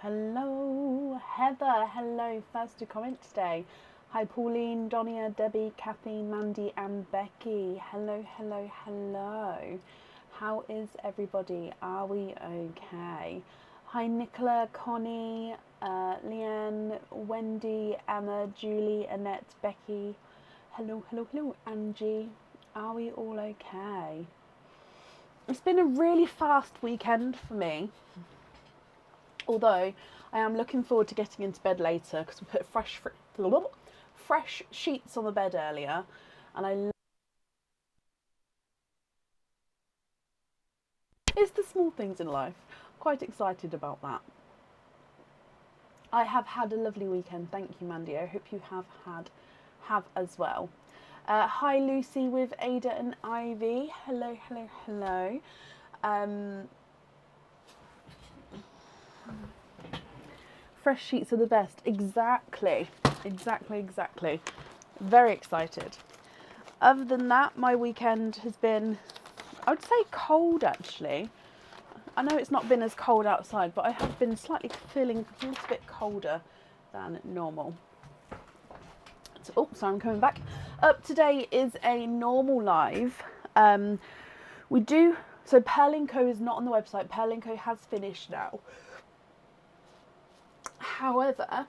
Hello, Heather. Hello, first to comment today. Hi, Pauline, Donia, Debbie, Kathy, Mandy, and Becky. Hello, hello, hello. How is everybody? Are we okay? Hi, Nicola, Connie, Leanne, Wendy, Emma, Julie, Annette, Becky. Hello, hello, hello, Angie. Are we all okay? It's been a really fast weekend for me. Although I am looking forward to getting into bed later because we put fresh sheets on the bed earlier, and it's the small things in life. Quite excited about that. I have had a lovely weekend. Thank you, Mandy. I hope you have as well. Hi, Lucy with Ada and Ivy. Hello, hello, hello. Fresh sheets are the best. Exactly. Very excited. Other than that, my weekend has been, I would say, cold actually. I know it's not been as cold outside, but I have been slightly feeling a little bit colder than normal. So, oh, sorry, I'm coming back. Today is a normal live. So Pearl & Co is not on the website. Pearl & Co has finished now. However,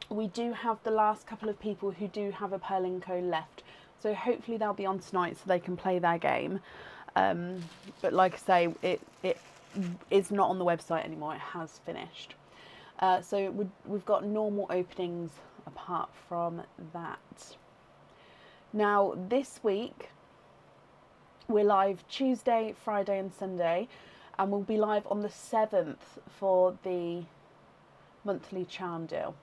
we do have the last couple of people who do have a Pearl & Co left. So hopefully they'll be on tonight so they can play their game. But like I say, it is not on the website anymore. It has finished. So we've got normal openings apart from that. Now this week we're live Tuesday, Friday and Sunday, and we'll be live on the 7th for the monthly charm deal.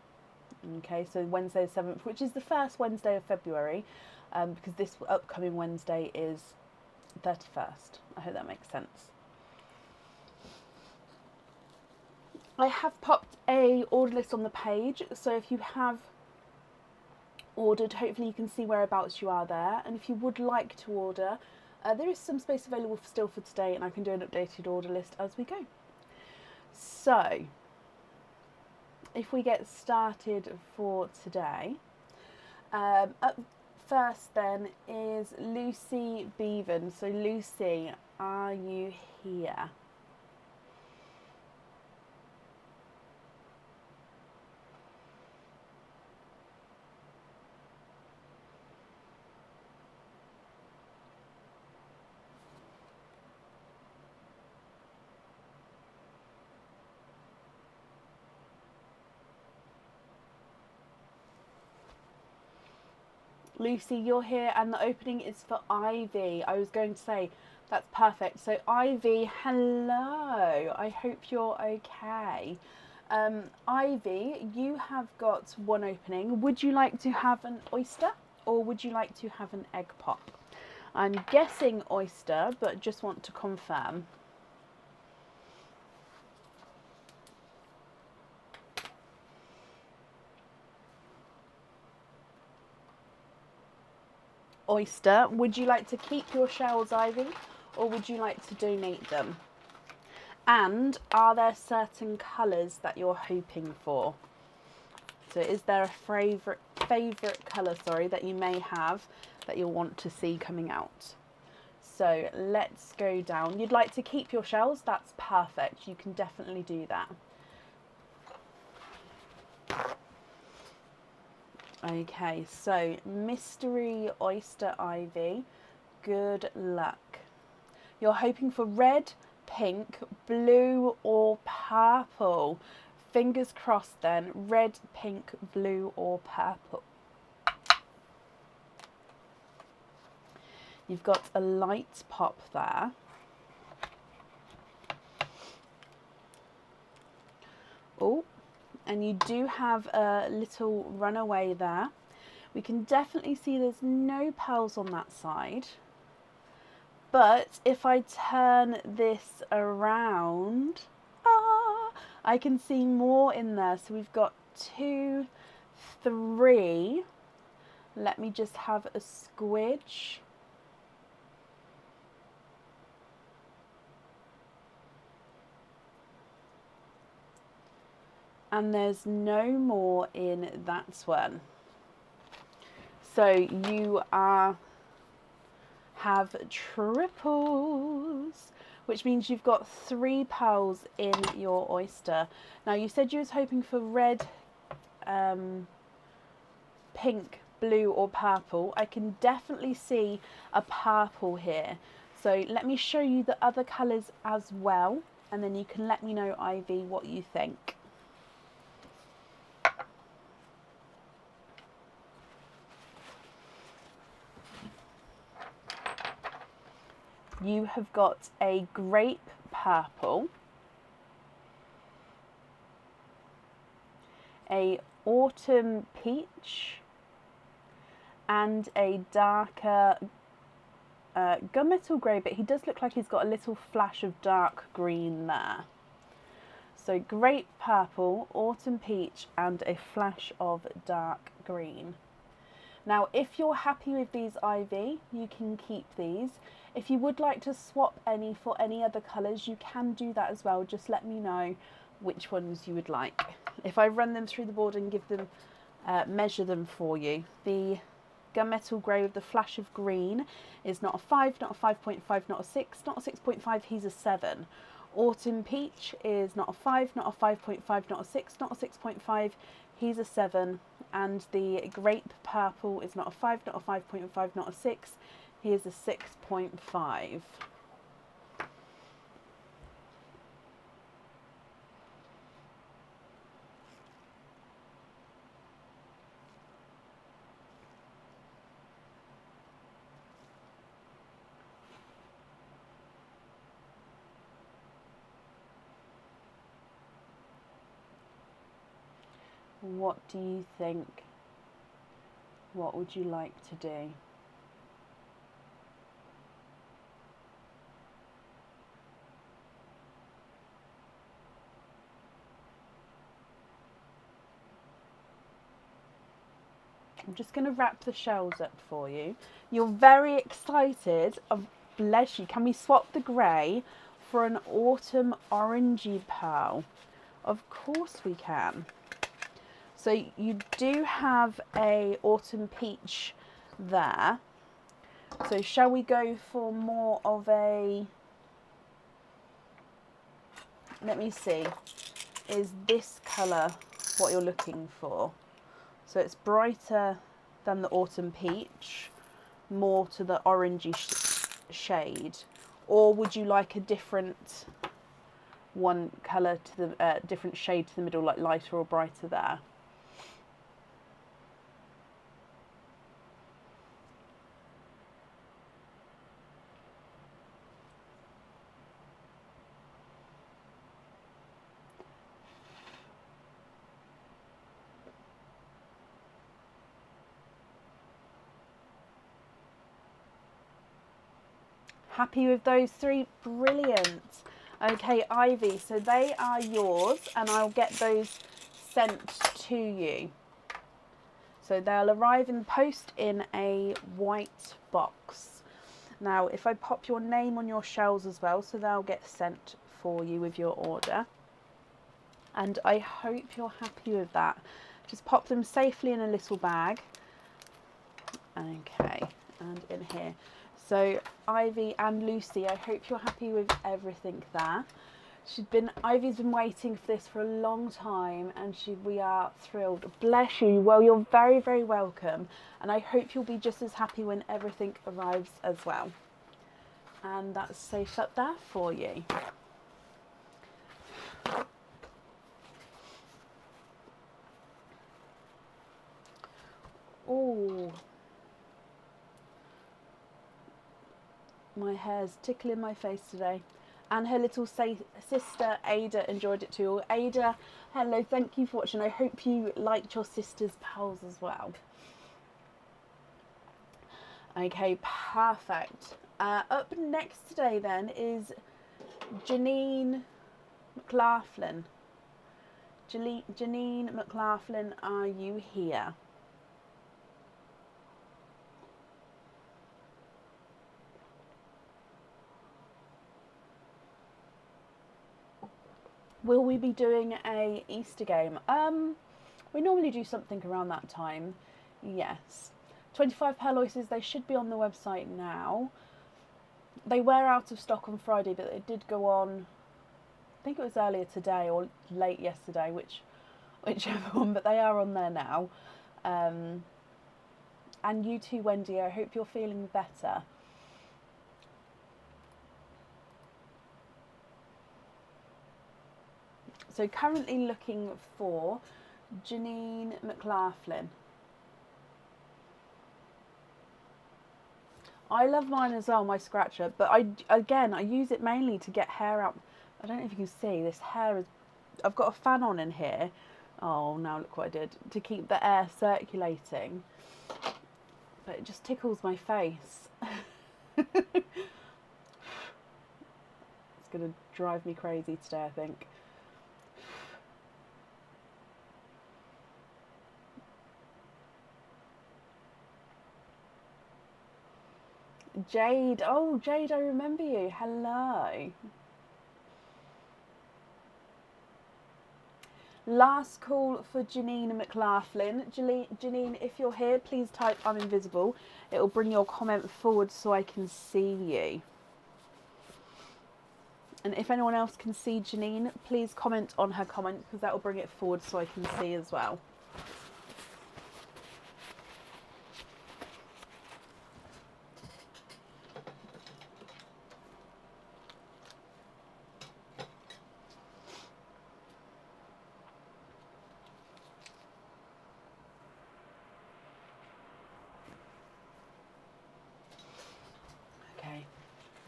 Okay, so Wednesday the 7th, which is the first Wednesday of February, because this upcoming Wednesday is 31st. I hope that makes sense. I have popped a order list on the page, so if you have ordered, hopefully you can see whereabouts you are there, and if you would like to order, there is some space available still for today, and I can do an updated order list as we go. So if we get started for today, up first then is Lucy Beavan. So Lucy, are you here? Lucy, you're here, and the opening is for Ivy. I was going to say, that's perfect. So Ivy, hello. I hope you're okay. Ivy, you have got one opening. Would you like to have an oyster or would you like to have an egg pop? I'm guessing oyster, but just want to confirm. Oyster. Would you like to keep your shells, Ivy, or would you like to donate them? And are there certain colours that you're hoping for? So is there a favourite colour, that you may have that you'll want to see coming out? So let's go down. You'd like to keep your shells? That's perfect. You can definitely do that. Okay, so mystery oyster Ivy, good luck. You're hoping for red, pink, blue or purple. Fingers crossed then, red, pink, blue or purple. You've got a light pop there. Oh, and you do have a little runaway there. We can definitely see there's no pearls on that side. But if I turn this around, I can see more in there. So we've got 2, 3. Let me just have a squidge. and there's no more in that one. So you have triples, which means you've got 3 pearls in your oyster. Now you said you was hoping for red, pink, blue or purple. I can definitely see a purple here. So let me show you the other colours as well, and then you can let me know, Ivy, what you think. You have got a grape purple, a autumn peach, and a darker gunmetal grey, but he does look like he's got a little flash of dark green there. So grape purple, autumn peach, and a flash of dark green. Now, if you're happy with these, Ivy, you can keep these. If you would like to swap any for any other colours, you can do that as well. Just let me know which ones you would like. If I run them through the board and give them, measure them for you. The gunmetal grey with the flash of green is not a 5, not a 5.5, not a 6, not a 6.5, he's a 7. Autumn peach is not a 5, not a 5.5, not a 6, not a 6.5, he's a 7. And the grape purple is not a 5, not a 5.5, not a 6, he is a 6.5. What do you think? What would you like to do? I'm just going to wrap the shells up for you. You're very excited. Oh, bless you. Can we swap the grey for an autumn orangey pearl? Of course we can. So you do have a autumn peach there. So shall we go for more of a, let me see, is this colour what you're looking for? So it's brighter than the autumn peach, more to the orangey shade. Or would you like a different one colour to the different shade to the middle, like lighter or brighter there? Happy with those 3? Brilliant. Okay, Ivy, so they are yours and I'll get those sent to you. So they'll arrive in the post in a white box. Now, if I pop your name on your shells as well, so they'll get sent for you with your order. And I hope you're happy with that. Just pop them safely in a little bag. Okay, and in here. So Ivy and Lucy, I hope you're happy with everything there. Ivy's been waiting for this for a long time and we are thrilled. Bless you. Well, you're very, very welcome. And I hope you'll be just as happy when everything arrives as well. And that's safe up there for you. Oh, my hair's tickling my face today. And her little sister Ada enjoyed it too. Ada, hello, thank you for watching. I hope you liked your sister's pearls as well. Okay, perfect. Up next today then is Janine McLaughlin. Janine McLaughlin, are you here? Will we be doing a Easter game? We normally do something around that time. Yes. 25 pearl oysters, they should be on the website now. They were out of stock on Friday, but they did go on, I think it was earlier today or late yesterday, whichever one, but they are on there now. And you too, Wendy, I hope you're feeling better. So currently looking for Janine McLaughlin. I love mine as well, my scratcher, but I use it mainly to get hair out. I don't know if you can see, this hair is, I've got a fan on in here. Oh, now look what I did, to keep the air circulating. But it just tickles my face. It's going to drive me crazy today, I think. Jade, oh Jade, I remember you. Hello. Last call for Janine McLaughlin. Janine, if you're here, please type I'm invisible. It will bring your comment forward so I can see you. And if anyone else can see Janine, please comment on her comment because that will bring it forward so I can see as well.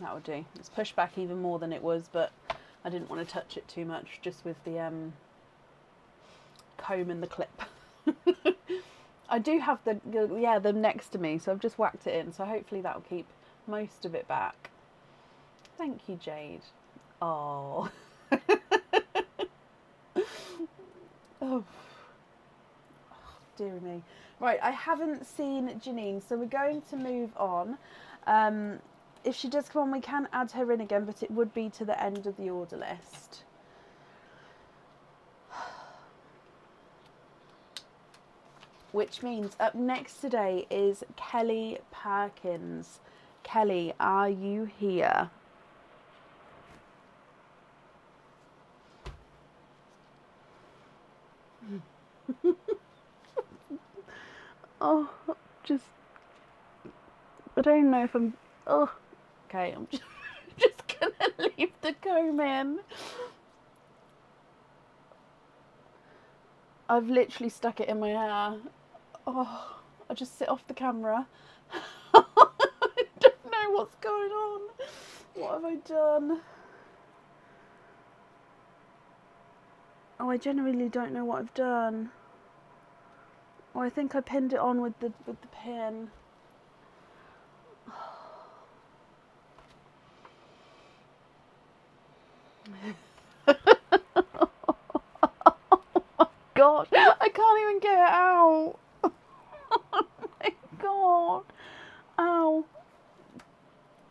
That would do. It's pushed back even more than it was, but I didn't want to touch it too much just with the comb and the clip. I do have them next to me, so I've just whacked it in, so hopefully that'll keep most of it back. Thank you, Jade. Oh. Oh. Dear me. Right, I haven't seen Janine, so we're going to move on. If she does come on, we can add her in again, but it would be to the end of the order list. Which means up next today is Kelly Perkins. Kelly, are you here? Oh, I don't know if I'm, okay, I'm just gonna leave the comb in. I've literally stuck it in my hair. Oh, I just sit off the camera. I don't know what's going on. What have I done? Oh, I genuinely don't know what I've done. Oh, I think I pinned it on with the pin. God, I can't even get it out. Oh my God. Ow.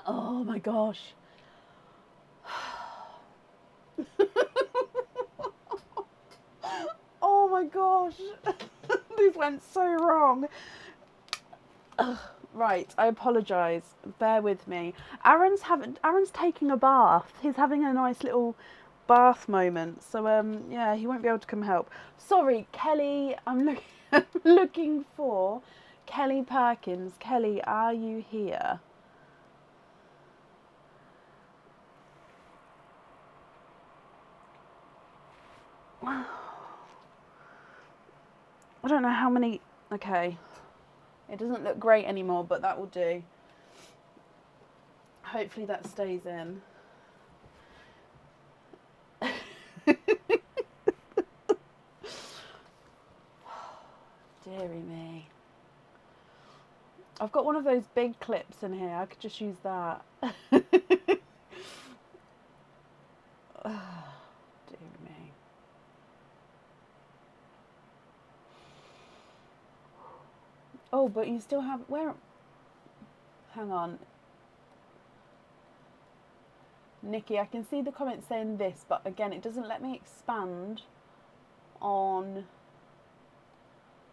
Oh my gosh. Oh my gosh. This went so wrong. Right, I apologise. Bear with me. Aaron's taking a bath. He's having a nice little bath moment. So yeah, he won't be able to come help. Sorry, Kelly. I'm looking for Kelly Perkins. Kelly, are you here? I don't know how many. Okay. It doesn't look great anymore, but that will do. Hopefully that stays in. Deary me. I've got one of those big clips in here. I could just use that. Dear me. Oh, but you still have... Where... Hang on. Nikki, I can see the comments saying this, but again, it doesn't let me expand on...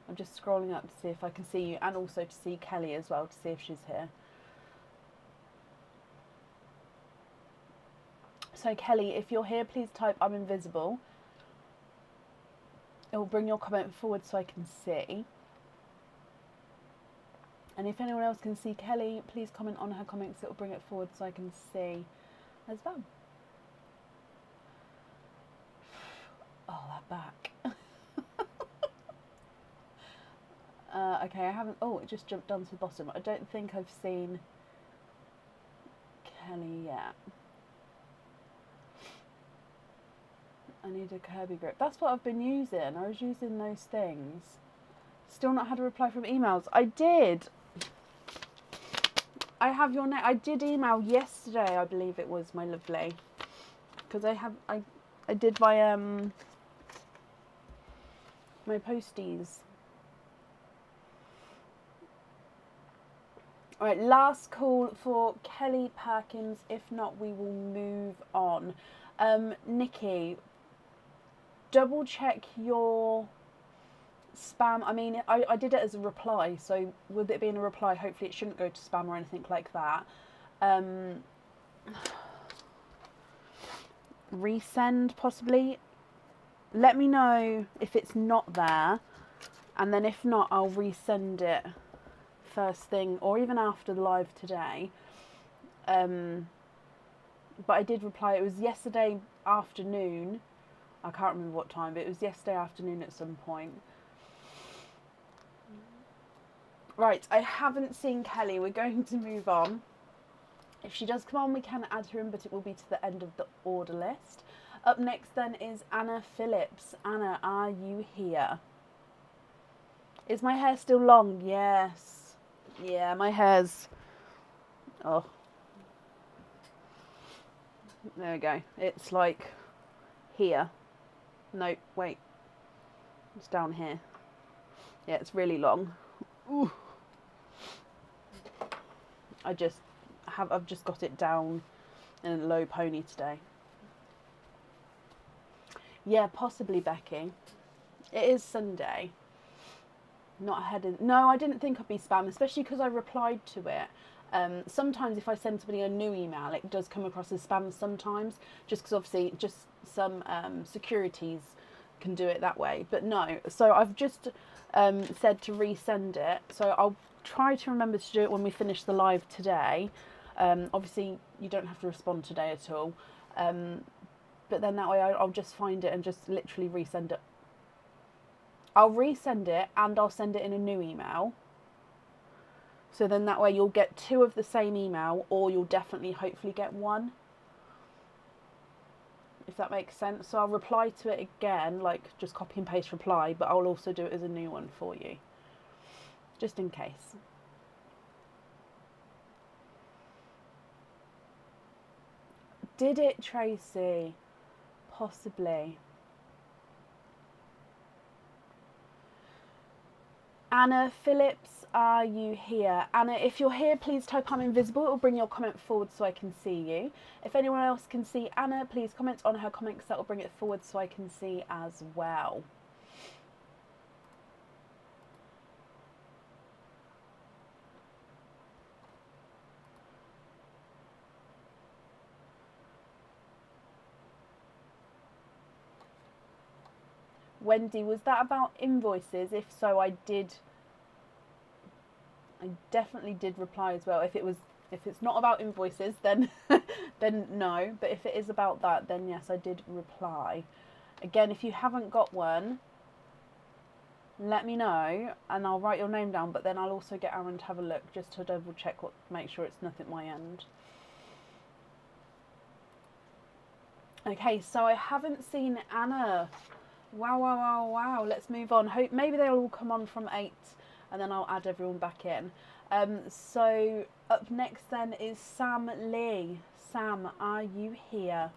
I'm just scrolling up to see if I can see you, and also to see Kelly as well, to see if she's here. So Kelly, if you're here, please type I'm invisible. It will bring your comment forward so I can see. And if anyone else can see Kelly, please comment on her comments. It will bring it forward so I can see as well. Oh, that back. Okay, I haven't... Oh, it just jumped down to the bottom. I don't think I've seen Kelly yet. I need a Kirby grip. That's what I've been using. I was using those things. Still not had a reply from emails. I did. I have your name. I did email yesterday, I believe it was, my lovely. Because I did my my posties. Alright, last call for Kelly Perkins. If not, we will move on. Nikki, double check your spam. I mean, I did it as a reply, so with it being a reply, hopefully it shouldn't go to spam or anything like that. Resend, possibly. Let me know if it's not there, and then if not, I'll resend it first thing, or even after the live today. But I did reply. It was yesterday afternoon. I can't remember what time, but it was yesterday afternoon at some point. Right, I haven't seen Kelly. We're going to move on. If she does come on, we can add her in, but it will be to the end of the order list. Up next then is Anna Phillips. Anna, are you here? Is my hair still long? Yes. Yeah, my hair's... Oh. There we go. It's like here. No, wait. It's down here. Yeah, it's really long. Ooh. I've just got it down in a low pony today. Yeah, possibly, Becky. It is Sunday. Not ahead in... No, I didn't think I'd be spam, especially because I replied to it. Sometimes if I send somebody a new email, it does come across as spam sometimes, just because obviously just some securities can do it that way. But no, so I've just said to resend it. So I'll try to remember to do it when we finish the live today. Obviously, you don't have to respond today at all. But then that way I'll just find it and just literally resend it. I'll resend it and I'll send it in a new email. So then that way you'll get two of the same email, or you'll definitely hopefully get one. If that makes sense. So I'll reply to it again, like just copy and paste reply, but I'll also do it as a new one for you. Just in case. Did it, Tracy? Possibly. Anna Phillips, are you here? Anna, if you're here, please type I'm invisible. It will bring your comment forward so I can see you. If anyone else can see Anna, please comment on her comments. That will bring it forward so I can see as well. Wendy, was that about invoices? If so, I definitely did reply as well. If it's not about invoices, then then no. But if it is about that, then yes, I did reply. Again, if you haven't got one, let me know and I'll write your name down. But then I'll also get Aaron to have a look just to double check make sure it's nothing at my end. Okay, so I haven't seen Anna. Wow. Let's move on. Hope maybe they'll all come on from 8 and then I'll add everyone back in. So up next then is Sam Lee. Sam, are you here?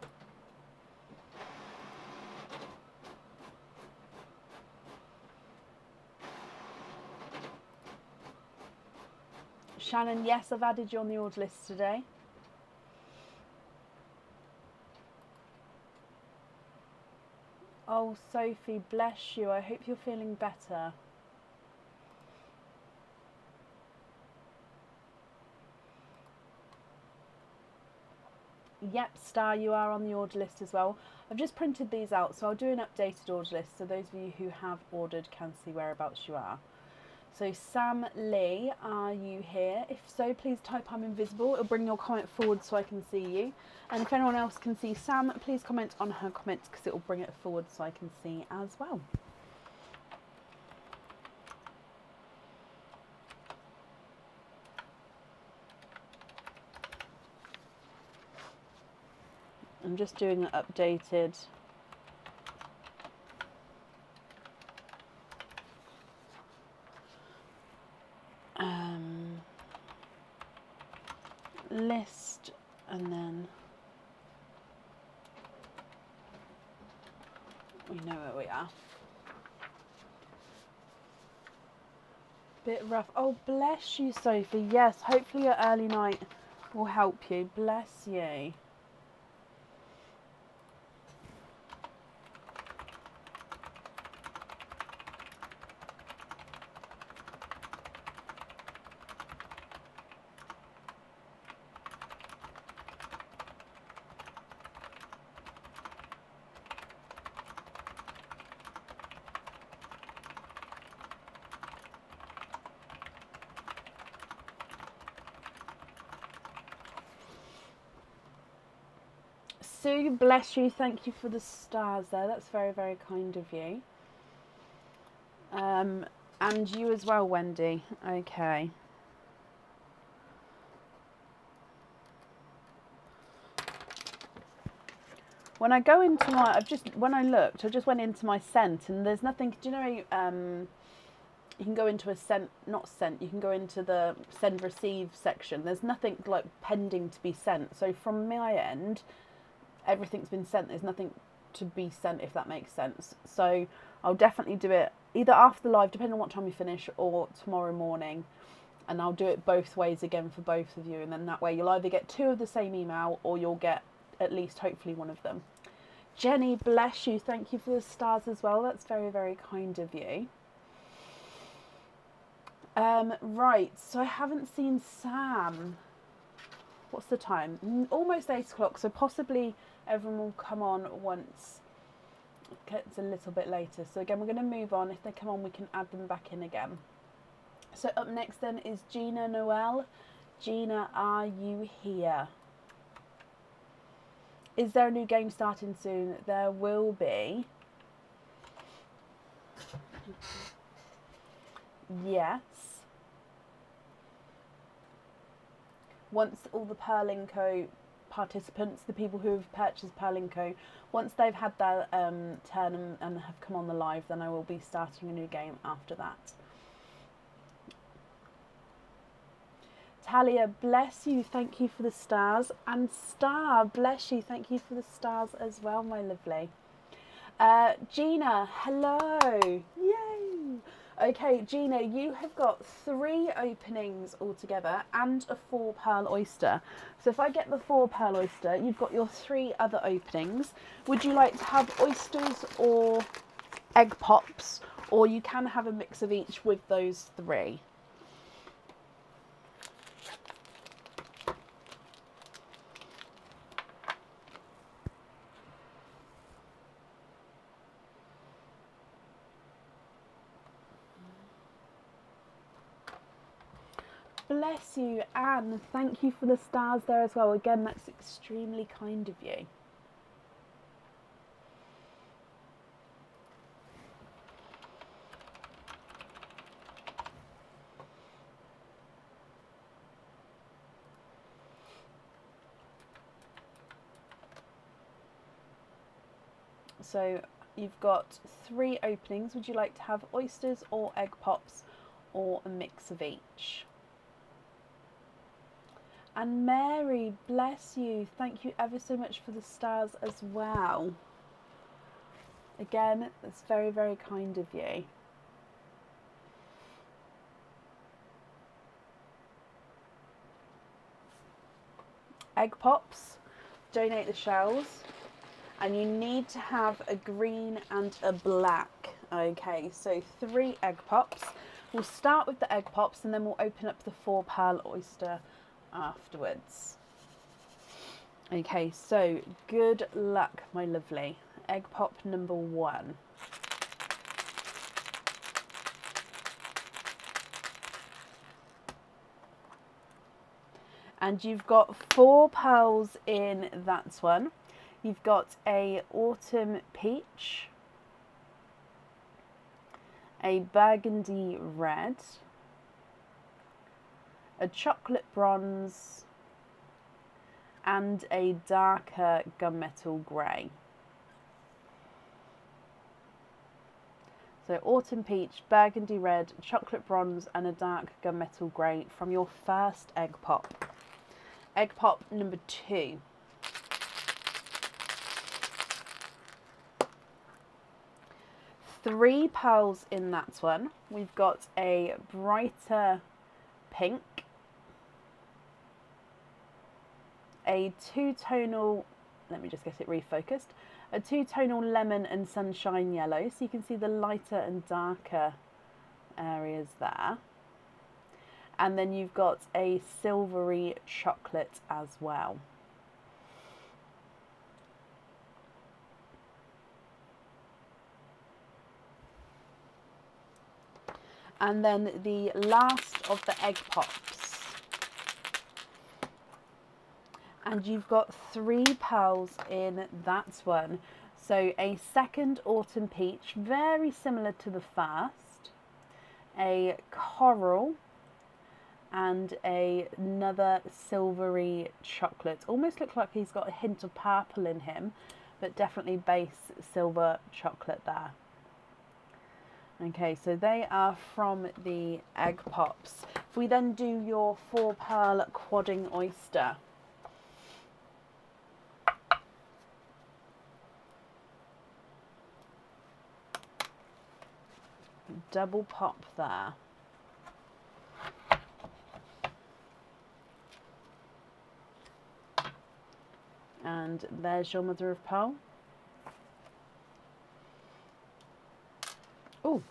Shannon, yes, I've added you on the order list today. Oh, Sophie, bless you. I hope you're feeling better. Yep, Star, you are on the order list as well. I've just printed these out, so I'll do an updated order list so those of you who have ordered can see whereabouts you are. So Sam Lee, are you here? If so, please type I'm invisible. It'll bring your comment forward so I can see you. And if anyone else can see Sam, please comment on her comments because it will bring it forward so I can see as well. I'm just doing an updated list, and then we know where we are. Bit rough. Oh, bless you, Sophie. Yes, hopefully your early night will help you. Bless you. Sue, bless you. Thank you for the stars there. That's very, very kind of you. And you as well, Wendy. Okay. When I go into my, when I looked, I just went into my sent, and there's nothing. Do you know? You can go into a sent, not sent. You can go into the send receive section. There's nothing like pending to be sent. So from my end, everything's been sent. There's nothing to be sent, if that makes sense. So I'll definitely do it either after the live, depending on what time we finish, or tomorrow morning. And I'll do it both ways again for both of you. And then that way you'll either get 2 of the same email or you'll get at least hopefully 1 of them. Jenny, bless you. Thank you for the stars as well. That's very, very kind of you. Right, so I haven't seen Sam. What's the time? Almost 8 o'clock, so possibly everyone will come on once it gets a little bit later. So again, we're going to move on. If they come on, we can add them back in again. So up next then is Gina Noel. Gina, are you here? Is there a new game starting soon? There will be. Yes. Once all the Perling Co participants, the people who have purchased Perling Co, once they've had their turn and have come on the live, then I will be starting a new game after that. Talia, bless you. Thank you for the stars. And Star, bless you. Thank you for the stars as well, my lovely. Gina, hello. Yay. Okay, Gina, you have got 3 openings altogether and a 4 pearl oyster. So if I get the 4 pearl oyster, you've got your 3 other openings. Would you like to have oysters or egg pops? Or you can have a mix of each with those 3. Bless you, Anne. Thank you for the stars there as well. Again, that's extremely kind of you. So you've got 3 openings. Would you like to have oysters or egg pops or a mix of each? And Mary, bless you. Thank you ever so much for the stars as well. Again, that's very, very kind of you. Egg pops, donate the shells. And you need to have a green and a black. Okay, so 3 egg pops. We'll start with the egg pops and then we'll open up the 4 pearl oyster afterwards. Okay, so good luck, my lovely. Egg pop number 1. And you've got 4 pearls in that one. You've got a autumn peach, a burgundy red, a chocolate bronze, and a darker gunmetal grey. So autumn peach, burgundy red, chocolate bronze, and a dark gunmetal grey from your first egg pop. Egg pop number 2. Three pearls in that one. We've got a brighter pink, a two-tonal, let me just get it refocused, a two-tonal lemon and sunshine yellow, so you can see the lighter and darker areas there. And then you've got a silvery chocolate as well. And then the last of the egg pops. And you've got 3 pearls in that one. So a second autumn peach, very similar to the first. A coral and another silvery chocolate. Almost looks like he's got a hint of purple in him, but definitely base silver chocolate there. Okay, so they are from the egg pops. If we then do your 4 pearl quadding oyster. Double pop there. And there's your mother of pearl. Oh,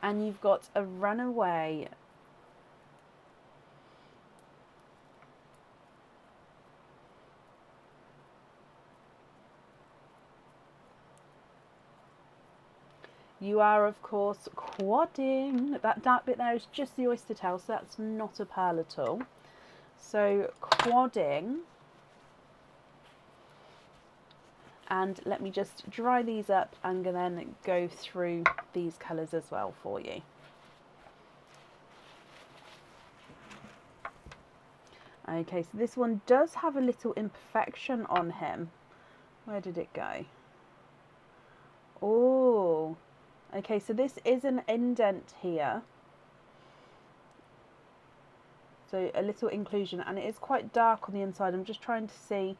and you've got a runaway you are of course quadding. That dark bit there is just the oyster tail, so that's not a pearl at all. So quadding. And let me just dry these up and then go through these colours as well for you. Okay, so this one does have a little imperfection on him. Where did it go? Oh, okay, so this is an indent here. So a little inclusion, and it is quite dark on the inside. I'm just trying to see.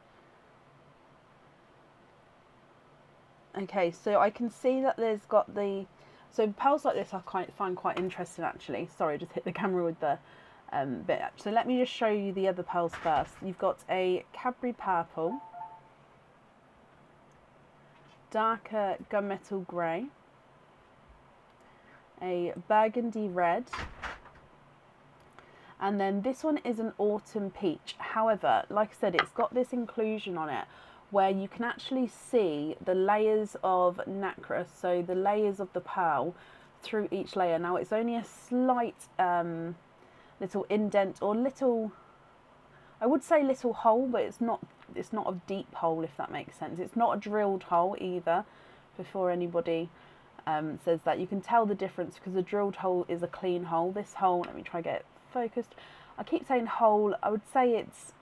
Okay, so I can see that there's got the, so pearls like this I find quite interesting actually. Sorry, I just hit the camera with the bit. So let me just show you the other pearls first. You've got a Cadbury purple, darker gunmetal grey, a burgundy red, and then this one is an autumn peach. However, like I said, it's got this inclusion on it where you can actually see the layers of nacre, so the layers of the pearl through each layer. Now it's only a slight little indent, or little, I would say little hole, but it's not a deep hole, if that makes sense. It's not a drilled hole either, before anybody says that. You can tell the difference because the drilled hole is a clean hole. This hole, let me try to get it focused. I keep saying hole, I would say it's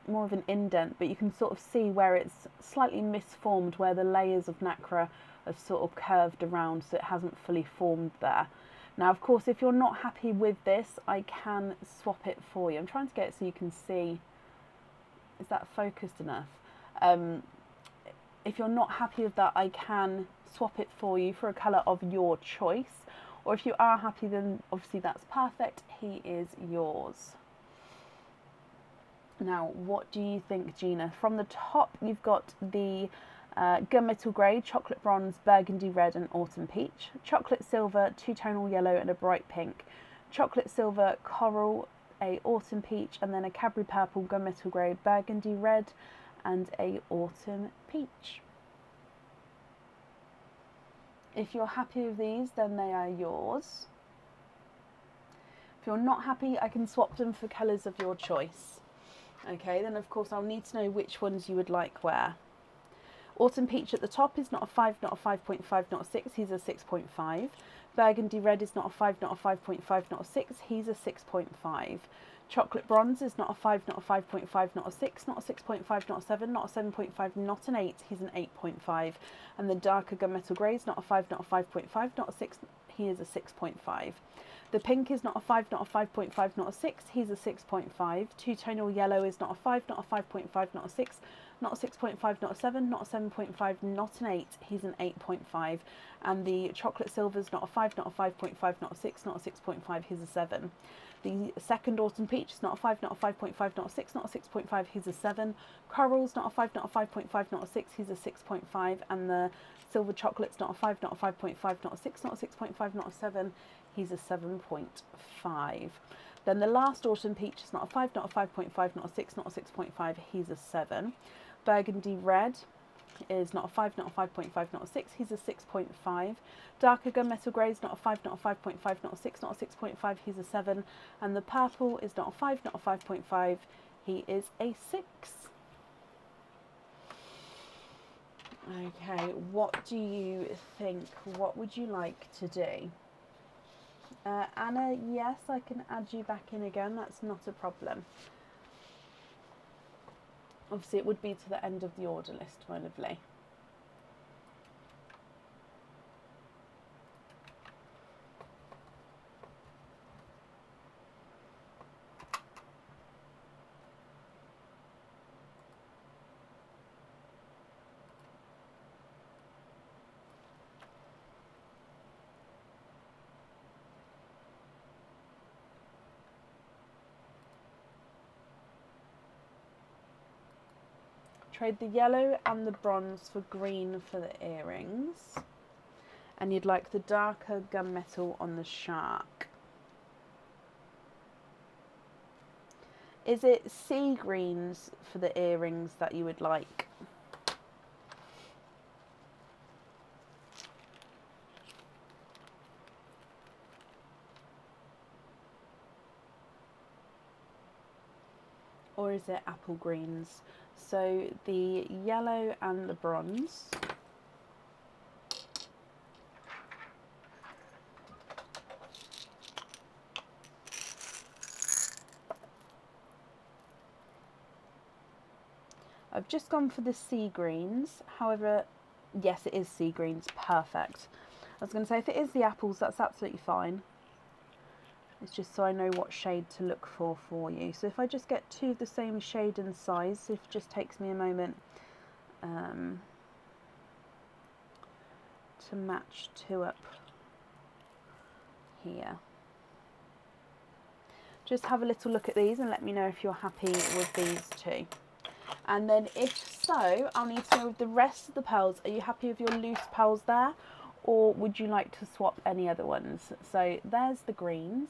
more of an indent, but you can sort of see where it's slightly misformed, where the layers of nacre are sort of curved around, so it hasn't fully formed there. Now, of course, if you're not happy with this, I can swap it for you. I'm trying to get it so you can see. Is that focused enough? If you're not happy with that, I can swap it for you for a colour of your choice. Or if you are happy, then obviously that's perfect. He is yours. Now, what do you think, Gina? From the top, you've got the gunmetal grey, chocolate bronze, burgundy red and autumn peach, chocolate silver, two-tonal yellow and a bright pink, chocolate silver, coral, a autumn peach, and then a Cadbury purple, gunmetal grey, burgundy red and a autumn peach. If you're happy with these, then they are yours. If you're not happy, I can swap them for colours of your choice. Okay, then of course I'll need to know which ones you would like where. Autumn peach at the top is not a 5, not a 5.5, not a 6, he's a 6.5. Burgundy red is not a 5, not a 5.5, not a 6, he's a 6.5. Chocolate bronze is not a 5, not a 5.5, not a 6, not a 6.5, not a 7, not a 7.5, not an 8, he's an 8.5. And the darker gunmetal grey is not a 5, not a 5.5, not a 6, he is a 6.5. The pink is not a 5, not a 5.5, not a 6, he's a 6.5. Two-tonal yellow is not a 5, not a 5.5, not a 6, not a 6.5, not a 7, not a 7.5, not an 8, he's an 8.5. And the chocolate silver is not a 5, not a 5.5, not a 6, not a 6.5, he's a 7. The second autumn peach is not a 5, not a 5.5, not a 6, not a 6.5, he's a 7. Coral's not a 5, not a 5.5, not a 6, he's a 6.5. And the silver chocolate's not a 5, not a 5.5, not a 6, not a 6.5, not a 7, he's a 7.5. Then the last autumn peach is not a 5, not a 5.5, not a 6, not a 6.5, he's a 7. Burgundy red is not a 5, not a 5.5, not a 6, he's a 6.5. Darker gunmetal grey is not a 5, not a 5.5, not a 6, not a 6.5, he's a 7. And the purple is not a 5, not a 5.5, he is a 6. Okay, what do you think? What would you like to do? Anna, yes, I can add you back in again, that's not a problem. Obviously, it would be to the end of the order list, my lovely. Trade the yellow and the bronze for green for the earrings. And you'd like the darker gunmetal on the shark. Is it sea greens for the earrings that you would like? Or is it apple greens? So the yellow and the bronze. I've just gone for the sea greens. However, yes, it is sea greens. Perfect. I was going to say, if it is the apples, that's absolutely fine. It's just so I know what shade to look for you. So if I just get two of the same shade and size, so if it just takes me a moment to match two up here. Just have a little look at these and let me know if you're happy with these two. And then if so, I'll need to know with the rest of the pearls, are you happy with your loose pearls there? Or would you like to swap any other ones? So there's the greens.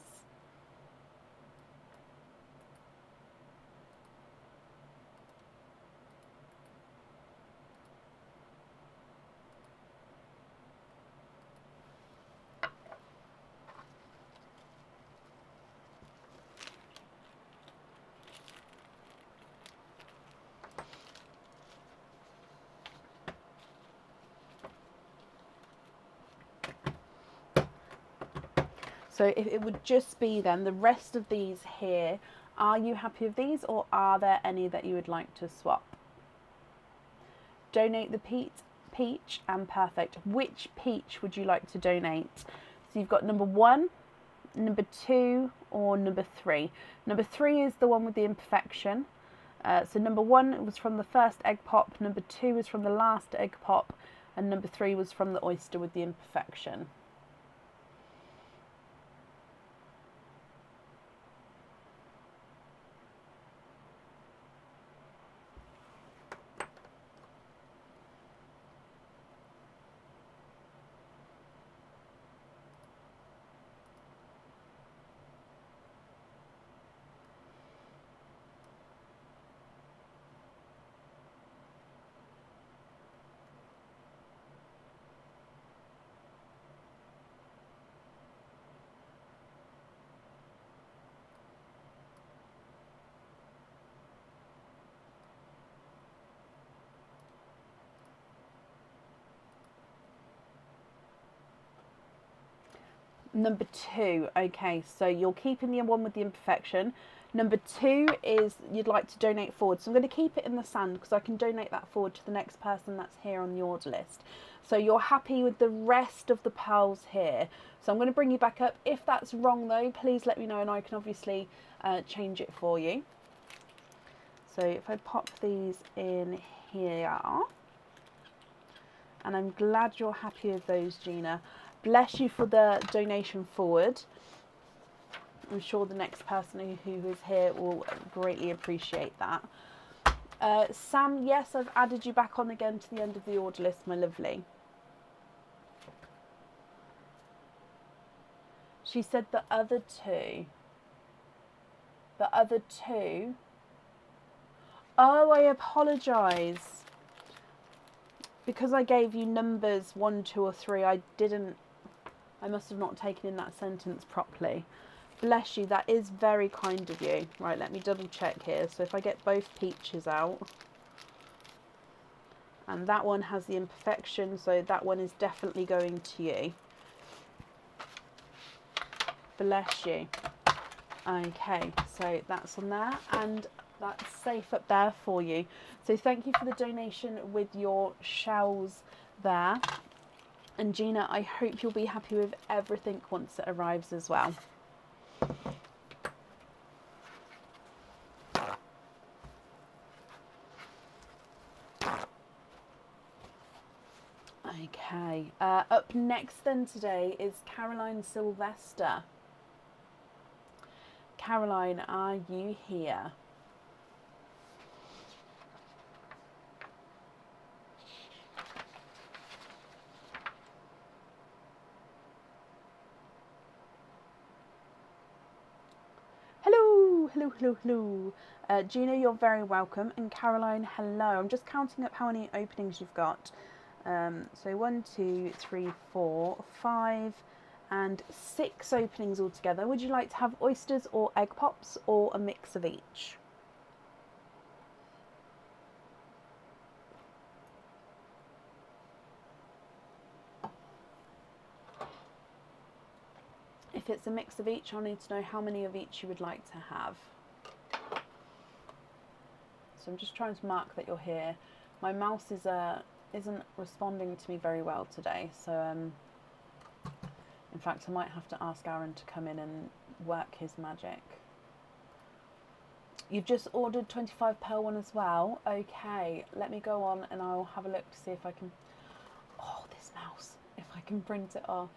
So if it would just be then the rest of these here, are you happy with these or are there any that you would like to swap? Donate the peach and perfect. Which peach would you like to donate? So you've got number 1, number 2 or number 3. Number 3 is the one with the imperfection. So number 1 was from the first egg pop, number 2 was from the last egg pop, and number 3 was from the oyster with the imperfection. Number 2, okay, so you're keeping the one with the imperfection. Number 2 is you'd like to donate forward. So I'm going to keep it in the sand because I can donate that forward to the next person that's here on the order list. So you're happy with the rest of the pearls here. So I'm going to bring you back up. If that's wrong though, please let me know and I can obviously change it for you. So if I pop these in here, and I'm glad you're happy with those, Gina. Bless you for the donation forward. I'm sure the next person who is here will greatly appreciate that. Sam, yes, I've added you back on again to the end of the order list, my lovely. She said the other 2. The other 2. Oh, I apologise. Because I gave you numbers 1, 2 or 3, I must have not taken in that sentence properly. Bless you, that is very kind of you. Right, let me double check here. So if I get both peaches out. And that one has the imperfection, so that one is definitely going to you. Bless you. Okay, so that's on there and that's safe up there for you. So thank you for the donation with your shells there. And Gina, I hope you'll be happy with everything once it arrives as well. Okay, up next then today is Caroline Sylvester. Caroline, are you here? Hello, hello, hello, hello. Gina, you're very welcome. And Caroline, hello. I'm just counting up how many openings you've got. So 1, 2, 3, 4, 5 and 6 openings altogether. Would you like to have oysters or egg pops or a mix of each? If it's a mix of each, I'll need to know how many of each you would like to have. So I'm just trying to mark that you're here. My mouse isn't responding to me very well today, so in fact I might have to ask Aaron to come in and work his magic. You've just ordered 25 pearl one as well. Okay, let me go on and I'll have a look to see if I can, oh this mouse, if I can print it off.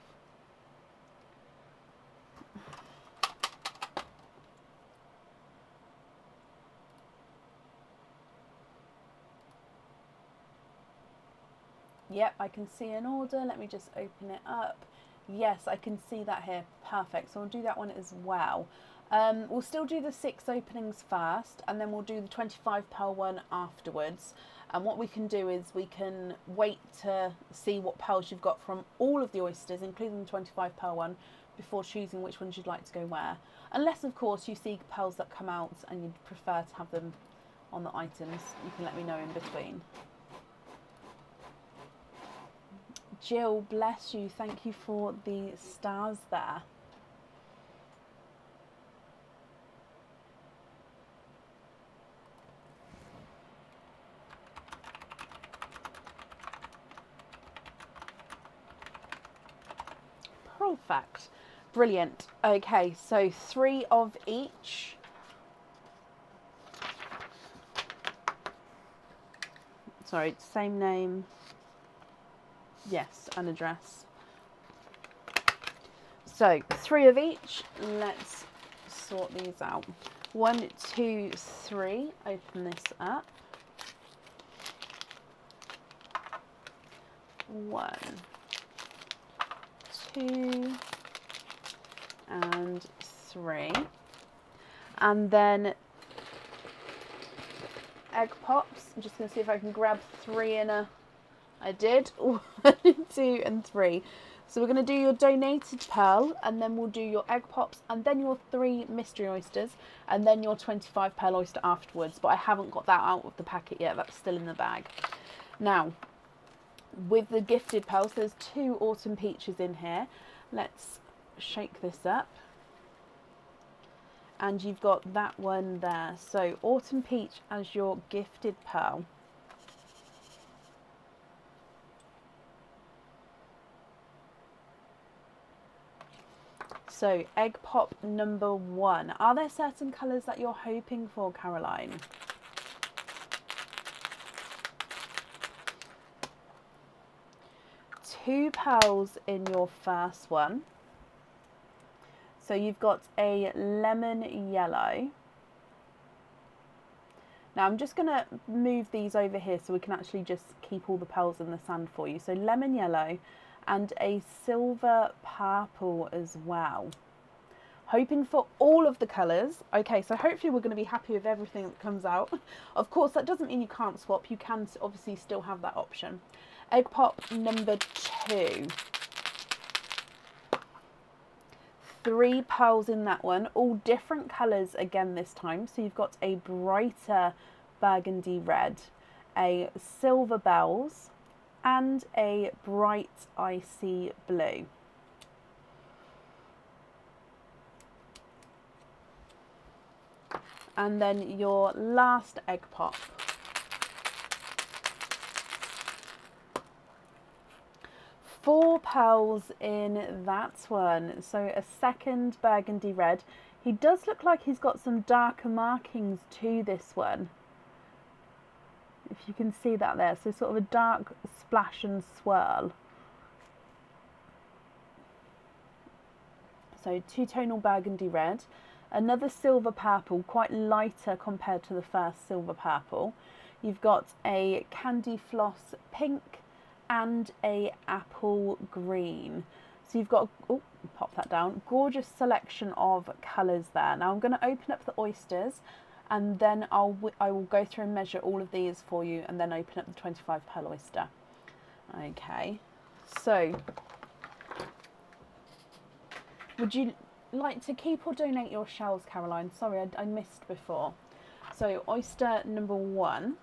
Yep, I can see an order. Let me just open it up. Yes, I can see that here. Perfect. So I'll do that one as well. We'll still do the 6 openings first, and then we'll do the 25 pearl one afterwards. And what we can do is we can wait to see what pearls you've got from all of the oysters, including the 25 pearl one, before choosing which ones you'd like to go where. Unless, of course, you see pearls that come out and you'd prefer to have them on the items, you can let me know in between. Jill, bless you. Thank you for the stars there. Perfect. Brilliant. Okay, so 3 of each. Sorry, same name. Yes, an address. So 3 of each. Let's sort these out. 1, 2, 3. Open this up. 1, 2, and 3. And then egg pops. I'm just going to see if I can grab 3 in a... I did. 1, 2 and 3. So we're going to do your donated pearl, and then we'll do your egg pops, and then your 3 mystery oysters, and then your 25 pearl oyster afterwards. But I haven't got that out of the packet yet. That's still in the bag. Now, with the gifted pearls, there's 2 autumn peaches in here. Let's shake this up. And you've got that one there. So Autumn Peach as your gifted pearl. So egg pop number 1. Are there certain colours that you're hoping for, Caroline? Two pearls in your first one. So you've got a lemon yellow. Now I'm just going to move these over here so we can actually just keep all the pearls in the sand for you. So lemon yellow and a silver purple as well. Hoping for all of the colours. Okay, so hopefully we're going to be happy with everything that comes out. Of course, that doesn't mean you can't swap. You can obviously still have that option. Egg pop number 2. 3 pearls in that one, all different colours again this time. So you've got a brighter burgundy red, a silver bells, and a bright icy blue. And then your last egg pop. Four pearls in that one. So a second burgundy red. He does look like he's got some darker markings to this one. If you can see that there. So sort of a dark splash and swirl. So two-tonal burgundy red. Another silver purple, quite lighter compared to the first silver purple. You've got a candy floss pink and a apple green. So you've got, oh, pop that down, gorgeous selection of colours there. Now I'm going to open up the oysters and then I will go through and measure all of these for you and then open up the 25 pearl oyster. Okay, so would you like to keep or donate your shells, Caroline? Sorry, I missed before. So oyster number 1.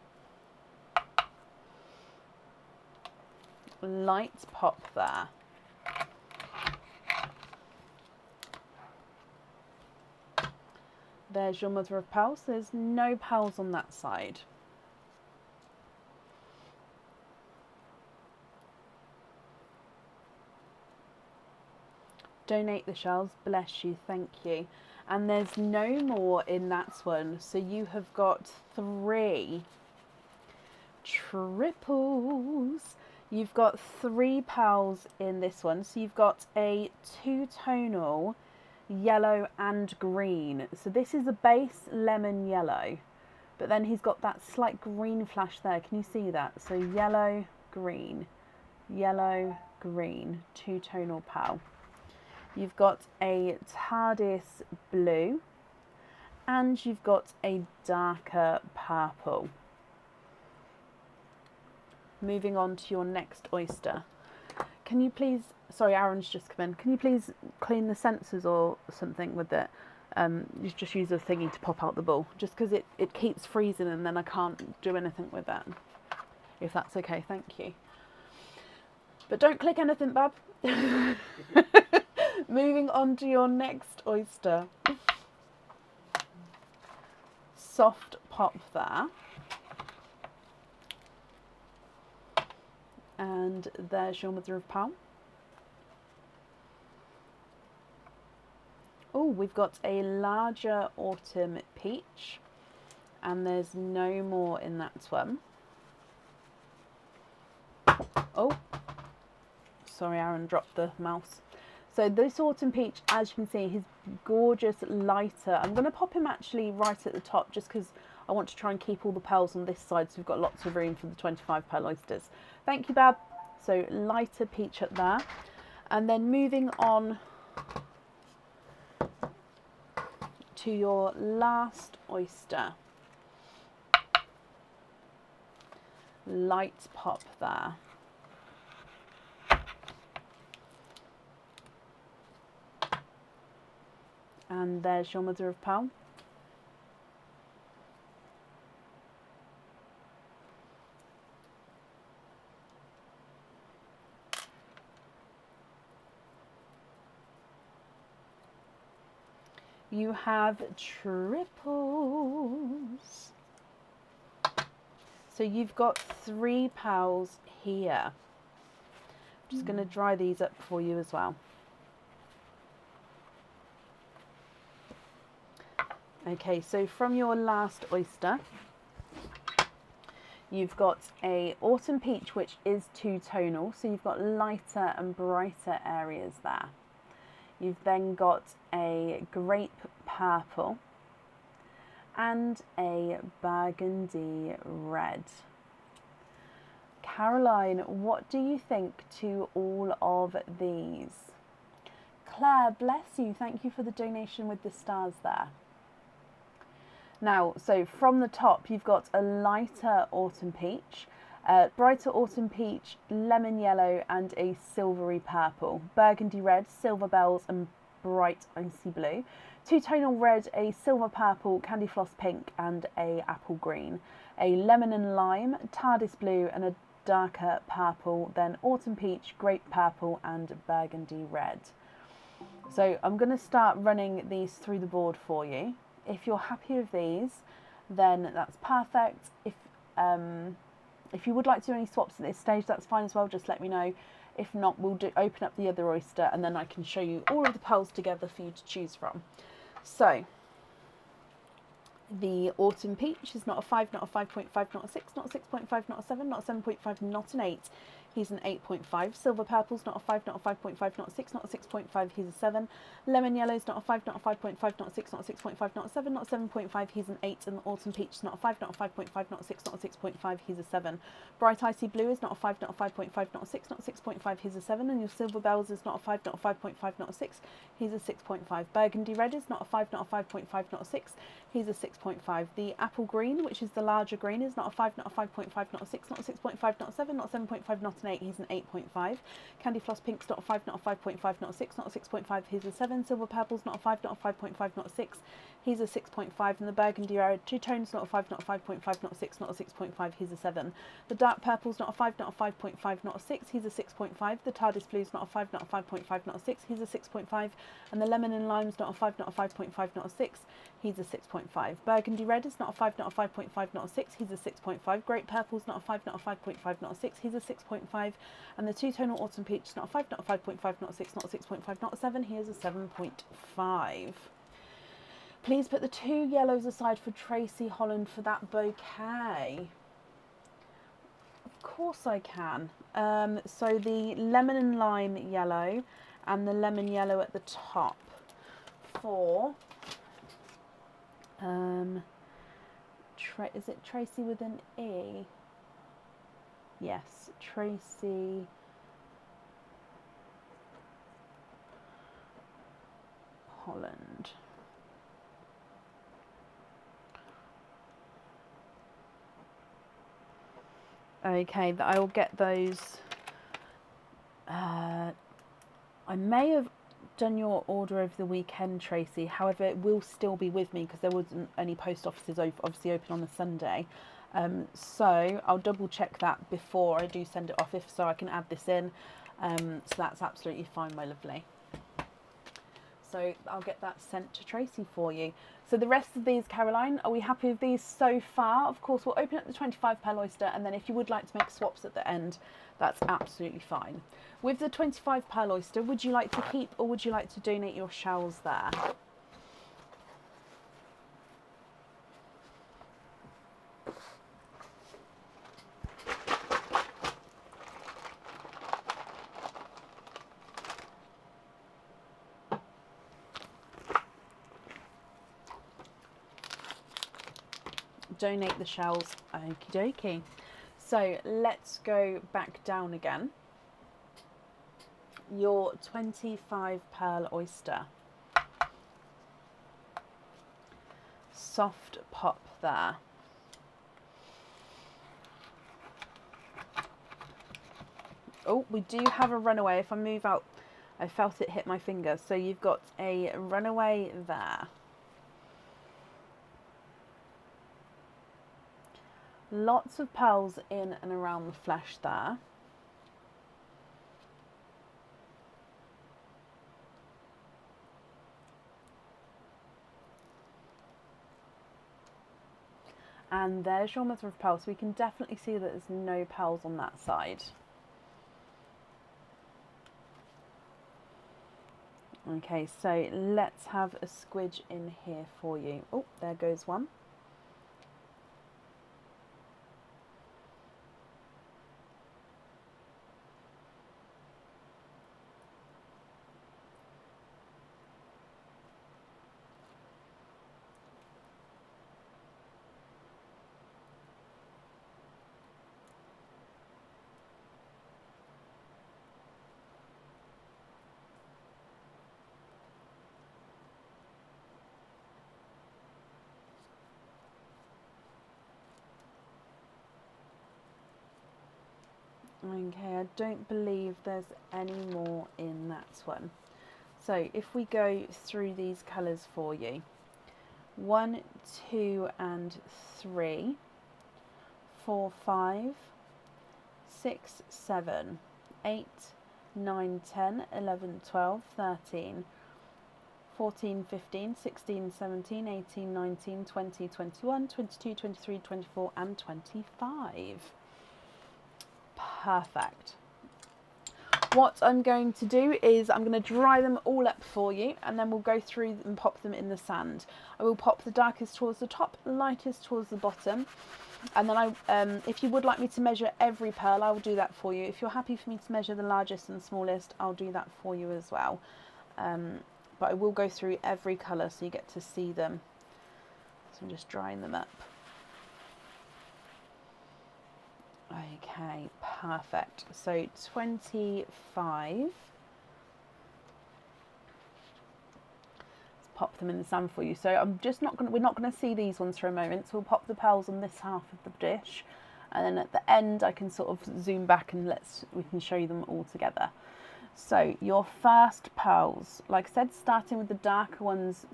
Light pop there. There's your mother of pearls. There's no pearls on that side. Donate the shells, bless you, thank you. And there's no more in that one, so you have got 3 triples. You've got 3 pearls in this one, so you've got a two-tonal yellow and green. So this is a base lemon yellow, but then he's got that slight green flash there. Can you see that? So yellow, green, two-tonal pearl. You've got a TARDIS blue and you've got a darker purple. Moving on to your next oyster. Can you please, sorry, Aaron's just come in. Can you please clean the sensors or something with it? You just use a thingy to pop out the ball, just because it keeps freezing and then I can't do anything with that. If that's okay, thank you. But don't click anything, Bab. Moving on to your next oyster. Soft pop there. And there's your mother of pearl. Oh, we've got a larger autumn peach. And there's no more in that one. Oh, sorry, Aaron dropped the mouse. So this autumn peach, as you can see, he's gorgeous, lighter. I'm going to pop him actually right at the top just because I want to try and keep all the pearls on this side so we've got lots of room for the 25 pearl oysters. Thank you, Bab. So lighter peach up there. And then moving on to your last oyster. Light pop there. And there's your mother of pearl. you have triples. So you've got 3 pals here. I'm just going to dry these up for you as well. Okay, so from your last oyster, you've got a autumn peach, which is two-tonal, so you've got lighter and brighter areas there. You've then got a grape purple and a burgundy red. Caroline, what do you think to all of these? Claire, bless you. Thank you for the donation with the stars there. Now, so from the top, you've got a lighter autumn peach, brighter autumn peach, lemon yellow, and a silvery purple. Burgundy red, silver bells, and bright icy blue. Two-tonal red, a silver purple, candy floss pink, and a apple green. A lemon and lime, TARDIS blue, and a darker purple. Then autumn peach, grape purple, and burgundy red. So I'm going to start running these through the board for you. If you're happy with these, then that's perfect. If you would like to do any swaps at this stage, that's fine as well. Just let me know. If not, we'll open up the other oyster, and then I can show you all of the pearls together for you to choose from. So, the autumn peach is not a 5, not a 5.5, not a 6, not a 6.5, not a 7, not a 7.5, not an 8. He's an 8.5. Silver purple's not a 5, not a 5.5, not a 6, not a 6.5, he's a 7. Lemon yellow's not a 5, not a 5.5, not a 6, not a 6.5, not a 7, not a 7.5, he's an 8. And the autumn peach is not a 5, not a 5.5, not a 6, not a 6.5, he's a 7. Bright icy blue is not a 5, not a 5.5, not a 6, not a 6.5, he's a 7. And your silver bells is not a 5, not a 5.5, not a 6, he's a 6.5. Burgundy red is not a 5, not a 5.5, not a 6, he's a 6.5. The apple green, which is the larger green, is not a 5, not a 5.5, not a 6, not a 6.5, not a 7, not a 7.5, not an 8, he's an 8.5. Candy floss pink's not a 5, not a 5.5, not a 6, not a 6.5, he's a 7. Silver purple's not a 5, not a 5.5, not a 6, he's a 6.5. And the burgundy red two tones, not a 5, not a 5.5, not a 6, not a 6.5, he's a 7. The dark purple's not a 5, not a 5.5, not a 6, he's a 6.5. The TARDIS blue's not a 5, not a 5.5, not a 6, he's a 6.5. And the lemon and lime's not a 5, not a 5.5, not a 6, he's a 6.5. Burgundy red is not a 5, not a 5.5, not a 6, he's a 6.5. Grape purple's not a 5, not a 5.5, not a 6, he's a 6.5. And the two-tonal autumn peach is not a 5, not a 5.5, not a 6, not a 6.5, not a 7, he is a 7.5. Please put the 2 yellows aside for Tracy Holland for that bouquet. Of course I can. So the lemon and lime yellow and the lemon yellow at the top for... is it Tracy with an E? Yes, Tracy Holland. Okay, I will get those. I may have done your order over the weekend, Tracy. However, it will still be with me because there wasn't any post offices obviously open on a Sunday. So I'll double check that before I do send it off, if so I can add this in. So that's absolutely fine, my lovely. So I'll get that sent to Tracy for you. So the rest of these, Caroline, are we happy with these so far? Of course, we'll open up the 25 pearl oyster, and then if you would like to make swaps at the end, that's absolutely fine. With the 25 pearl oyster, would you like to keep or would you like to donate your shells there? Donate the shells. Okie dokie. So let's go back down again. Your 25 pearl oyster. Soft pop there. Oh, we do have a runaway. If I move out, I felt it hit my finger. So you've got a runaway there. Lots of pearls in and around the flesh there. And there's your mother of pearl. So we can definitely see that there's no pearls on that side. Okay, so let's have a squidge in here for you. Oh, there goes one. Okay, I don't believe there's any more in that one. So if we go through these colours for you, 1, 2 and 3, 4, 5, 6, 7, 8, 9, 10, 11, 12, 13, 14, 15, 16, 17, 18, 19, 20, 21, 22, 23, 24 and 25. Perfect. What I'm going to do is I'm going to dry them all up for you, and then we'll go through and pop them in the sand. I will pop the darkest towards the top, lightest towards the bottom, and then if you would like me to measure every pearl, I will do that for you. If you're happy for me to measure the largest and smallest, I'll do that for you as well. But I will go through every colour so you get to see them. So I'm just drying them up. Okay, perfect. So 25. Let's pop them in the sand for you. So we're not going to see these ones for a moment. So we'll pop the pearls on this half of the dish, and then at the end I can sort of zoom back and we can show you them all together. So your first pearls, like I said, starting with the darker ones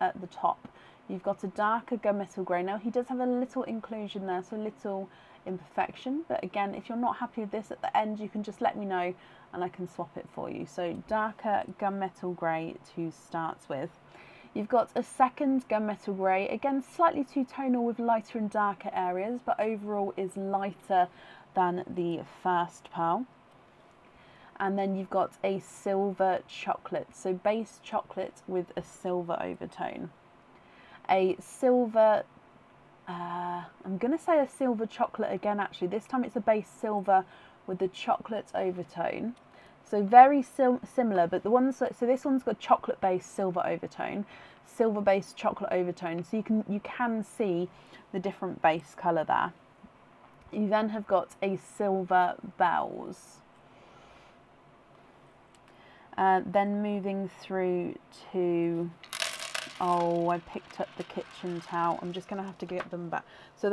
at the top. You've got a darker gunmetal grey. Now he does have a little inclusion there, so a little imperfection, but again, if you're not happy with this at the end, you can just let me know and I can swap it for you. So darker gunmetal grey to start with. You've got a second gunmetal grey, again slightly two-tonal with lighter and darker areas, but overall is lighter than the first pearl. And then you've got a silver chocolate, so base chocolate with a silver overtone. A silver, I'm going to say a silver chocolate again actually, this time it's a base silver with the chocolate overtone. So very similar, but so this one's got chocolate base silver overtone, silver base chocolate overtone, so you can see the different base colour there. You then have got a silver bells. Then moving through to, oh, I picked up the kitchen towel. I'm just going to have to get them back. So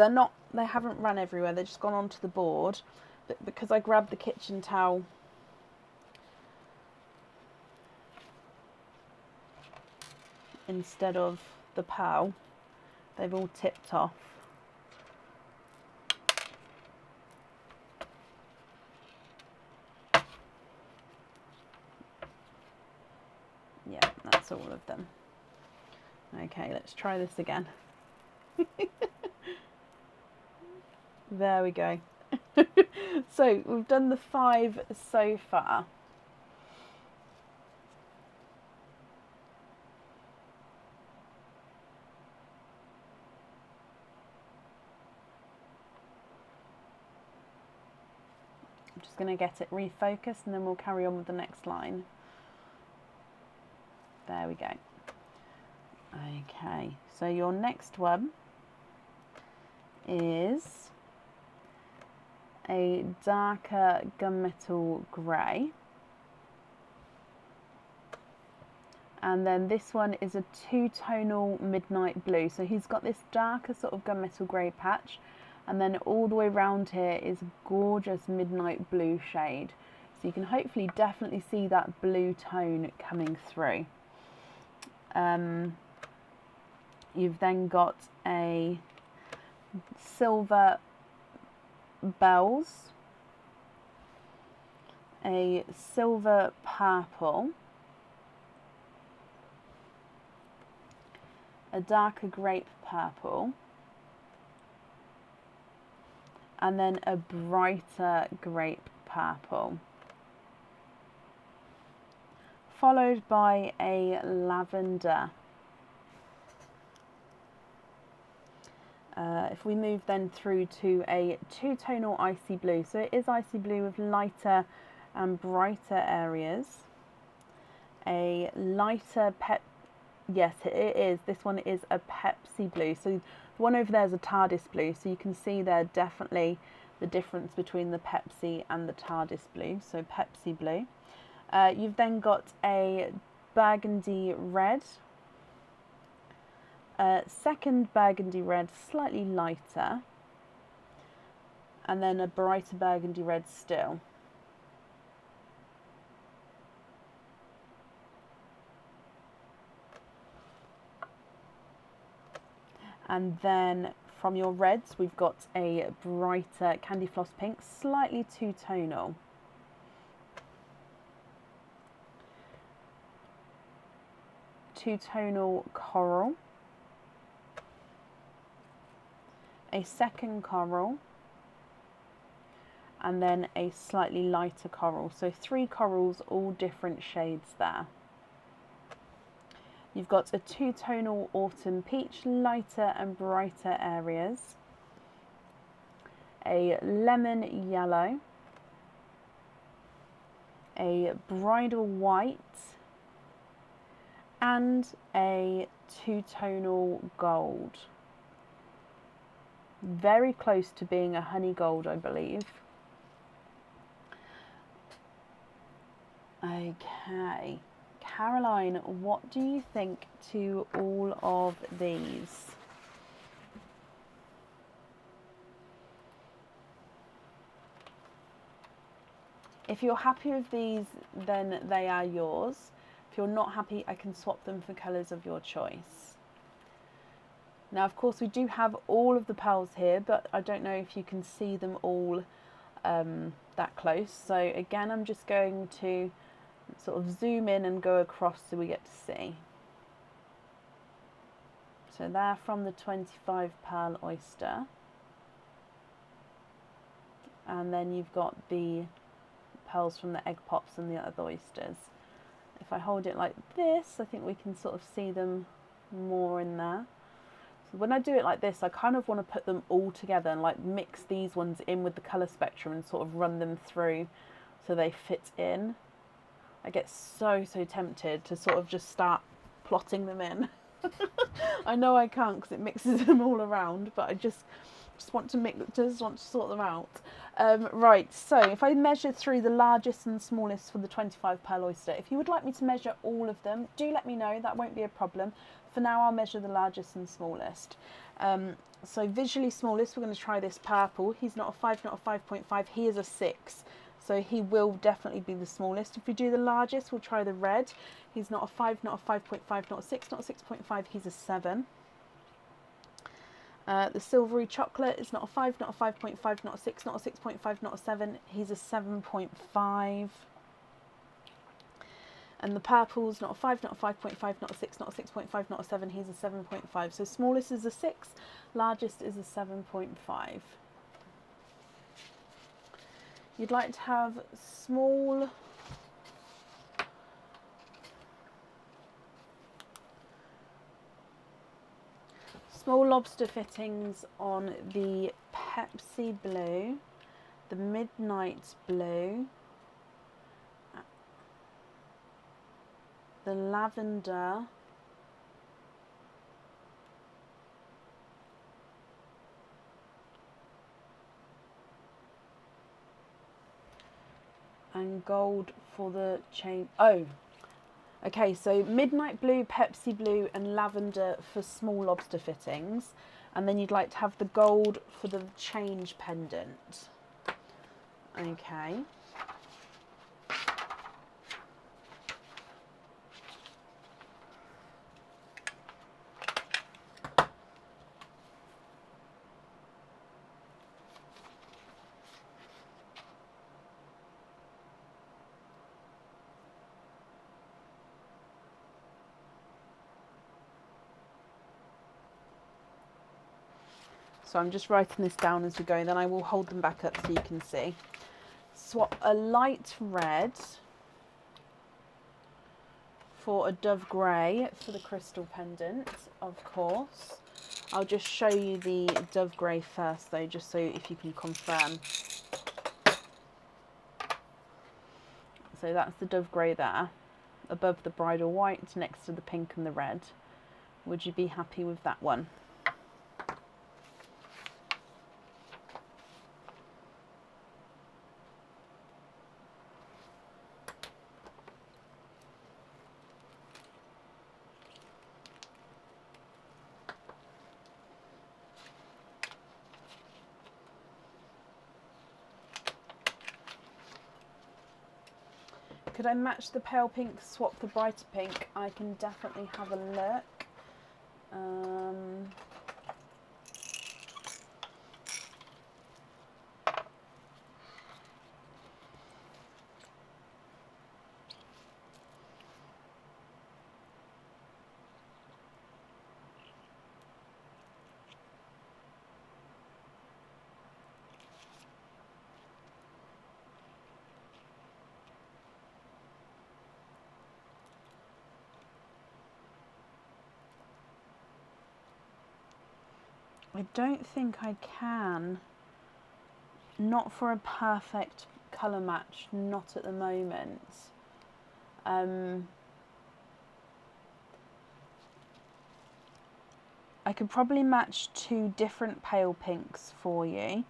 they haven't run everywhere. They've just gone onto the board. But because I grabbed the kitchen towel instead of the pearl, they've all tipped off. Yeah, that's all of them. Okay, let's try this again. There we go. So we've done the 5 so far. I'm just going to get it refocused and then we'll carry on with the next line. There we go. Okay, so your next one is a darker gunmetal grey, and then this one is a two-tonal midnight blue. So he's got this darker sort of gunmetal grey patch, and then all the way around here is a gorgeous midnight blue shade. So you can hopefully definitely see that blue tone coming through. You've then got a silver bells, a silver purple, a darker grape purple, and then a brighter grape purple, followed by a lavender. If we move then through to a two-tonal icy blue, so it is icy blue with lighter and brighter areas. A lighter yes it is, this one is a Pepsi blue, so the one over there is a TARDIS blue, so you can see there definitely the difference between the Pepsi and the TARDIS blue, so Pepsi blue. You've then got a burgundy red, second burgundy red, slightly lighter, and then a brighter burgundy red still. And then from your reds, we've got a brighter candy floss pink, slightly two-tonal. Two-tonal coral. A second coral, and then a slightly lighter coral. So 3 corals, all different shades there. You've got a two-tonal autumn peach, lighter and brighter areas. A lemon yellow. A bridal white. And a two-tonal gold. Very close to being a honey gold, I believe. Okay, Caroline, what do you think to all of these? If you're happy with these, then they are yours. If you're not happy, I can swap them for colours of your choice. Now, of course, we do have all of the pearls here, but I don't know if you can see them all that close. So again, I'm just going to sort of zoom in and go across so we get to see. So they're from the 25 pearl oyster. And then you've got the pearls from the egg pops and the other oysters. If I hold it like this, I think we can sort of see them more in there. So when I do it like this, I kind of want to put them all together and like mix these ones in with the colour spectrum and sort of run them through so they fit in. I get so tempted to sort of just start plotting them in. I know I can't because it mixes them all around, but I just want to sort them out. Right, so if I measure through the largest and smallest for the 25 pearl oyster, if you would like me to measure all of them, do let me know, that won't be a problem. For now, I'll measure the largest and smallest. So visually smallest, we're going to try this purple. He's not a 5, not a 5.5, he is a 6. So he will definitely be the smallest. If we do the largest, we'll try the red. He's not a 5, not a 5.5, not a 6, not a 6.5, he's a 7. The silvery chocolate is not a 5, not a 5.5, not a 6, not a 6.5, not a 7, he's a 7.5. And the purple's not a 5, not a 5.5, not a 6, not a 6.5, not a 7, he's a 7.5. So smallest is a 6, largest is a 7.5. You'd like to have small lobster fittings on the Pepsi blue, the midnight blue, the lavender, and gold for the chain. Oh, okay, so midnight blue, Pepsi blue and lavender for small lobster fittings, and then you'd like to have the gold for the change pendant. Okay. So I'm just writing this down as we go, then I will hold them back up so you can see. Swap a light red for a dove grey for the crystal pendant, of course. I'll just show you the dove grey first though, just so if you can confirm. So that's the dove grey there, above the bridal white, next to the pink and the red. Would you be happy with that one? Could I match the pale pink, swap the brighter pink? I can definitely have a look. I don't think I can. Not for a perfect colour match, not at the moment. I could probably match 2 different pale pinks for you,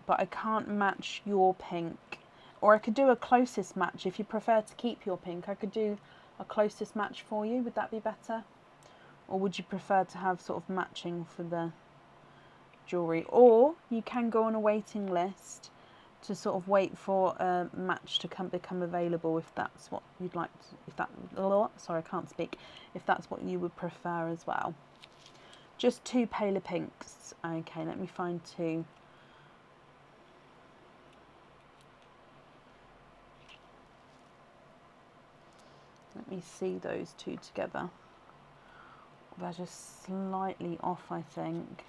but I can't match your pink. Or I could do a closest match. If you prefer to keep your pink, I could do a closest match for you. Would that be better? Or would you prefer to have sort of matching for the jewellery? Or you can go on a waiting list to sort of wait for a match to become available, if that's what you'd like to, sorry, I can't speak, if that's what you would prefer as well. Just 2 paler pinks. Okay, let me find 2. Let me see those 2 together. They're just slightly off, I think.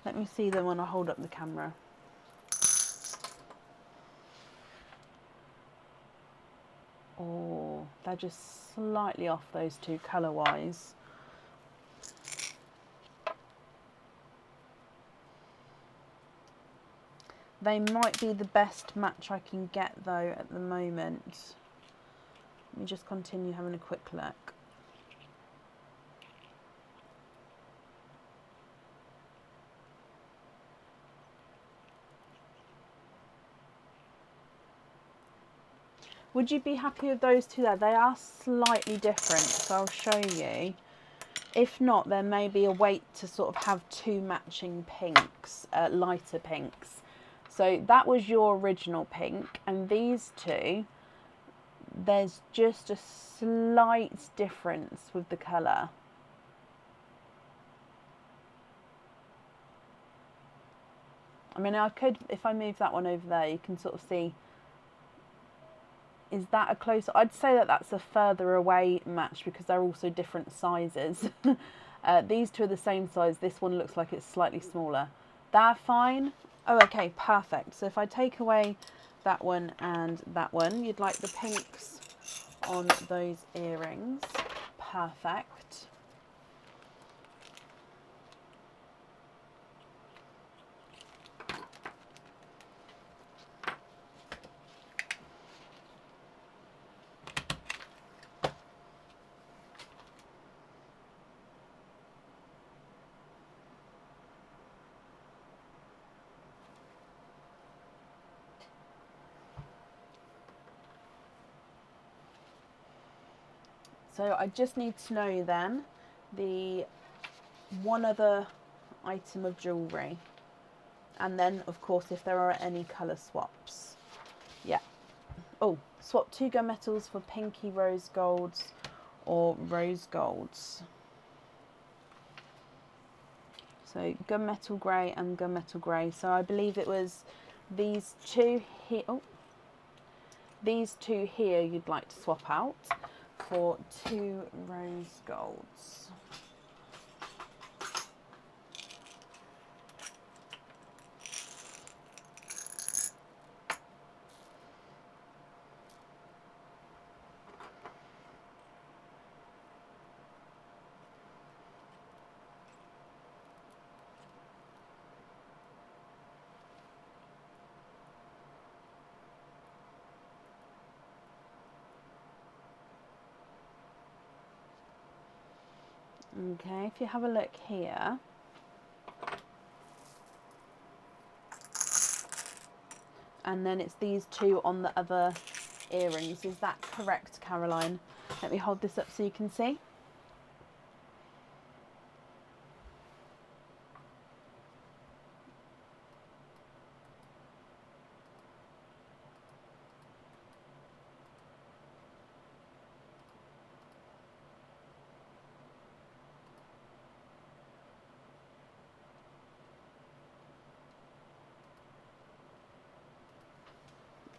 Let me see them when I hold up the camera. Oh, they're just slightly off, those 2 colour-wise. They might be the best match I can get though at the moment. Let me just continue having a quick look. Would you be happy with those 2 there? They are slightly different, so I'll show you. If not, there may be a way to sort of have 2 matching pinks, lighter pinks. So that was your original pink, and these 2, there's just a slight difference with the colour. I mean, I could, if I move that one over there, you can sort of see. Is that a closer? I'd say that that's a further away match because they're also different sizes. These 2 are the same size. This one looks like it's slightly smaller. They're fine. Oh, okay, perfect. So if I take away that one and that one, you'd like the pinks on those earrings. Perfect. So I just need to know then the one other item of jewellery, and then of course if there are any colour swaps. Yeah. Oh, swap 2 gunmetals for pinky rose golds or rose golds. So gunmetal grey and gunmetal grey. So I believe it was these 2 here. Oh, these 2 here you'd like to swap out for 2 rose golds. Okay, if you have a look here, and then it's these two on the other earrings. Is that correct, Caroline? Let me hold this up so you can see.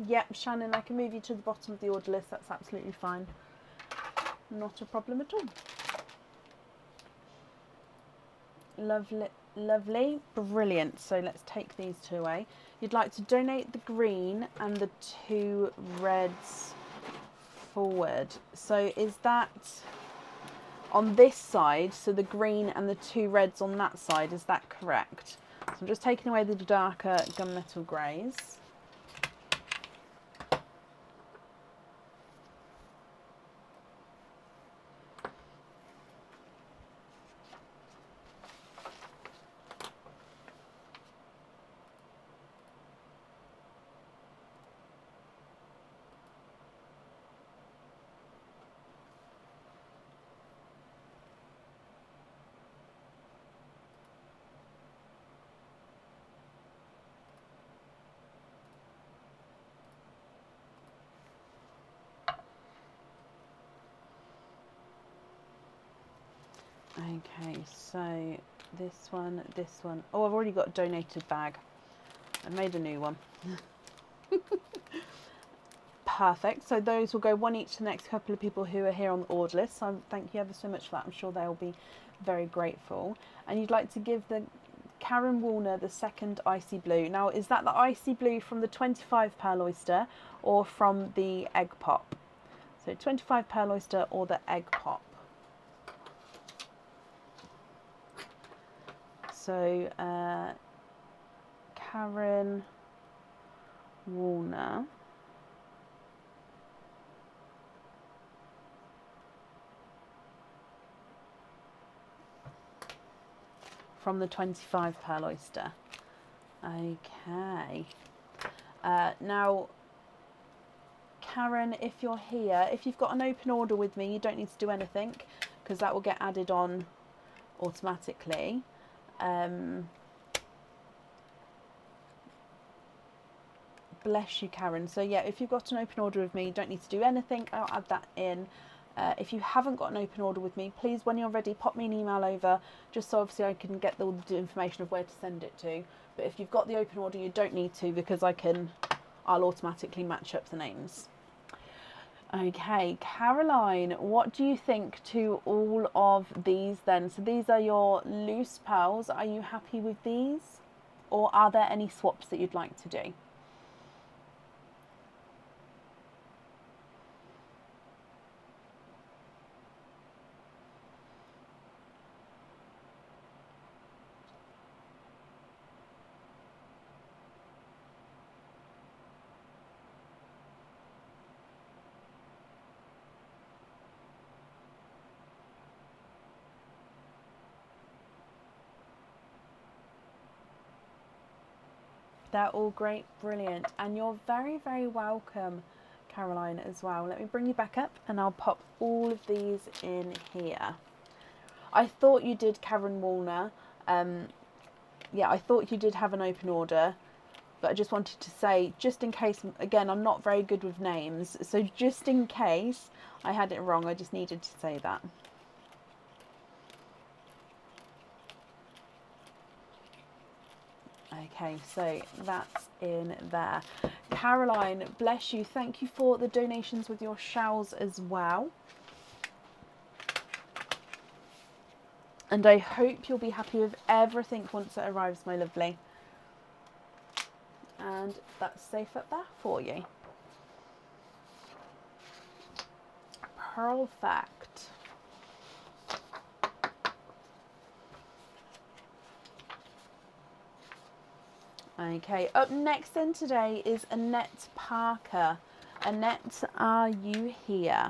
Yep, Shannon, I can move you to the bottom of the order list. That's absolutely fine. Not a problem at all. Lovely, lovely, brilliant. So let's take these two away. You'd like to donate the green and the two reds forward. So is that on this side? So the green and the two reds on that side, is that correct? So I'm just taking away the darker gunmetal greys. Okay, so this one. Oh, I've already got a donated bag. I made a new one. Perfect. So those will go one each to the next couple of people who are here on the order list. So thank you ever so much for that. I'm sure they'll be very grateful. And you'd like to give the Karen Woolner the second icy blue. Now, is that the icy blue from the 25 pearl oyster or from the egg pop? So 25 pearl oyster or the egg pop. So Karen Woolner. From the 25 pearl oyster. Okay. Now, Karen, if you're here, if you've got an open order with me, you don't need to do anything because that will get added on automatically. Bless you, Karen. So yeah, if you've got an open order with me, you don't need to do anything. I'll add that in. If you haven't got an open order with me, please, when you're ready, pop me an email over, just so obviously I can get all the information of where to send it to. But if you've got the open order, you don't need to because I'll automatically match up the names. Okay, Caroline, what do you think to all of these then? So these are your loose pearls. Are you happy with these? Or are there any swaps that you'd like to do? They're all great, brilliant. And you're very, very welcome, Caroline, as well. Let me bring you back up and I'll pop all of these in here. I thought you did, Karen Woolner. Yeah, I thought you did have an open order, but I just wanted to say, just in case, again, I'm not very good with names, so just in case I had it wrong, I just needed to say that. Okay, so that's in there. Caroline, bless you. Thank you for the donations with your shells as well. And I hope you'll be happy with everything once it arrives, my lovely. And that's safe up there for you. Perfect. Okay, up next then today is Annette Parker. Annette, are you here?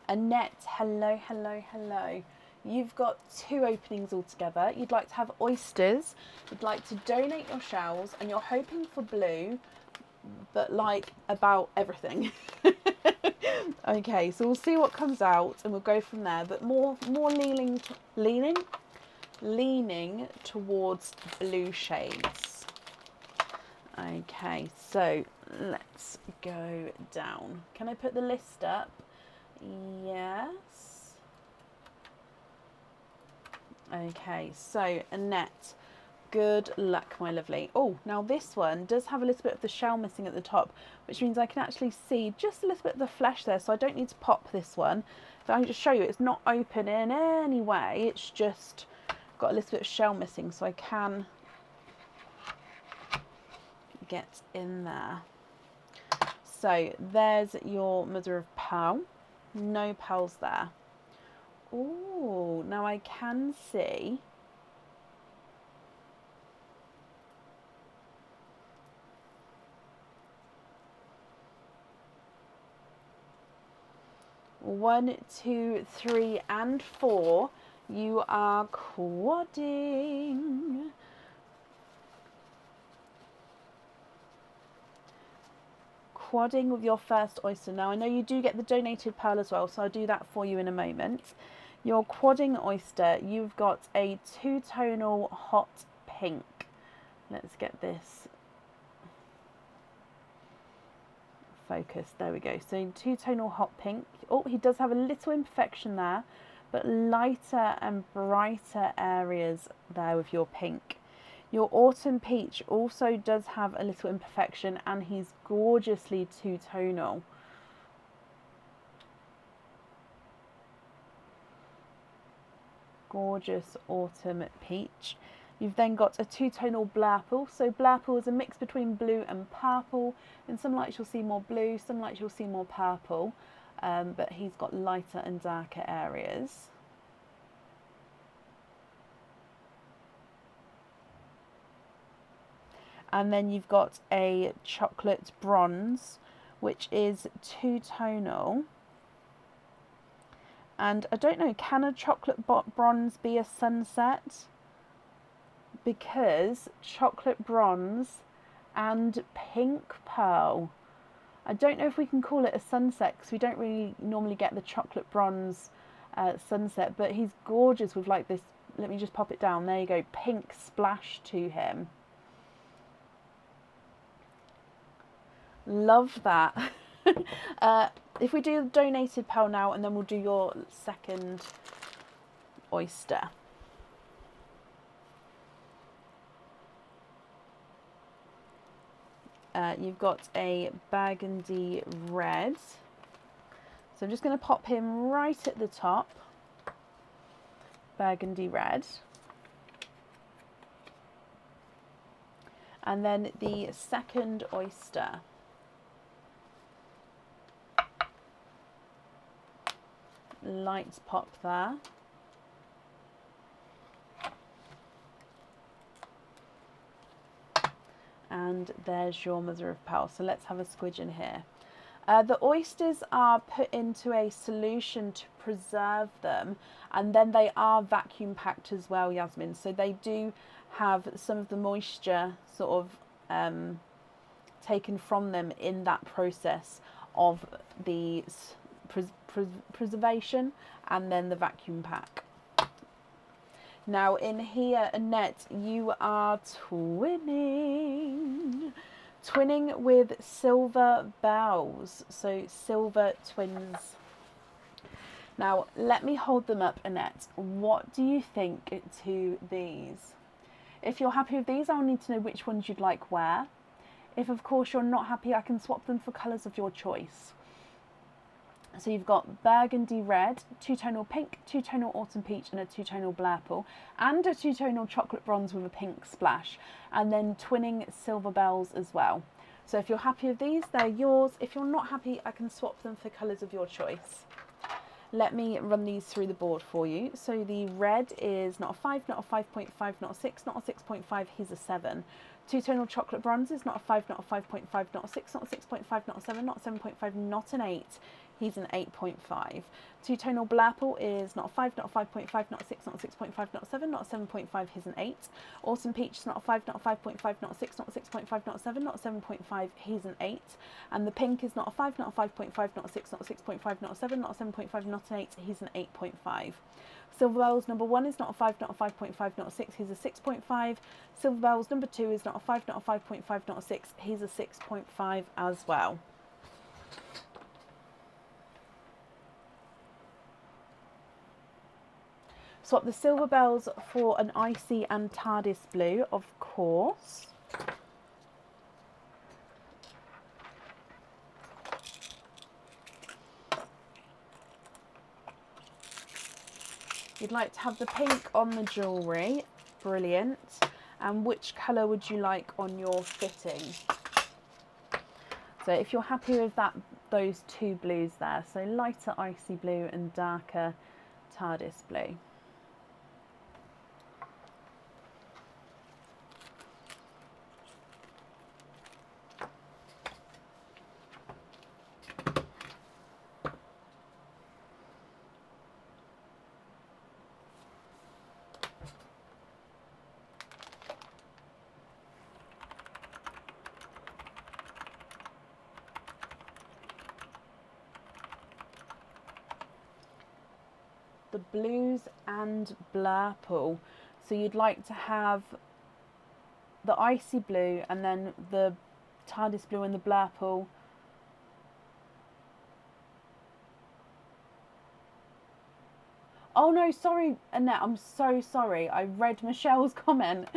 Annette, hello, hello, hello. You've got 2 openings altogether. You'd like to have oysters, you'd like to donate your shells, and you're hoping for blue, but like about everything. Okay, so we'll see what comes out and we'll go from there, but more leaning towards blue shades. Okay, so let's go down. Can I put the list up? Yes. Okay, so Annette, good luck, my lovely. Oh, now this one does have a little bit of the shell missing at the top, which means I can actually see just a little bit of the flesh there, so I don't need to pop this one. If I can just show you, it's not open in any way, it's just got a little bit of shell missing, so I can get in there. So there's your mother of pearl. No pearls there. Oh, now I can see one, 2, 3, and 4. You are quadding. Quadding with your first oyster. Now I know you do get the donated pearl as well, so I'll do that for you in a moment. Your quadding oyster, you've got a 2-tonal hot pink. Let's get this focus. There we go. So 2-tonal hot pink. Oh, he does have a little imperfection there, but lighter and brighter areas there with your pink. Your autumn peach also does have a little imperfection, and he's gorgeously 2-tonal. Gorgeous autumn peach. You've then got a 2-tonal blurple. So blurple is a mix between blue and purple. In some lights you'll see more blue, some lights you'll see more purple, but he's got lighter and darker areas. And then you've got a chocolate bronze, which is 2-tonal. And I don't know, can a chocolate bronze be a sunset? Because chocolate bronze and pink pearl. I don't know if we can call it a sunset, because we don't really normally get the chocolate bronze sunset, but he's gorgeous with like this, let me just pop it down, there you go, pink splash to him. Love that. If we do the donated pearl now, and then we'll do your second oyster. You've got a burgundy red. So I'm just going to pop him right at the top. Burgundy red. And then the second oyster. Light pop there. And there's your mother of pearl. So let's have a squidge in here. The oysters are put into a solution to preserve them, and then they are vacuum packed as well, Yasmin. So they do have some of the moisture sort of taken from them in that process of the preservation and then the vacuum pack. Now in here, Annette, you are twinning with silver bells, so silver twins. Now let me hold them up, Annette. What do you think to these? If you're happy with these, I'll need to know which ones you'd like where. If of course you're not happy, I can swap them for colours of your choice. So you've got burgundy red, 2-tonal pink, 2-tonal autumn peach, and a 2-tonal blurple, and a 2-tonal chocolate bronze with a pink splash, and then twinning silver bells as well. So if you're happy with these, they're yours. If you're not happy, I can swap them for colours of your choice. Let me run these through the board for you. So the red is not a 5, not a 5.5, not a 6, not a 6.5, he's a 7. 2-tonal chocolate bronze is not a 5, not a 5.5, not a 6, not a 6.5, not a 7, not a 7.5, not an 8. he's an 8.5. Two-tonal Blurple is not a 5, not a 5.5, not a 6, not a 6.5, not a 7, not a 7.5, he's an 8. Autumn Peach is not a 5, not a 5.5, not a 6, not a 6.5, not a 7, not a 7.5, he's an 8. And the Pink is not a 5, not a 5.5, not a 6, not a 6.5, not a 7, not a 7.5, not an 8, he's an 8.5. Silver Bells number 1 is not a 5, not a 5.5, not a 6, he's a 6.5. Silver Bells number 2 is not a 5, not a 5.5, not a 6, he's a 6.5 as well. Swap the Silver Bells for an Icy and TARDIS Blue, of course. You'd like to have the pink on the jewellery, brilliant. And which colour would you like on your fitting? So if you're happy with that, those two blues there, so lighter icy blue and darker TARDIS blue. The blues and Blurple. So you'd like to have the icy blue and then the TARDIS blue and the Blurple. Oh no, sorry Annette, I'm so sorry. I read Michelle's comment.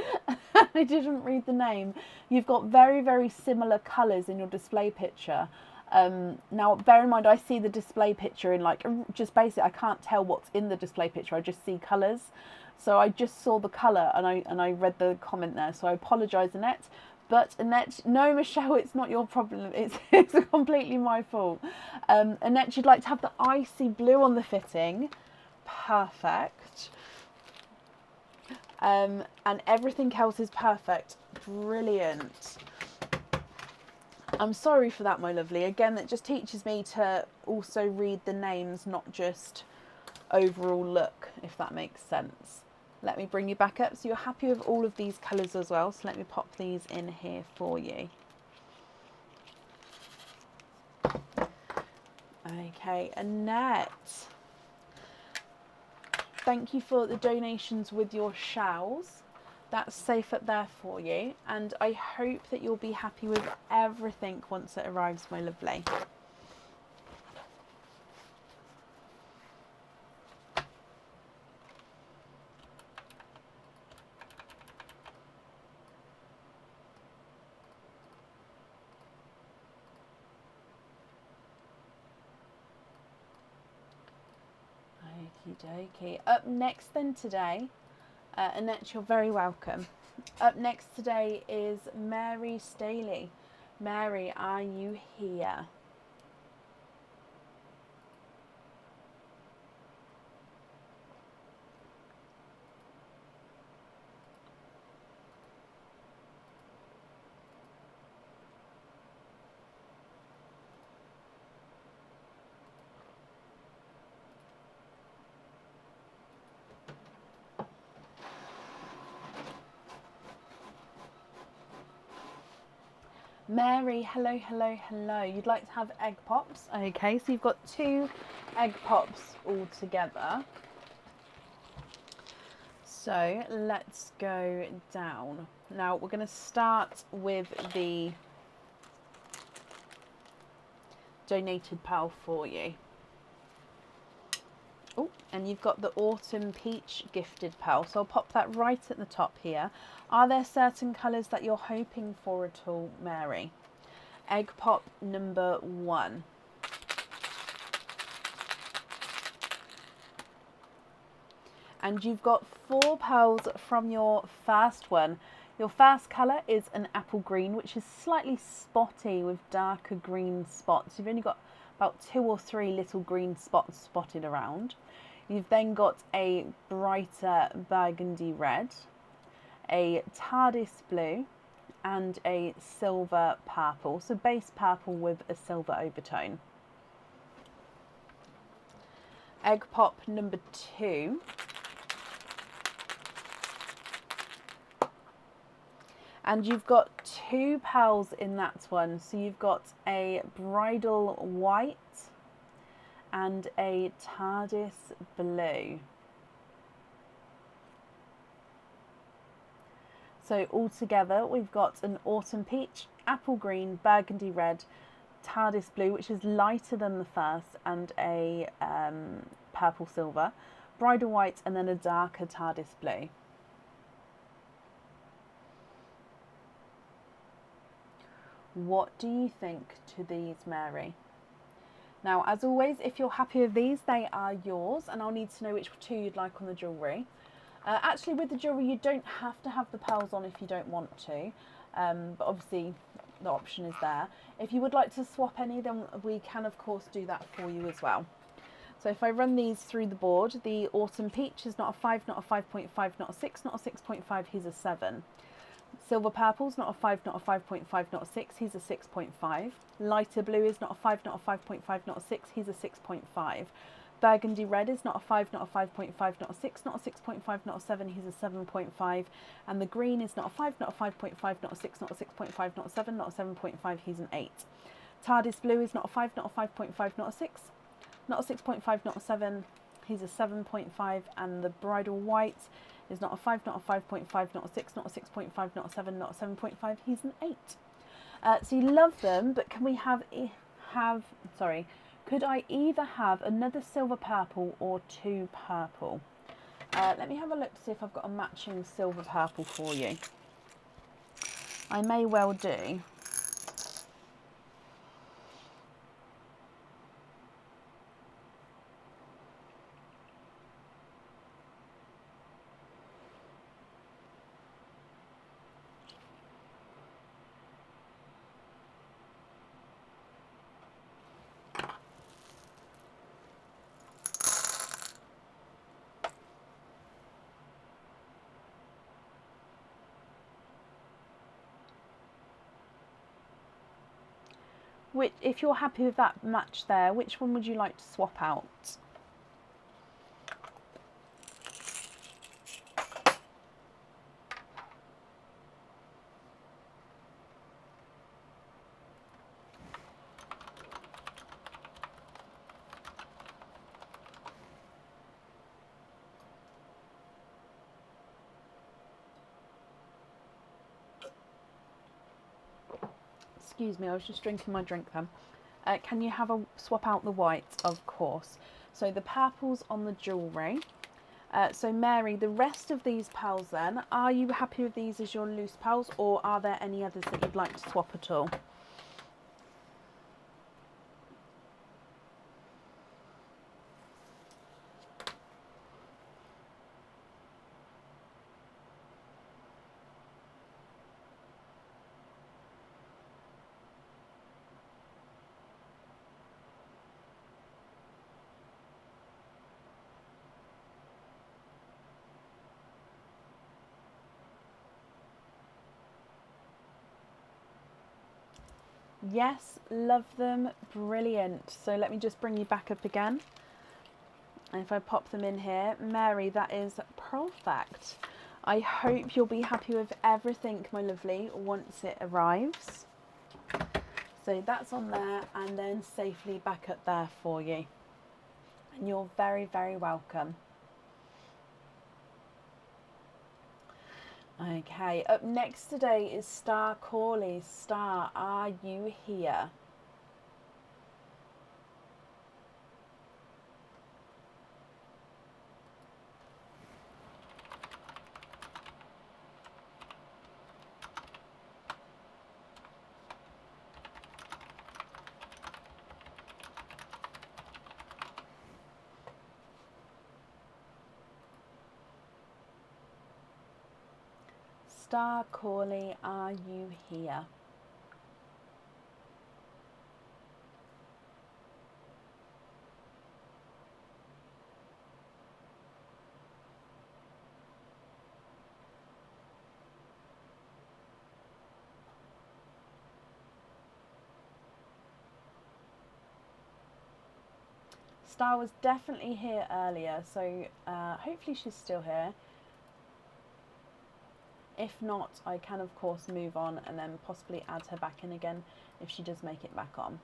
I didn't read the name. You've got very, very similar colours in your display picture. Now bear in mind, I see the display picture in like, just basically I can't tell what's in the display picture, I just see colours. So I just saw the colour and I read the comment there, so I apologise Annette. But Annette, no Michelle, it's not your problem, it's completely my fault. Annette, you'd like to have the icy blue on the fitting, perfect. And everything else is perfect, brilliant. I'm sorry for that, my lovely. Again, it just teaches me to also read the names, not just overall look, if that makes sense. Let me bring you back up. So you're happy with all of these colours as well. So let me pop these in here for you. Okay, Annette. Thank you for the donations with your shells. That's safe up there for you, and I hope that you'll be happy with everything once it arrives, my lovely. Okie dokie. Up next then today, Annette, you're very welcome. Up next today is Mary Staley. Mary, are you here? Mary, hello, hello, hello. You'd like to have egg pops? Okay, so you've got 2 egg pops all together. So let's go down. Now we're going to start with the donated pal for you. Oh, and you've got the Autumn Peach gifted pal. So I'll pop that right at the top here. Are there certain colours that you're hoping for at all, Mary? Egg pop number 1. And you've got 4 pearls from your first one. Your first colour is an apple green, which is slightly spotty with darker green spots. You've only got about 2 or 3 little green spots spotted around. You've then got a brighter burgundy red, a TARDIS blue, and a silver purple. So base purple with a silver overtone. Egg pop number 2. And you've got 2 pals in that one. So you've got a bridal white and a TARDIS blue. So altogether we've got an autumn peach, apple green, burgundy red, TARDIS blue, which is lighter than the first, and a purple silver, bridal white, and then a darker TARDIS blue. What do you think to these, Mary? Now, as always, if you're happy with these, they are yours, and I'll need to know which 2 you'd like on the jewellery. Actually, with the jewellery, you don't have to have the pearls on if you don't want to, but obviously the option is there. If you would like to swap any, then we can, of course, do that for you as well. So if I run these through the board, the autumn peach is not a 5, not a 5.5, not a 6, not a 6.5, he's a 7. Silver purple's not a 5, not a 5.5, not a 6, he's a 6.5. Lighter blue is not a 5, not a 5.5, not a 6, he's a 6.5. Burgundy red is not a 5, not a 5.5, not a 6, not a 6.5, not a 7, he's a 7.5. And the green is not a 5, not a 5.5, not a 6, not a 6.5, not a 7, not a 7.5, he's an 8. TARDIS blue is not a 5, not a 5.5, not a 6, not a 6.5, not a 7, he's a 7.5. And the bridal white is not a 5, not a 5.5, not a 6, not a 6.5, not a 7, not a 7.5, he's an 8. So you love them, but can we could I either have another silver purple or 2 purple? Let me have a look to see if I've got a matching silver purple for you. I may well do. If you're happy with that match there, which one would you like to swap out? Excuse me, I was just drinking my drink then. Can you have a swap out the white? Of course. So the purple's on the jewellery. So Mary, the rest of these pearls then, are you happy with these as your loose pearls, or are there any others that you'd like to swap at all? Yes, love them, brilliant. So let me just bring you back up again. And if I pop them in here, Mary, that is perfect. I hope you'll be happy with everything, my lovely, once it arrives. So that's on there and then safely back up there for you. And you're very, very welcome. Okay, up next today is Star Corley. Star, are you here? Star Corley, are you here? Star was definitely here earlier, so hopefully she's still here. If not, I can of course move on and then possibly add her back in again if she does make it back on.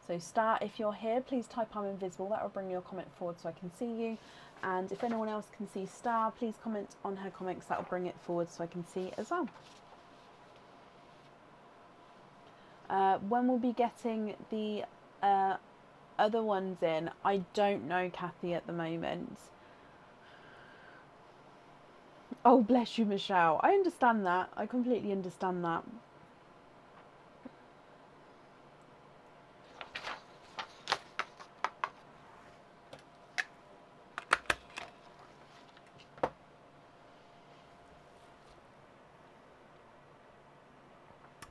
So Star, if you're here, please type I'm invisible. That will bring your comment forward so I can see you. And if anyone else can see Star, please comment on her comments. That will bring it forward so I can see as well. When we'll be getting the other ones in, I don't know, Kathy, at the moment. Oh, bless you, Michelle. I understand that. I completely understand that.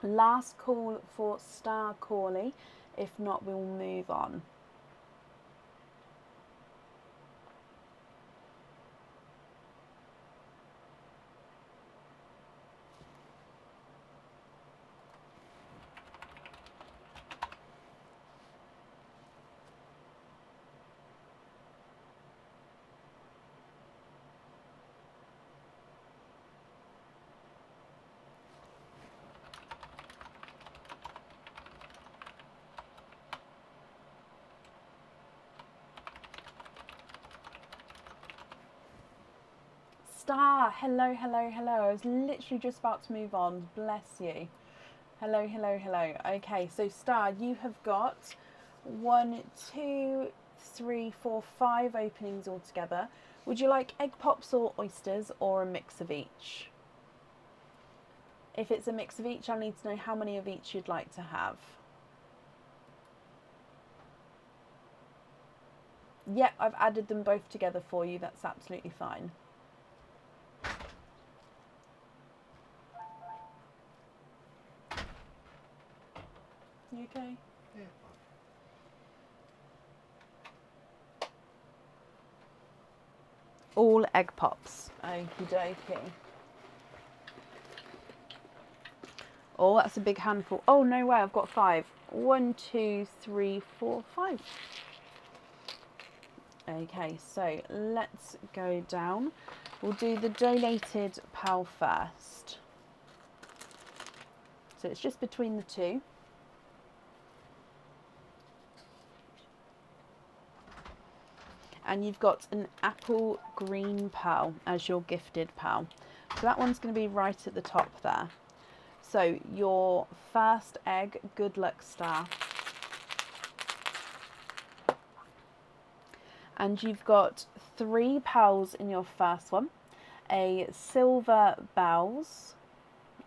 Last call for Star Corley. If not, we'll move on. Star, hello, hello, hello. I was literally just about to move on. Bless you. Hello, hello, hello. Okay, so Star, you have got 1, 2, 3, 4, 5 openings altogether. Would you like egg pops or oysters or a mix of each? If it's a mix of each, I need to know how many of each you'd like to have. Yep, I've added them both together for you. That's absolutely fine. You okay? Yeah. All egg pops. Okie dokie. Oh, that's a big handful. Oh, no way, I've got 5. 1, 2, 3, 4, 5. Okay, so let's go down. We'll do the donated PAL first. So it's just between the two. And you've got an apple green PAL as your gifted PAL. So that one's going to be right at the top there. So your first egg, good luck, Star. And you've got 3 PALs in your first one. A silver bells.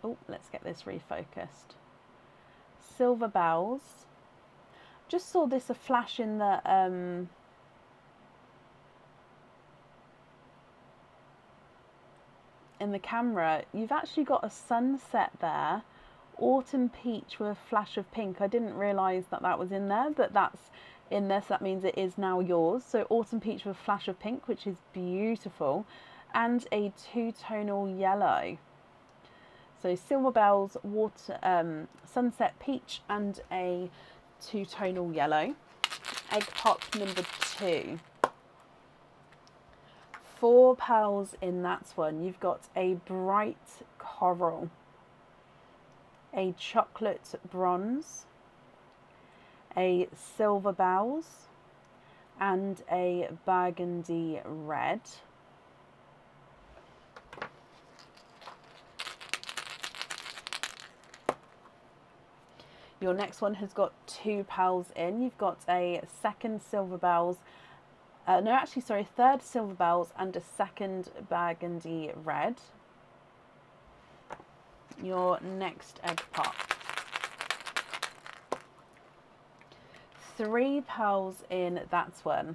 Oh, let's get this refocused. Silver bells. Just saw this a flash in the camera. You've actually got a sunset there. Autumn peach with a flash of pink. I didn't realise that that was in there, but that's in there, so that means it is now yours. So autumn peach with a flash of pink, which is beautiful, and a 2-tonal yellow. So silver bells, water, sunset peach, and a 2-tonal yellow. Egg pop number 2. 4 PALs in that one. You've got a bright coral, a chocolate bronze, a silver bells, and a burgundy red. Your next one has got 2 PALs in. You've got a second silver bells, third silver bells and a second burgundy red. Your next egg pop. 3 PALs in that one.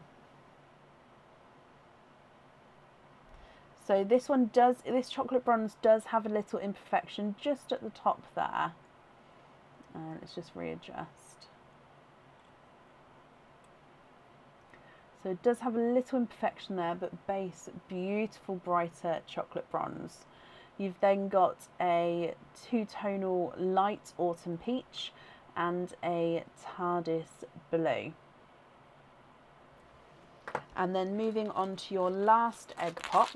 So this chocolate bronze does have a little imperfection just at the top there. Let's just readjust. So it does have a little imperfection there, but base, beautiful, brighter chocolate bronze. You've then got a 2-tonal light autumn peach and a TARDIS blue. And then moving on to your last egg pop.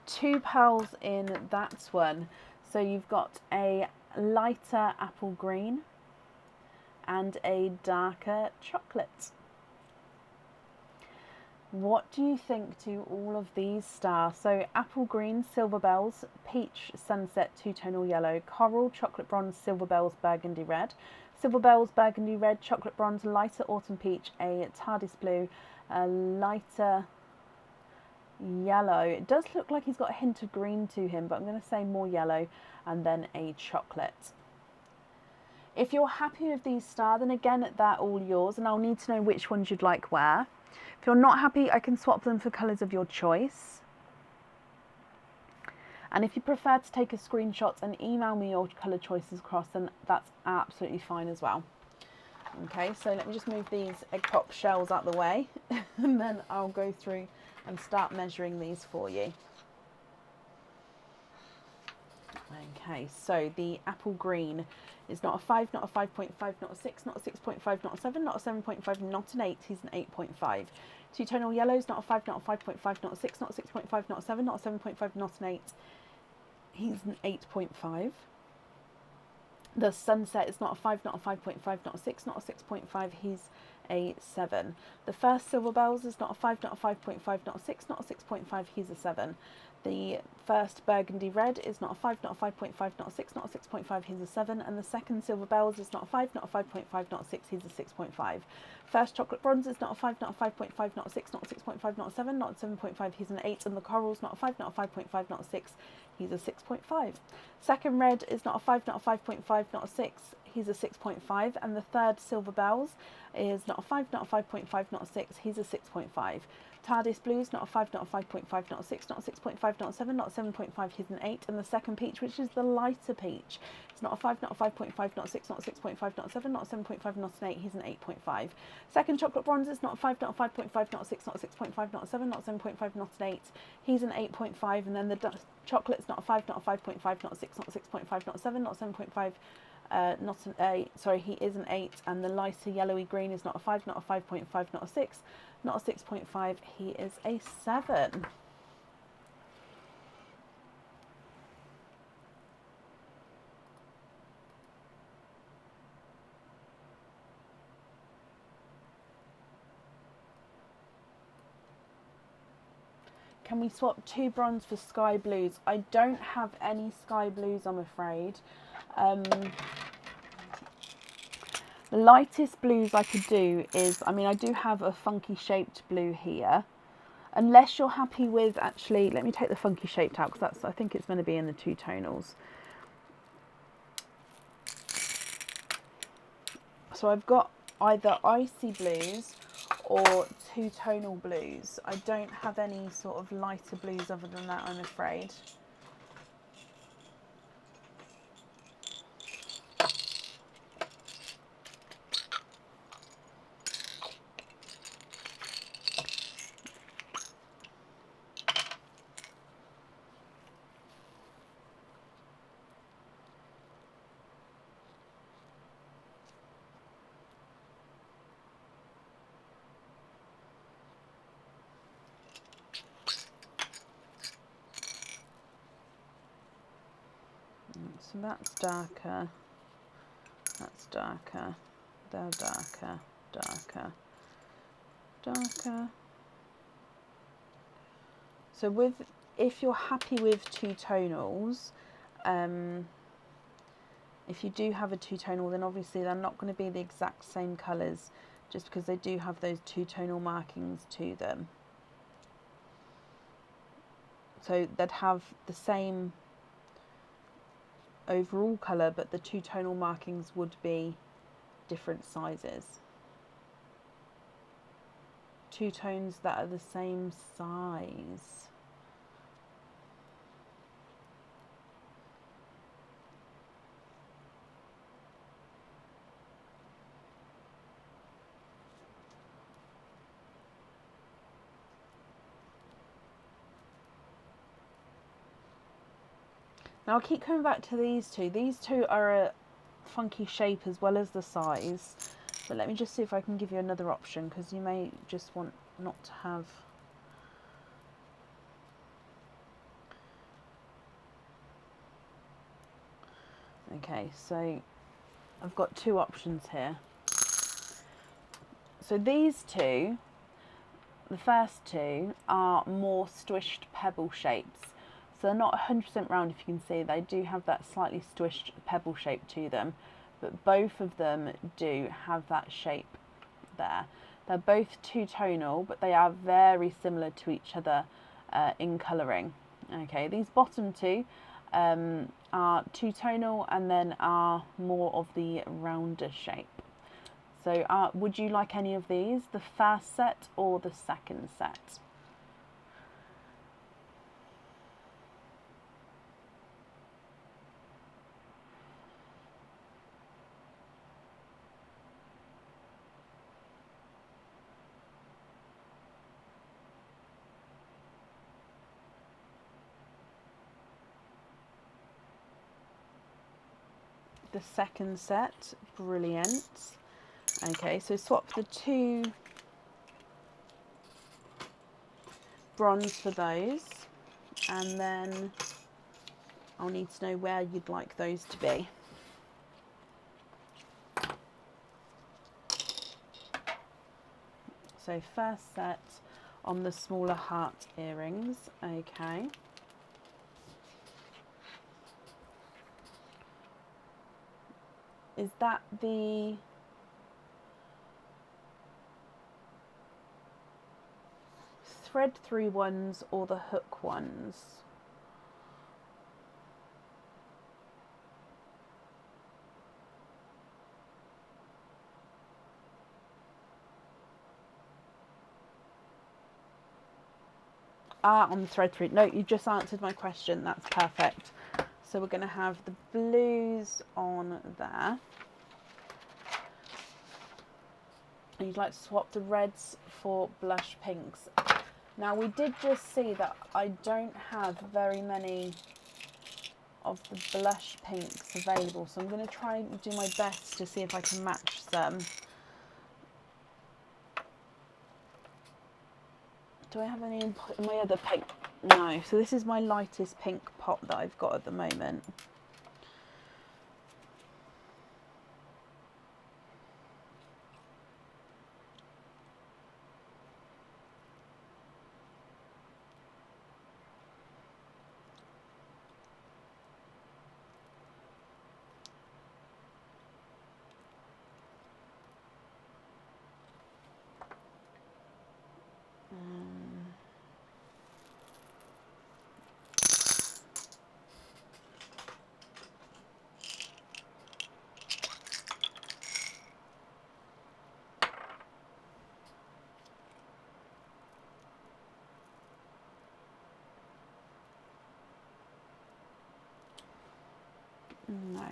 2 pearls in that one. So you've got a lighter apple green and a darker chocolate. What do you think to all of these stars? So apple green, silver bells, peach, sunset, two-tonal yellow, coral, chocolate bronze, silver bells, burgundy red, silver bells, burgundy red, chocolate bronze, lighter autumn peach, a TARDIS blue, a lighter yellow. It does look like he's got a hint of green to him, but I'm going to say more yellow, and then a chocolate. If you're happy with these stars, then again, they're all yours, and I'll need to know which ones you'd like where. If you're not happy, I can swap them for colours of your choice. And if you prefer to take a screenshot and email me your colour choices across, then that's absolutely fine as well. Okay, so let me just move these egg pop shells out the way, and then I'll go through and start measuring these for you. Okay, so the apple green is not a 5, not a 5.5, not a 6, not a 6.5, not a 7, not a 7.5, not an 8, he's an 8.5. Two-tonal yellows, not a 5, not a 5.5, not a 6, not a 6.5, not a 7, not a 7.5, not an 8, he's an 8.5. The sunset is not a 5, not a 5.5, not a 6, not a 6.5, he's a 7. The first silver bells is not a 5, not a 5.5, not a 6, not a 6.5, he's a 7. The first burgundy red is not a 5, not a 5.5, not a 6, not a 6.5, he's a 7. And the second silver bells is not a 5, not a 5.5, not a 6, he's a 6.5. First chocolate bronze is not a 5, not a 5.5, not a 6, not a 6.5, not a 7, not a 7.5, he's an 8. And the coral's not a 5, not a 5.5, not a 6, he's a 6.5. Second red is not a 5, not a 5.5, not a 6, he's a 6.5. And the third silver bells is not a 5, not a 5.5, not a 6, he's a 6.5. TARDIS blues, not a 5, not a 5.5, not a 6, not a 6.5, not a 7, not a 7.5, he's an 8. And the second peach, which is the lighter peach, it's not a 5, not a 5.5, not a 6, not a 6.5, not a 7, not a 7.5, not an 8, he's an 8.5. Second chocolate bronze is not a 5, not a 5.5, not a 6, not a 6.5, not a 7, not a 7.5, not an 8, he's an 8.5. And then the chocolate's not a 5, not a 5.5, not a 6, not a 6.5, not a 7, not a 7.5, not an 8, sorry, he is an 8. And the lighter yellowy green is not a 5, not a 5.5, not a 6, not a 6.5, he is a 7. Can we swap 2 bronze for sky blues? I don't have any sky blues, I'm afraid. The lightest blues I could do is, I mean, I do have a funky shaped blue here. Unless you're happy with, actually, let me take the funky shaped out, because that's, I think it's going to be in the 2 tonals. So I've got either icy blues or 2-tonal blues. I don't have any sort of lighter blues other than that, I'm afraid. So that's darker, they're darker, darker, darker. So with, if you're happy with 2 tonals, if you do have a 2-tonal, then obviously they're not going to be the exact same colours, just because they do have those 2-tonal markings to them. So they'd have the same overall colour, but the 2-tonal markings would be different sizes. 2 tones that are the same size. Now I'll keep coming back to these two. These two are a funky shape as well as the size. But let me just see if I can give you another option, because you may just want not to have... Okay, so I've got two options here. So these two, the first two, are more squished pebble shapes. So they're not 100% round, if you can see. They do have that slightly squished pebble shape to them, but both of them do have that shape there. They're both two-tonal, but they are very similar to each other in colouring. Okay, these bottom two are two-tonal and then are more of the rounder shape. So would you like any of these, the first set or the second set? The second set, brilliant. Okay, so swap the two bronze for those, and then I'll need to know where you'd like those to be. So first set on the smaller heart earrings, okay. Is that the thread through ones or the hook ones? On the thread through. No, you just answered my question. That's perfect. So we're going to have the blues on there. And you'd like to swap the reds for blush pinks. Now we did just see that I don't have very many of the blush pinks available, so I'm going to try and do my best to see if I can match some. Do I have any in my other pink? No, so this is my lightest pink pot that I've got at the moment. No.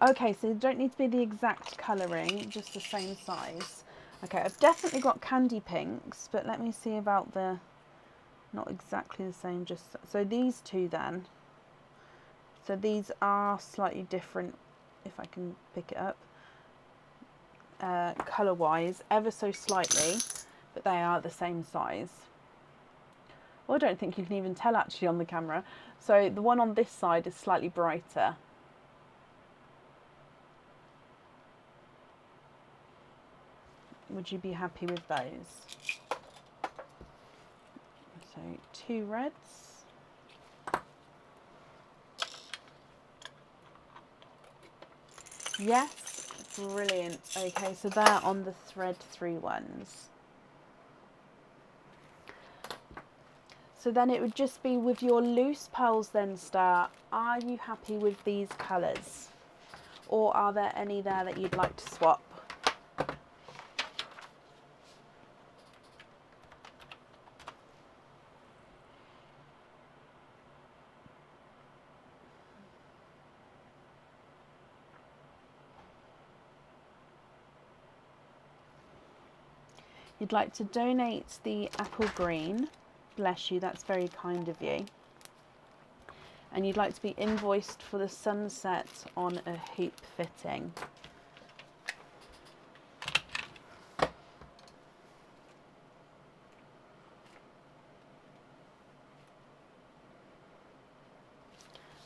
Okay, so you don't need to be the exact colouring, just the same size. Okay, I've definitely got candy pinks, but let me see about the, not exactly the same, just, so these two then. So these are slightly different, if I can pick it up, colour-wise, ever so slightly, but they are the same size. Well, I don't think you can even tell actually on the camera. So the one on this side is slightly brighter. Would you be happy with those? So 2 reds. Yes, brilliant. Okay, so they're on the thread through ones. So then it would just be with your loose pearls then, Star. Are you happy with these colours? Or are there any there that you'd like to swap? You'd like to donate the apple green. Bless you, that's very kind of you. and you'd like to be invoiced for the sunset on a hoop fitting.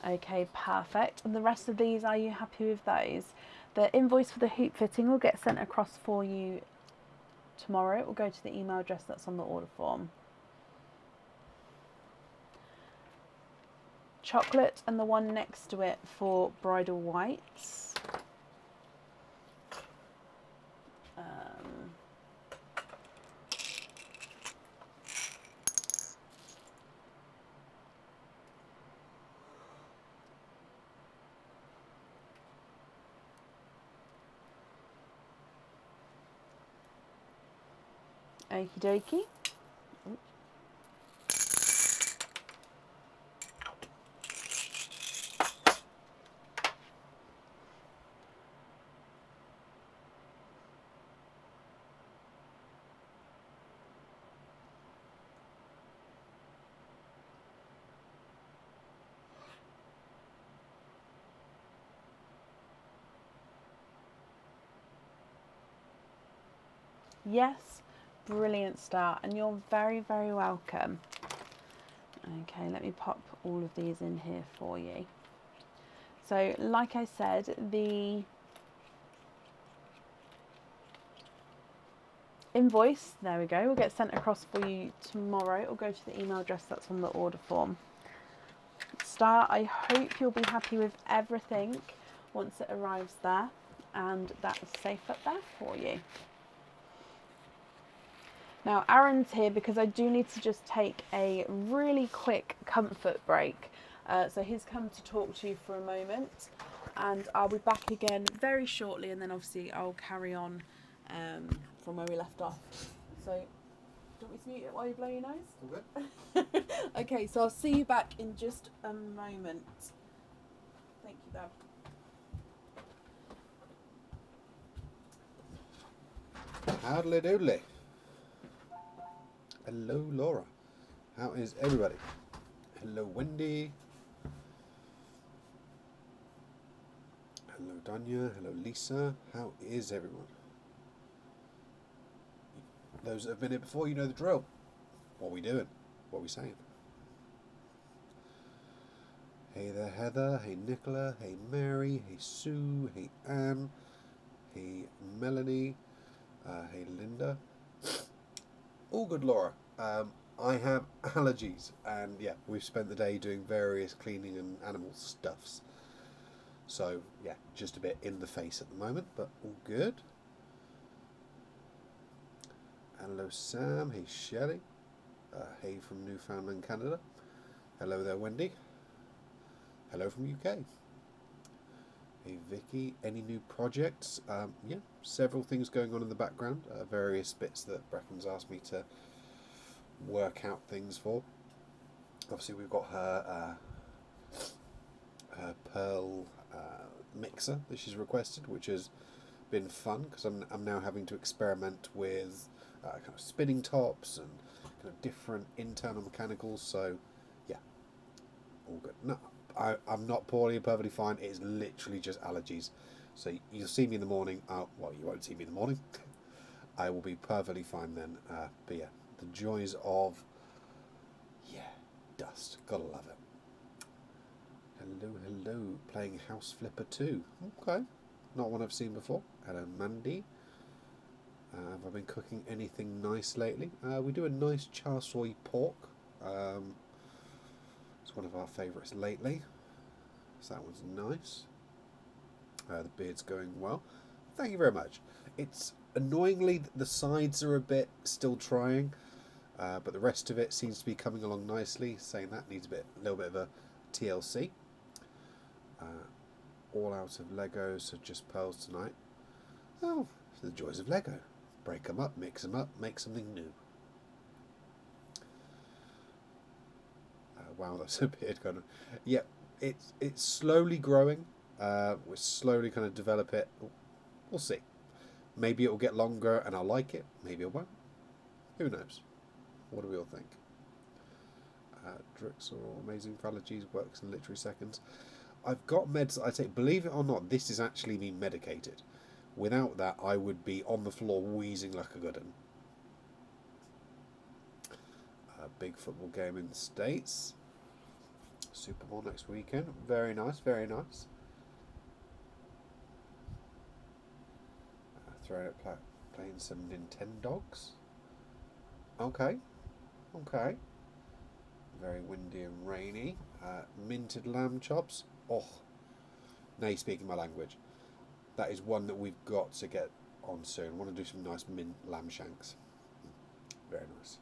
Okay, perfect. And the rest of these, are you happy with those? The invoice for the hoop fitting will get sent across for you tomorrow. It will go to the email address that's on the order form. Chocolate and the one next to it for bridal whites. Okie dokie. Yes, brilliant start, and you're very, very welcome. Okay, let me pop all of these in here for you. So, like I said, the invoice, there we go, will get sent across for you tomorrow. It will go to the email address that's on the order form. Star, I hope you'll be happy with everything once it arrives there, and that's safe up there for you. Now Aaron's here because I do need to just take a really quick comfort break. So he's come to talk to you for a moment, and I'll be back again very shortly, and then obviously I'll carry on from where we left off. So, do you want me to mute it while you blow your nose? All good. Okay, so I'll see you back in just a moment. Thank you, Dad. Howdly doodly. Hello, Laura. How is everybody? Hello, Wendy. Hello, Danya. Hello, Lisa. How is everyone? Those that have been here before, you know the drill. What are we doing? What are we saying? Hey there, Heather. Hey, Nicola. Hey, Mary. Hey, Sue. Hey, Anne. Hey, Melanie. Hey, Linda. All good, Laura. I have allergies, and yeah, we've spent the day doing various cleaning and animal stuffs. So yeah, just a bit in the face at the moment, but all good. Hello, Sam. Hey, Shelley. Hey from Newfoundland, Canada. Hello there, Wendy. Hello from UK. Hey, Vicky. Any new projects? Yeah, several things going on in the background. Various bits that Brecken's asked me to work out things for. Obviously, we've got her pearl mixer that she's requested, which has been fun because I'm now having to experiment with kind of spinning tops and kind of different internal mechanicals. So yeah, all good. No, I'm not poorly, perfectly fine. It's literally just allergies. So you'll see me in the morning. Well, you won't see me in the morning. I will be perfectly fine then. But yeah, the joys of dust. Gotta love it. Hello, hello. Playing House Flipper 2. Okay. Not one I've seen before. Hello, Mandy. Have I been cooking anything nice lately? We do a nice char soy pork. It's one of our favourites lately. So that one's nice. The beard's going well. Thank you very much. It's annoyingly, the sides are a bit still trying, but the rest of it seems to be coming along nicely. Saying that needs a little bit of a TLC. All out of Legos, so just pearls tonight. Oh, the joys of Lego. Break them up, mix them up, make something new. Wow, that's a beard kind of. Yeah, it's slowly growing. We're slowly kind of develop it. We'll see. Maybe it'll get longer and I'll like it. Maybe it won't. Who knows? What do we all think? Drix or Amazing for Allergies works in literally seconds. I've got meds that I take. Believe it or not, this is actually me medicated. Without that, I would be on the floor wheezing like a good one. Big football game in the States. Super Bowl next weekend. Very nice, very nice. Playing some Nintendogs. Okay, okay. Very windy and rainy. Minted lamb chops. Oh, now you're speaking my language. That is one that we've got to get on soon. I want to do some nice mint lamb shanks. Very nice.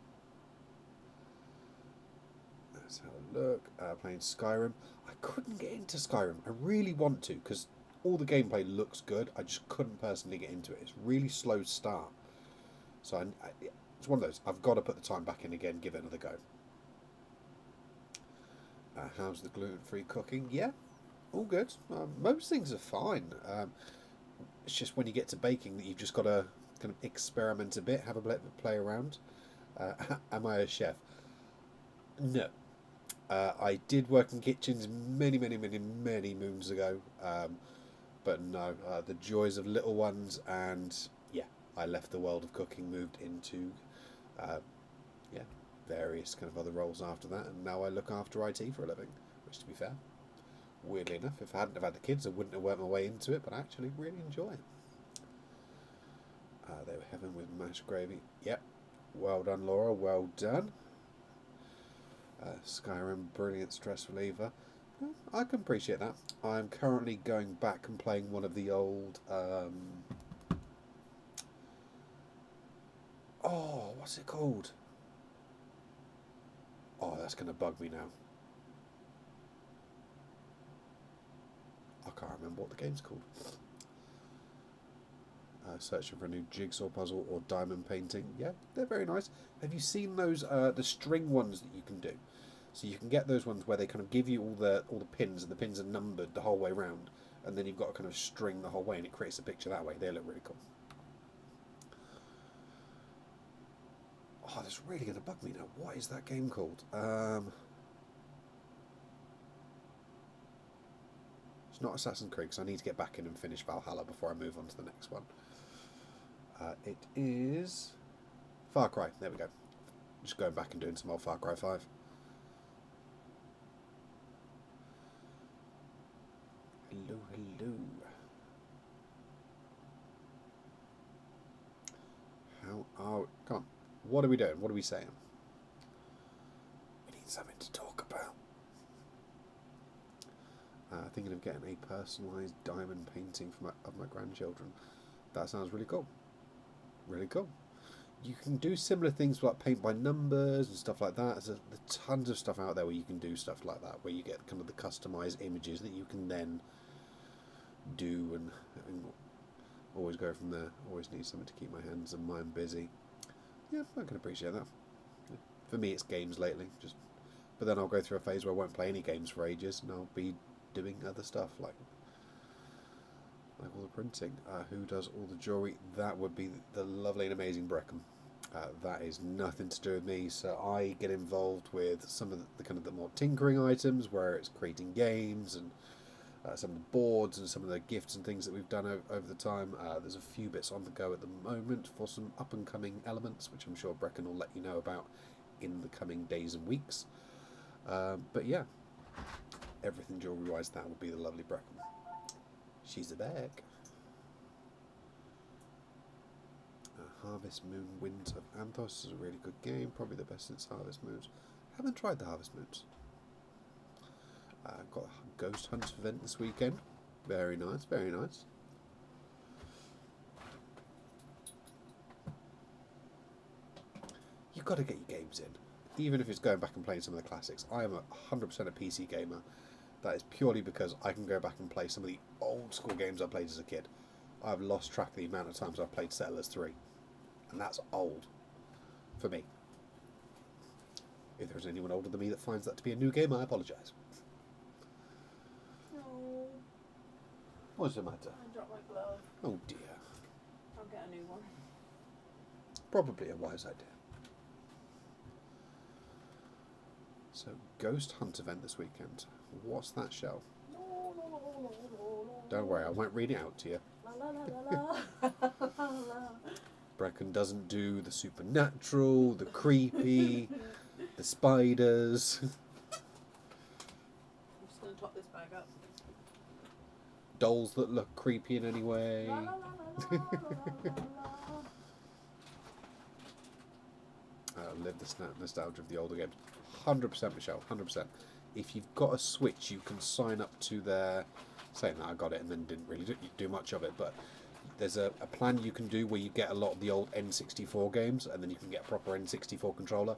Let's have a look. Playing Skyrim. I couldn't get into Skyrim. I really want to because all the gameplay looks good. I just couldn't personally get into it. It's really slow start. So it's one of those. I've got to put the time back in again, give it another go. How's the gluten-free cooking? Yeah, all good. Most things are fine. It's just when you get to baking that you've just got to kind of experiment a bit, have a bit of a play around. Am I a chef? No. I did work in kitchens many moons ago, but no, the joys of little ones, and yeah, I left the world of cooking, moved into various kind of other roles after that, and now I look after IT for a living, which, to be fair, weirdly enough, if I hadn't have had the kids, I wouldn't have worked my way into it, but I actually really enjoy it. They were heaven with mashed gravy. Yep, well done, Laura, well done. Skyrim, brilliant stress reliever. Well, I can appreciate that. I'm currently going back and playing one of the old what's it called? Oh, that's going to bug me now. I can't remember what the game's called. Searching for a new jigsaw puzzle or diamond painting. Yeah, they're very nice. Have you seen those the string ones that you can do? So you can get those ones where they kind of give you all the pins, and the pins are numbered the whole way round, and then you've got to kind of string the whole way, and it creates a picture that way. They look really cool. Oh, that's really going to bug me now. What is that game called? It's not Assassin's Creed, because I need to get back in and finish Valhalla before I move on to the next one. It is Far Cry. There we go. Just going back and doing some old Far Cry 5. Hello, hello. How are we? Come on. What are we doing? What are we saying? We need something to talk about. Thinking of getting a personalised diamond painting of my grandchildren. That sounds really cool. Really cool. You can do similar things like paint by numbers and stuff like that. There's tons of stuff out there where you can do stuff like that, where you get kind of the customised images that you can then do and always go from there. Always need something to keep my hands and mind busy. Yeah, I can appreciate that. Yeah. For me, it's games lately. But then I'll go through a phase where I won't play any games for ages, and I'll be doing other stuff like all the printing. Who does all the jewellery? That would be the lovely and amazing Breckham. That is nothing to do with me, so I get involved with some of the kind of the more tinkering items, where it's creating games and some of the boards and some of the gifts and things that we've done over the time. There's a few bits on the go at the moment for some up and coming elements, which I'm sure Brecon will let you know about in the coming days and weeks. But yeah, everything jewellery wise, that would be the lovely Brecon. She's back. Harvest Moon Winds of Anthos is a really good game, probably the best since Harvest Moons. Haven't tried the Harvest Moons. Got a Ghost Hunt event this weekend. Very nice, very nice. You've got to get your games in, even if it's going back and playing some of the classics. I am 100% a PC gamer. That is purely because I can go back and play some of the old school games I played as a kid. I've lost track of the amount of times I've played Settlers 3. And that's old. For me. If there's anyone older than me that finds that to be a new game, I apologise. No. What's the matter? I dropped my glove. Oh dear. I'll get a new one. Probably a wise idea. So, Ghost Hunt event this weekend. What's that, Shell? Don't worry, I won't read it out to you. Brecken doesn't do the supernatural, the creepy, the spiders. I'm just going to top this bag up. Dolls that look creepy in any way. Live the nostalgia of the older games. 100%, Michelle, 100%. If you've got a Switch, you can sign up to their... Saying that I got it and then didn't really do much of it, but there's a plan you can do where you get a lot of the old N64 games and then you can get a proper N64 controller.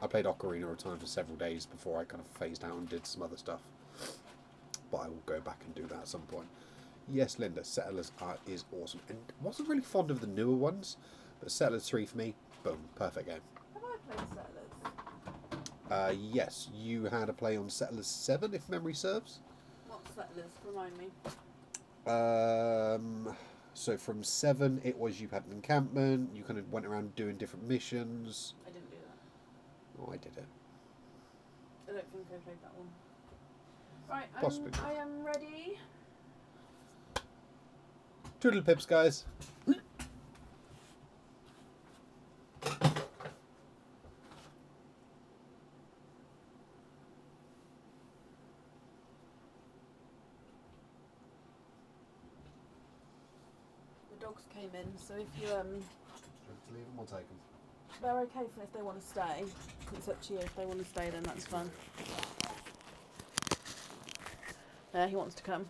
I played Ocarina of Time for several days before I kind of phased out and did some other stuff. But I will go back and do that at some point. Yes, Linda, Settlers is awesome. And wasn't really fond of the newer ones, but Settlers 3 for me, boom, perfect game. Have I played Settlers? Yes, you had a play on Settlers 7, if memory serves. What's Settlers? Remind me. So from 7, it was you had an encampment, you kind of went around doing different missions. I didn't do that. Oh, I did it. I don't think I played that one. Right, Possibly. I am ready. Toodle pips, guys. The dogs came in, so if you To leave them, we'll take them. they're okay for if they want to stay. It's up to you. If they want to stay, then that's fine. Yeah, he wants to come.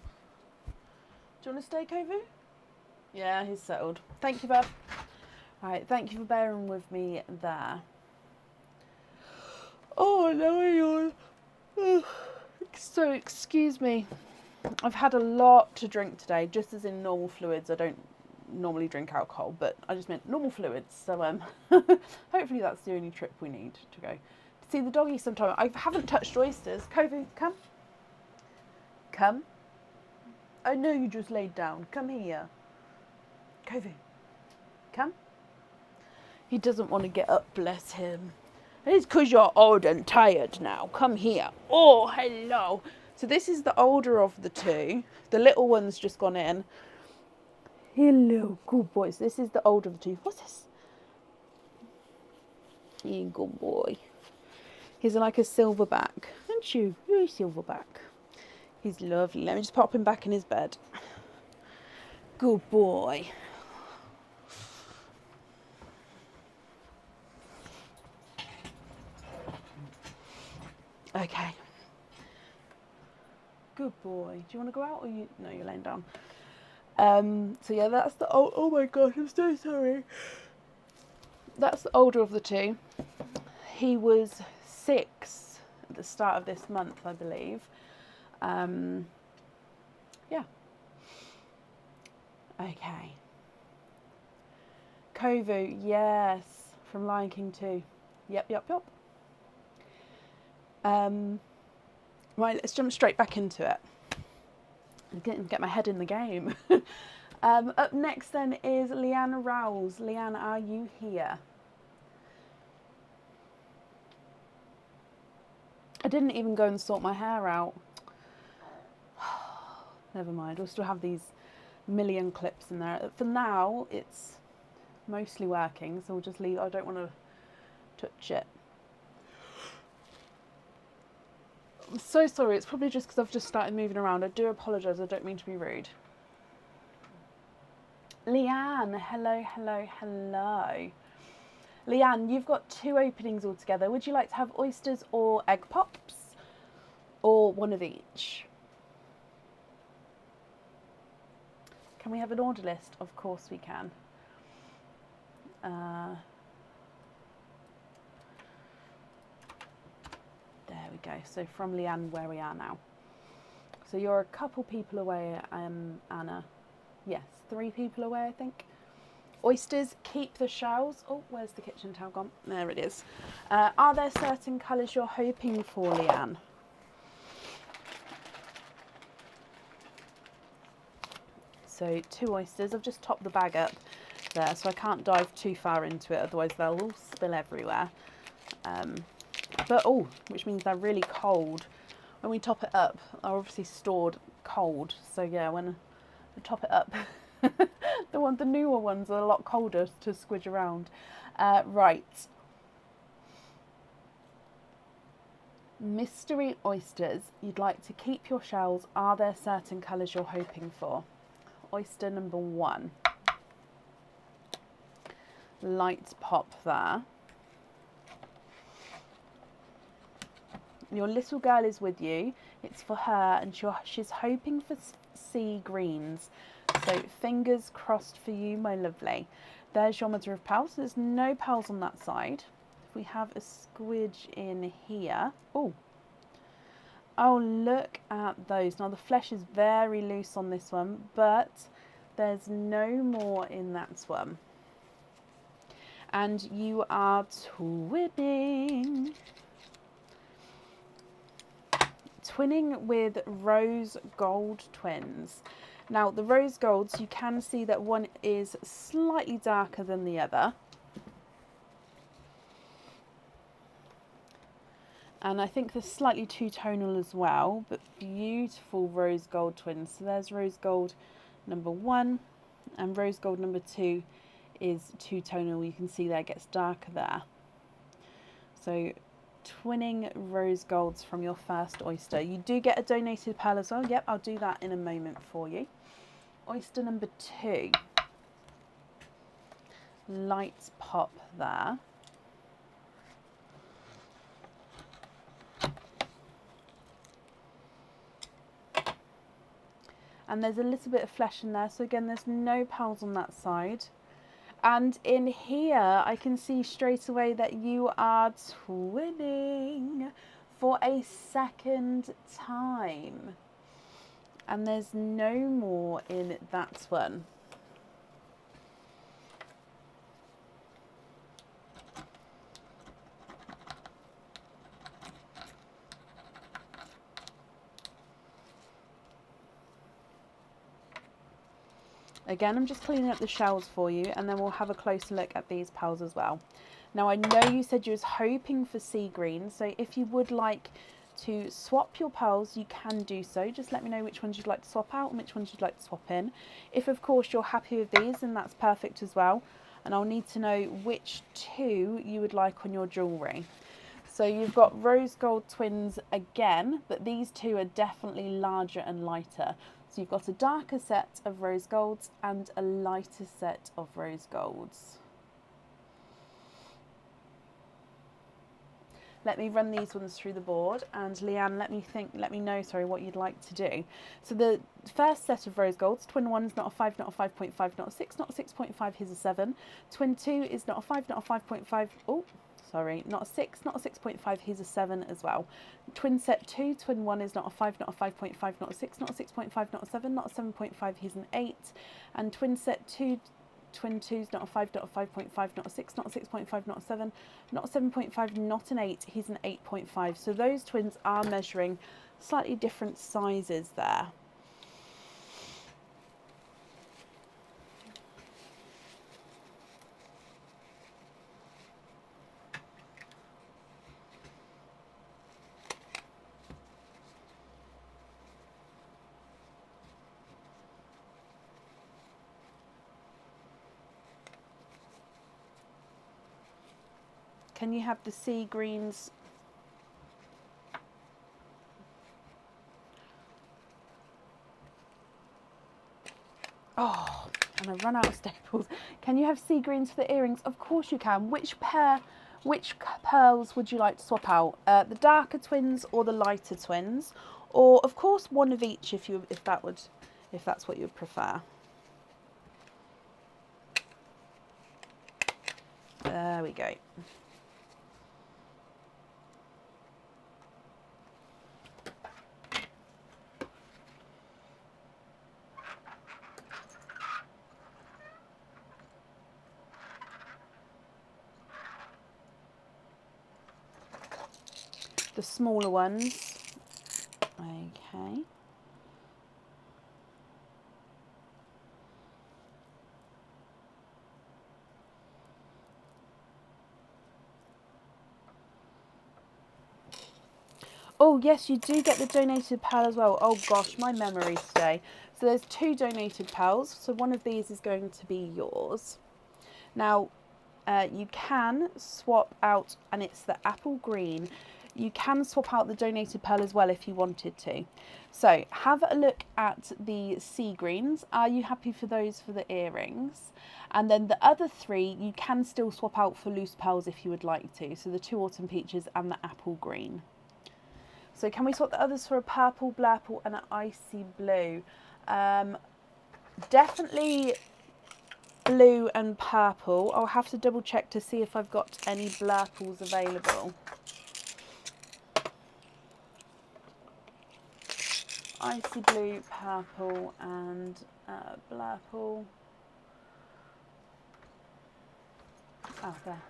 Do you want to stay, Kovu? Yeah, he's settled. Thank you, Bub. Right, thank you for bearing with me there. Oh, no, so, excuse me. I've had a lot to drink today, just as in normal fluids. I don't normally drink alcohol, but I just meant normal fluids. So, hopefully that's the only trip we need to go. To see the doggy sometime. I haven't touched oysters. Kovu, come. Come. I know you just laid down. Come here. Kovu, come. He doesn't want to get up, bless him. It's because you're old and tired now. Come here. Oh, hello. So this is the older of the two. The little one's just gone in. Hello, good boys. This is the older of the two. What's this? Yeah, good boy. He's like a silverback, aren't you? You're a silverback. He's lovely. Let me just pop him back in his bed. Good boy. Okay. Good boy. Do you want to go out or you? No, you're laying down. So yeah, that's the old. Oh my gosh, I'm so sorry. That's the older of the two. He was 6 at the start of this month, I believe. Yeah. Okay. Kovu, yes, from Lion King 2. Yep. Right, let's jump straight back into it. Get my head in the game. Up next then is Leanne Rouse. Leanne, are you here? I didn't even go and sort my hair out. Never mind, we'll still have these million clips in there. For now, it's mostly working, so we'll just leave. I don't want to touch it. I'm so sorry, it's probably just because I've just started moving around. I do apologise, I don't mean to be rude. Leanne, hello. Leanne, you've got 2 openings altogether. Would you like to have oysters or egg pops? Or one of each? Can we have an order list? Of course we can. There we go. So from Leanne, where we are now. So you're a couple people away, Anna. Yes, 3 people away, I think. Oysters, keep the shells. Oh, where's the kitchen towel gone? There it is. Are there certain colours you're hoping for, Leanne? So 2 oysters. I've just topped the bag up there, so I can't dive too far into it, otherwise they'll all spill everywhere. but oh, which means they're really cold. When we top it up, they're obviously stored cold. So yeah, when we top it up, the newer ones are a lot colder to squidge around. Right. Mystery oysters. You'd like to keep your shells. Are there certain colours you're hoping for? Oyster number 1. Light pop there. Your little girl is with you. It's for her, and she's hoping for sea greens. So fingers crossed for you, my lovely. There's your mother of pearls. There's no pearls on that side. If we have a squidge in here. Oh, look at those. Now the flesh is very loose on this one, but there's no more in that one. And you are twinning. Twinning with rose gold twins. Now the rose golds, you can see that one is slightly darker than the other. And I think they're slightly two-tonal as well, but beautiful rose gold twins. So there's rose gold number 1, and rose gold number 2 is two-tonal. You can see there it gets darker there. So twinning rose golds from your first oyster. You do get a donated pearl as well. Yep, I'll do that in a moment for you. Oyster number 2. Light pop there. And there's a little bit of flesh in there. So again, there's no pearls on that side. And in here, I can see straight away that you are twinning for a second time. And there's no more in that one. Again, I'm just cleaning up the shells for you, and then we'll have a closer look at these pearls as well. Now, I know you said you was hoping for sea green, so if you would like to swap your pearls, you can do so. Just let me know which ones you'd like to swap out and which ones you'd like to swap in. If, of course, you're happy with these, then that's perfect as well. And I'll need to know which 2 you would like on your jewellery. So you've got rose gold twins again, but these 2 are definitely larger and lighter. So you've got a darker set of rose golds and a lighter set of rose golds. Let me run these ones through the board, and Leanne, let me know what you'd like to do. So the first set of rose golds, twin 1 is not a 5, not a 5.5, not a 6, not a 6.5, here's a 7. Twin 2 is not a 5, not a 5.5, oh, sorry, not a 6, not a 6.5, here's a 7 as well. Twin set 2, twin 1 is not a 5, not a 5.5, not a 6, not a 6.5, not a 7, not a 7.5, here's an 8. And twin set 2, twin 2 is not a 5, not a 5.5, not a 6, not a 6.5, not a 7, not a 7.5, not an 8, here's an 8.5. So those twins are measuring slightly different sizes there. Can you have the sea greens? Oh, and I've run out of staples. Can you have sea greens for the earrings? Of course you can. Which pearls would you like to swap out? The darker twins or the lighter twins? Or of course one of each if that's what you'd prefer. There we go. The smaller ones. Okay. Oh, yes, you do get the donated pearl as well. Oh, gosh, my memory today. So there's 2 donated pearls. So one of these is going to be yours. Now, you can swap out, and it's the apple green. You can swap out the donated pearl as well if you wanted to. So have a look at the sea greens. Are you happy for those for the earrings? And then the other 3 you can still swap out for loose pearls if you would like to. So the 2 autumn peaches and the apple green. So can we swap the others for a purple, blurple and an icy blue? Definitely blue and purple. I'll have to double check to see if I've got any blurples available. Icy blue, purple and blurple. Oh, there.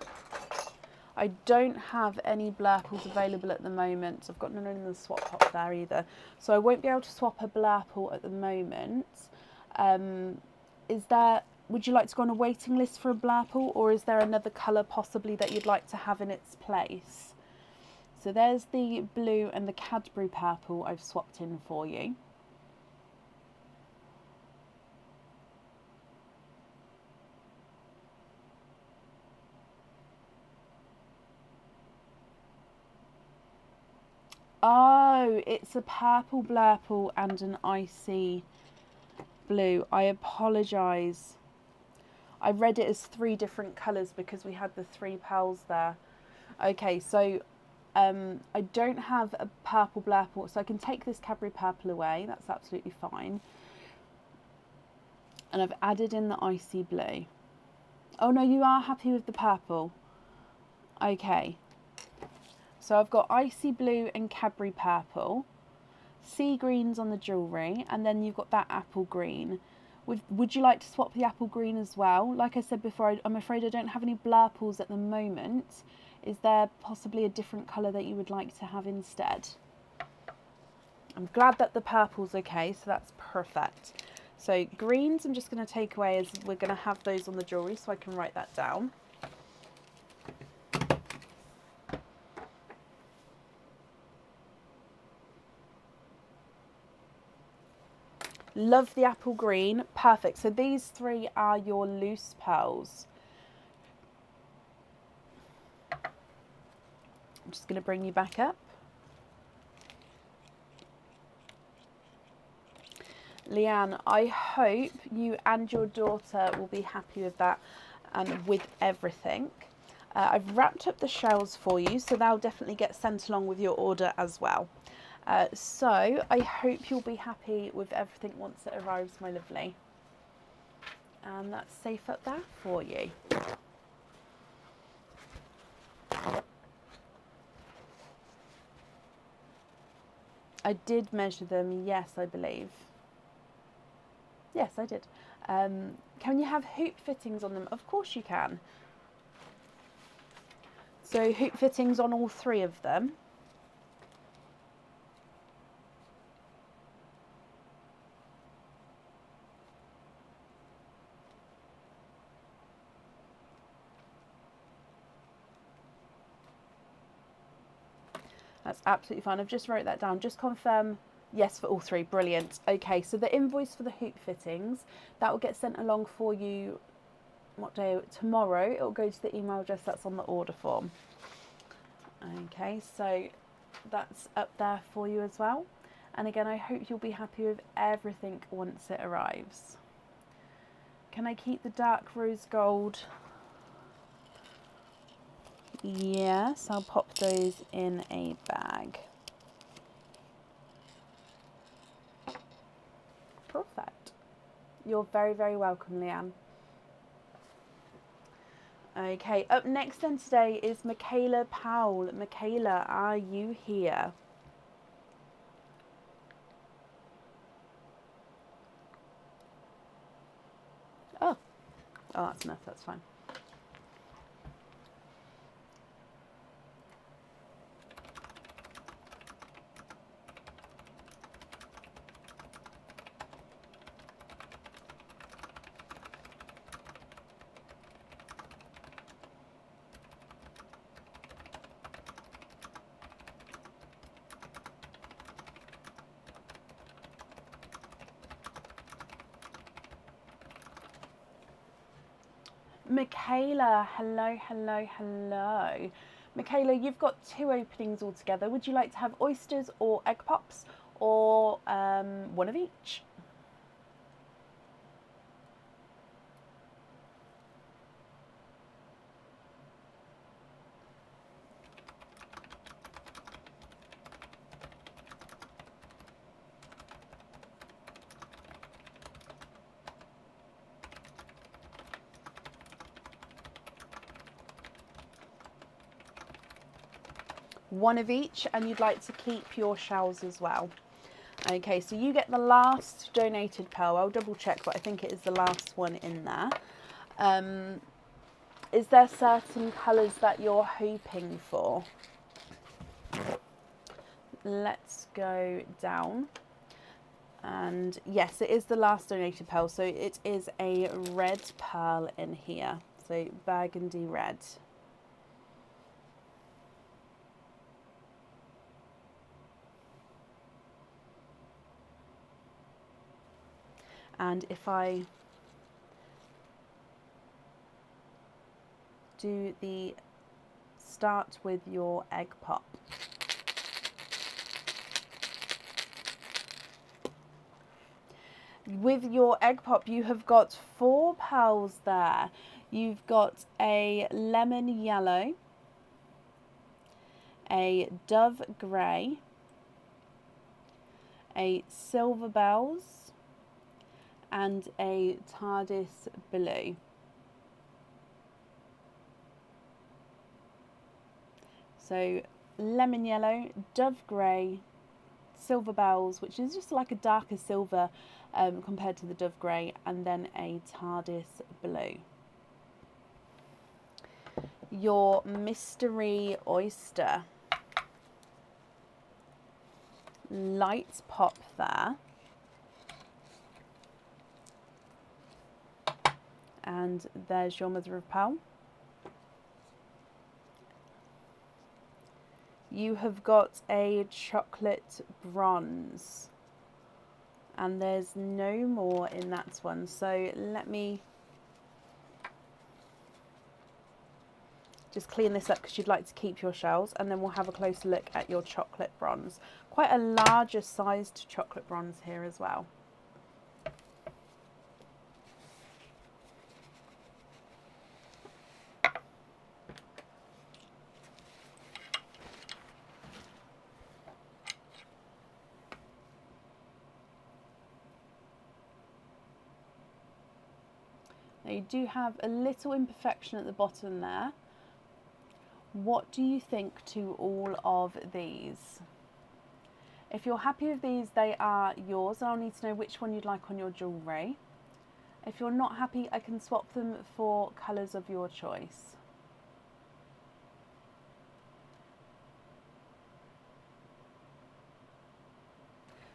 I don't have any blurples available at the moment. I've got none in the swap pot there either. So I won't be able to swap a blurple at the moment. Would you like to go on a waiting list for a blurple, or is there another colour possibly that you'd like to have in its place? So there's the blue and the Cadbury purple I've swapped in for you. Oh, it's a purple blurple and an icy blue. I apologise. I read it as 3 different colours because we had the 3 pearls there. Okay, so I don't have a purple blurple, so I can take this Cadbury purple away. That's absolutely fine. And I've added in the icy blue. Oh no, you are happy with the purple. Okay. So I've got icy blue and Cadbury purple, sea greens on the jewellery, and then you've got that apple green. Would you like to swap the apple green as well? Like I said before, I'm afraid I don't have any blurples at the moment. Is there possibly a different colour that you would like to have instead? I'm glad that the purple's okay, so that's perfect. So greens I'm just going to take away, as we're going to have those on the jewellery, so I can write that down. Love the apple green. Perfect. So these 3 are your loose pearls. I'm just going to bring you back up. Leanne, I hope you and your daughter will be happy with that and with everything. I've wrapped up the shells for you, so they'll definitely get sent along with your order as well. So I hope you'll be happy with everything once it arrives, my lovely. And that's safe up there for you. I did measure them, yes, I believe. Yes, I did. Can you have hoop fittings on them? Of course you can. So hoop fittings on all 3 of them. That's absolutely fine. I've just wrote that down. Just confirm yes for all 3. Brilliant. Okay, so the invoice for the hoop fittings, that will get sent along for you, what day? Tomorrow. It will go to the email address that's on the order form. Okay, so that's up there for you as well. And again, I hope you'll be happy with everything once it arrives. Can I keep the dark rose gold? Yes, I'll pop those in a bag. Perfect. You're very, very welcome, Leanne. Okay, up next then today is Michaela Powell. Michaela, are you here? Oh, that's enough, that's fine. Michaela, hello, hello, hello. Michaela, you've got 2 openings altogether. Would you like to have oysters or egg pops, or one of each? One of each, and you'd like to keep your shells as well. Okay, so you get the last donated pearl. I'll double check, but I think it is the last one in there. Is there certain colours that you're hoping for? Let's go down. And yes, it is the last donated pearl. So it is a red pearl in here. So burgundy red. And if I do the start with your egg pop. With your egg pop, you have got 4 pearls there. You've got a lemon yellow, a dove grey, a silver bells, and a TARDIS blue. So lemon yellow, dove grey, silver bells, which is just like a darker silver compared to the dove grey, and then a TARDIS blue. Your mystery oyster. Light pop there. And there's your mother of pearl. You have got a chocolate bronze, and there's no more in that one. So let me just clean this up because you'd like to keep your shells, and then we'll have a closer look at your chocolate bronze. Quite a larger sized chocolate bronze here as well. Now you do have a little imperfection at the bottom there. What do you think to all of these? If you're happy with these, they are yours, and I'll need to know which one you'd like on your jewellery. If you're not happy, I can swap them for colours of your choice.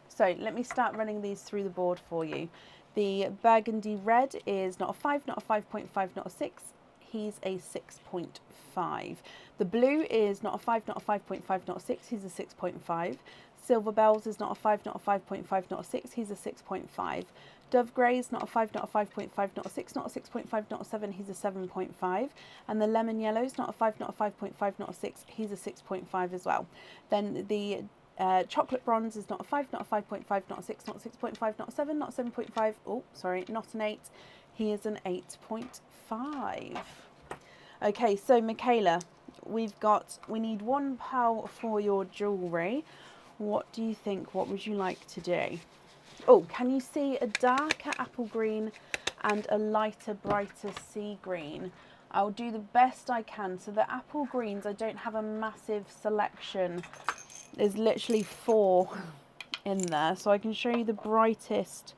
So let me start running these through the board for you. The burgundy red is not a 5, not a 5.5, not a 6. He's a 6.5. The blue is not a 5, not a 5.5, not a 6. He's a 6.5. Silver bells is not a 5, not a 5.5, not a 6. He's a 6.5. Dove grey is not a 5, not a 5.5, not a 6, not a 6.5, not a 7. He's a 7.5. And the lemon yellow is not a 5, not a 5.5, not a 6. He's a 6.5 as well. Then the chocolate bronze is not a 5, not a 5.5, not a 6, not a 6.5, not a 7, not a 7.5. Oh, sorry, not an 8. He is an 8.5. Okay, so Michaela, we need 1 pearl for your jewellery. What do you think? What would you like to do? Oh, can you see a darker apple green and a lighter, brighter sea green? I'll do the best I can. So the apple greens, I don't have a massive selection. There's literally 4 in there, so I can show you the brightest.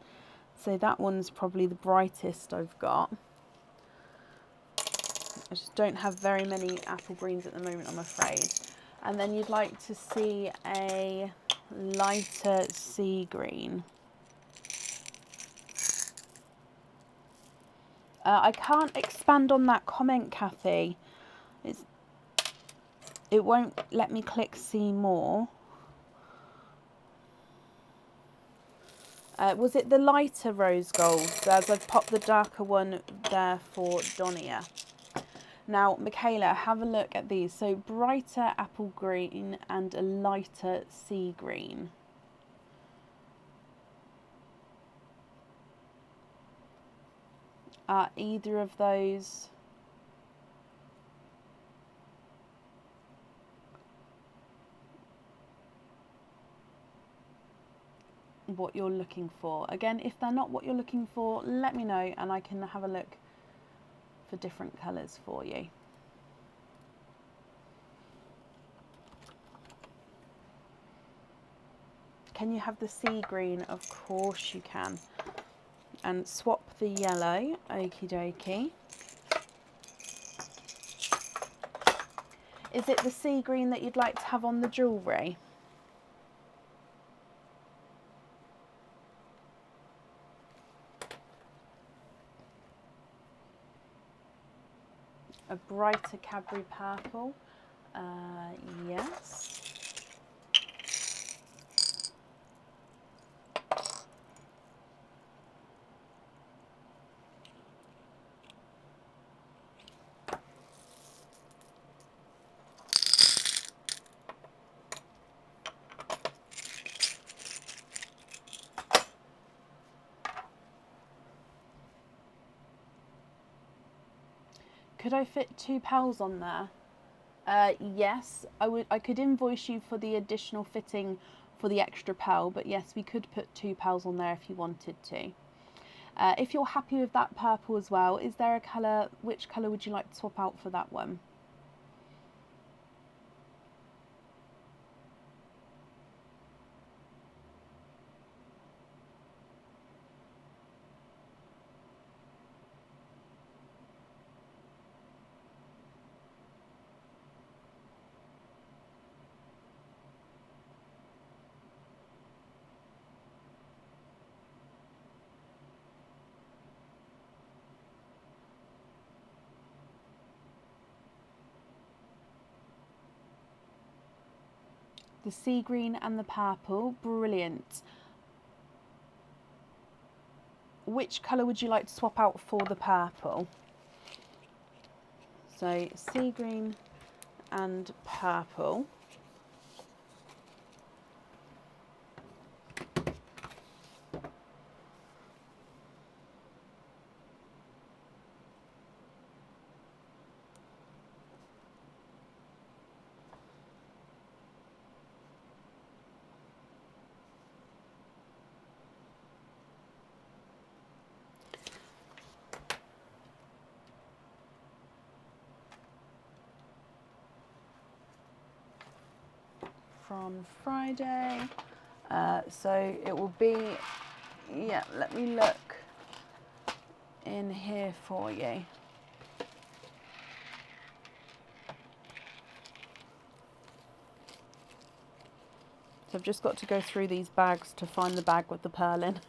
So that one's probably the brightest I've got. I just don't have very many apple greens at the moment, I'm afraid. And then you'd like to see a lighter sea green. I can't expand on that comment, Kathy. It won't let me click see more. Was it the lighter rose gold? As I've popped the darker one there for Donia. Now, Michaela, have a look at these. So brighter apple green and a lighter sea green. Are either of those what you're looking for? Again, if they're not what you're looking for, let me know and I can have a look for different colours for you. Can you have the sea green? Of course you can. And swap the yellow, okie dokie. Is it the sea green that you'd like to have on the jewellery? A brighter Cadbury purple, yes. Could I fit 2 pals on there? Yes, I could invoice you for the additional fitting for the extra pal, but yes, we could put 2 pals on there if you wanted to. If you're happy with that purple as well, is there a colour, which colour would you like to swap out for that one? The sea green and the purple, brilliant. Which colour would you like to swap out for the purple? So sea green and purple. From Friday, so it will be, yeah, let me look in here for you. So I've just got to go through these bags to find the bag with the pearl in.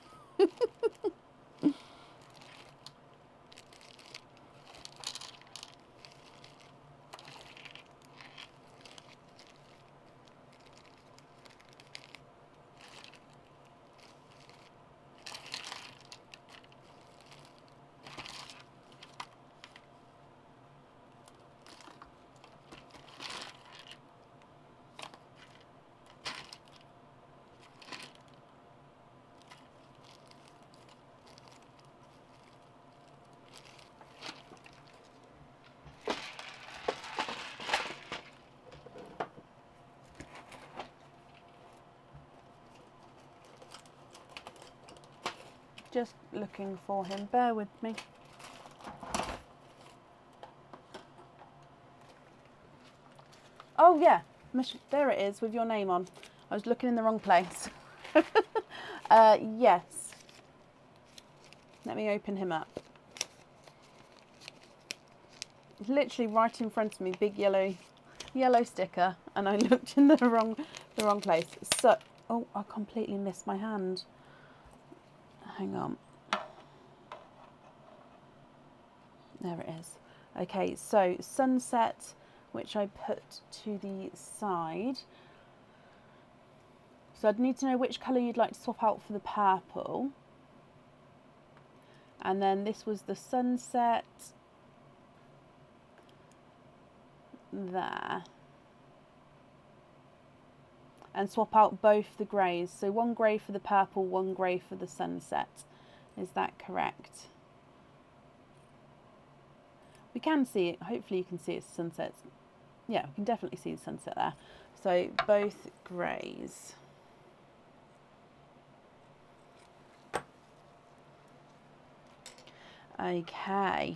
Just looking for him, bear with me. Oh yeah, there it is with your name on. I was looking in the wrong place. Yes. Let me open him up. It's literally right in front of me, big yellow sticker, and I looked in the wrong place. So, oh, I completely missed my hand. Hang on. There it is. Okay, so sunset, which I put to the side. So I'd need to know which colour you'd like to swap out for the purple. And then this was the sunset. There. And swap out both the greys. So one grey for the purple, one grey for the sunset. Is that correct? We can see it. Hopefully you can see it's sunset. Yeah, we can definitely see the sunset there. So both greys. Okay.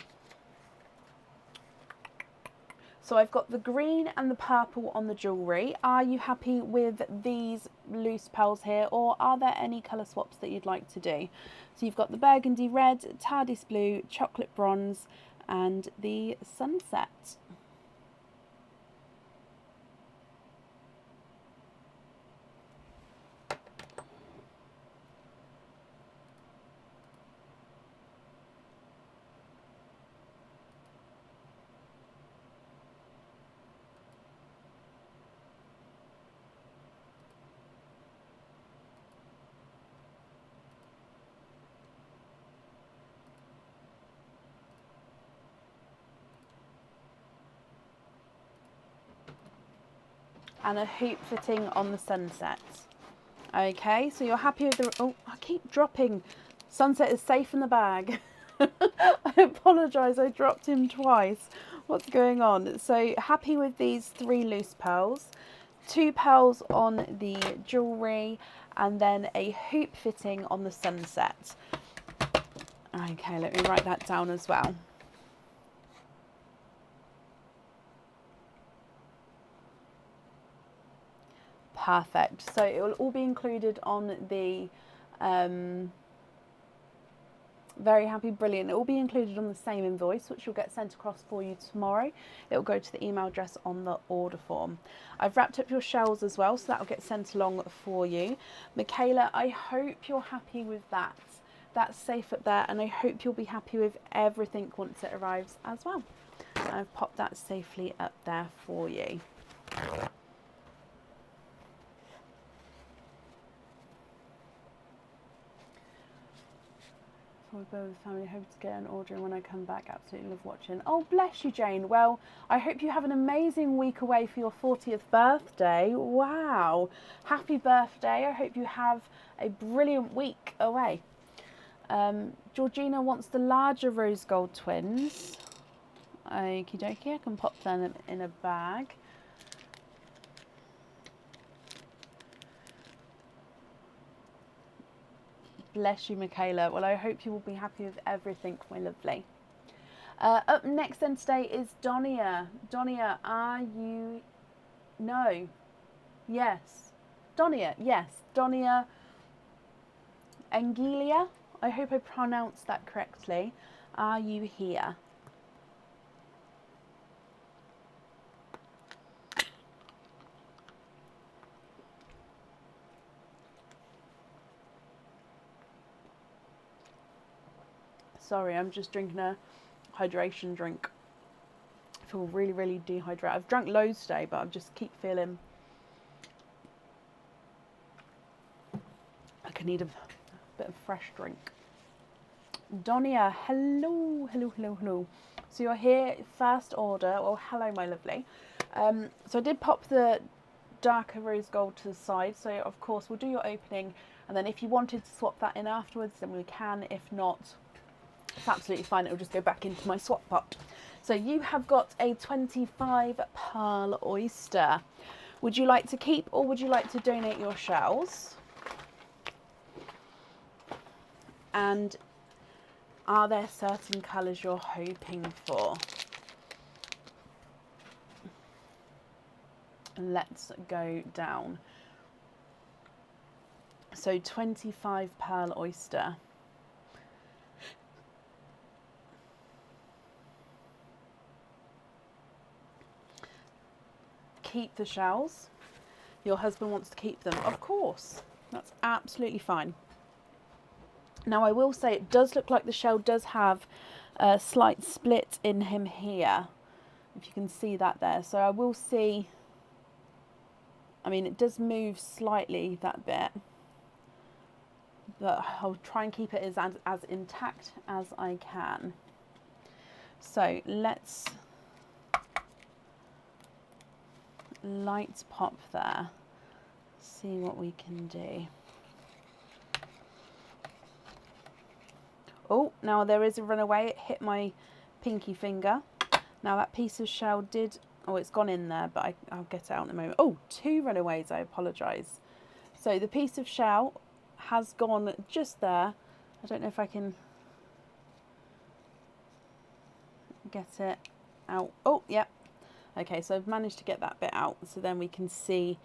So I've got the green and the purple on the jewellery. Are you happy with these loose pearls here, or are there any colour swaps that you'd like to do? So you've got the burgundy red, TARDIS blue, chocolate bronze and the sunset. And a hoop fitting on the sunset. Okay, so you're happy with the... Oh, I keep dropping. Sunset is safe in the bag. I apologise, I dropped him twice. What's going on? So happy with these 3 loose pearls. 2 pearls on the jewellery. And then a hoop fitting on the sunset. Okay, let me write that down as well. Perfect. So it will all be included on the very happy, brilliant. It will be included on the same invoice, which will get sent across for you tomorrow. It will go to the email address on the order form. I've wrapped up your shells as well, so that will get sent along for you. Michaela, I hope you're happy with that. That's safe up there, and I hope you'll be happy with everything once it arrives as well. So I've popped that safely up there for you. With the family, hope to get an order when I come back. Absolutely love watching. Oh, bless you, Jane. Well, I hope you have an amazing week away for your 40th birthday. Wow, happy birthday. I hope you have a brilliant week away. Georgina wants the larger rose gold twins. Okie dokie, I can pop them in a bag. Bless you, Michaela. Well, I hope you will be happy with everything, my lovely. Up next then today is Donia. Donia, are you... No. Yes. Donia, yes. Donia Angelia. I hope I pronounced that correctly. Are you here? Sorry, I'm just drinking a hydration drink. I feel really, really dehydrated. I've drunk loads today, but I just keep feeling like I need a bit of fresh drink. Donia, hello, hello, hello, hello. So you're here, first order. Well, hello, my lovely. So I did pop the darker rose gold to the side. So, of course, we'll do your opening. And then if you wanted to swap that in afterwards, then we can. If not, it's absolutely fine. It'll just go back into my swap pot. So you have got a 25 pearl oyster. Would you like to keep or would you like to donate your shells? And are there certain colours you're hoping for? Let's go down. So 25 pearl oyster. Keep the shells. Your husband wants to keep them. Of course, that's absolutely fine. Now I will say it does look like the shell does have a slight split in him here, if you can see that there. So I will see I mean, it does move slightly, that bit, but I'll try and keep it as intact as I can. So let's light pop there, see what we can do. Oh, now there is a runaway. It hit my pinky finger. Now that piece of shell did, oh, it's gone in there, but I'll get it out in a moment. Oh, 2 runaways, I apologise. So the piece of shell has gone just there. I don't know if I can get it out. Oh, yeah. Okay, so I've managed to get that bit out, so then we can see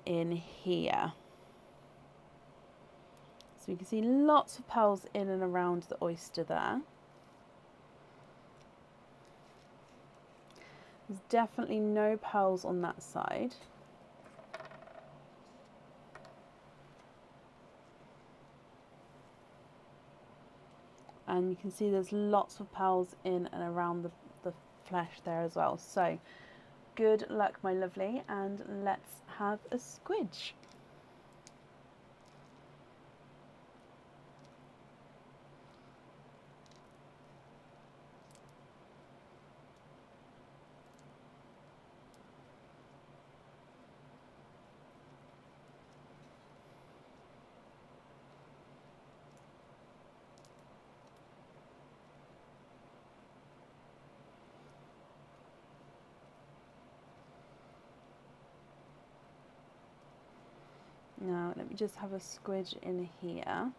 in here. So you can see lots of pearls in and around the oyster there. There's definitely no pearls on that side. And you can see there's lots of pearls in and around the flesh there as well. So good luck, my lovely, and let's have a squidge. Now let me just have a squidge in here.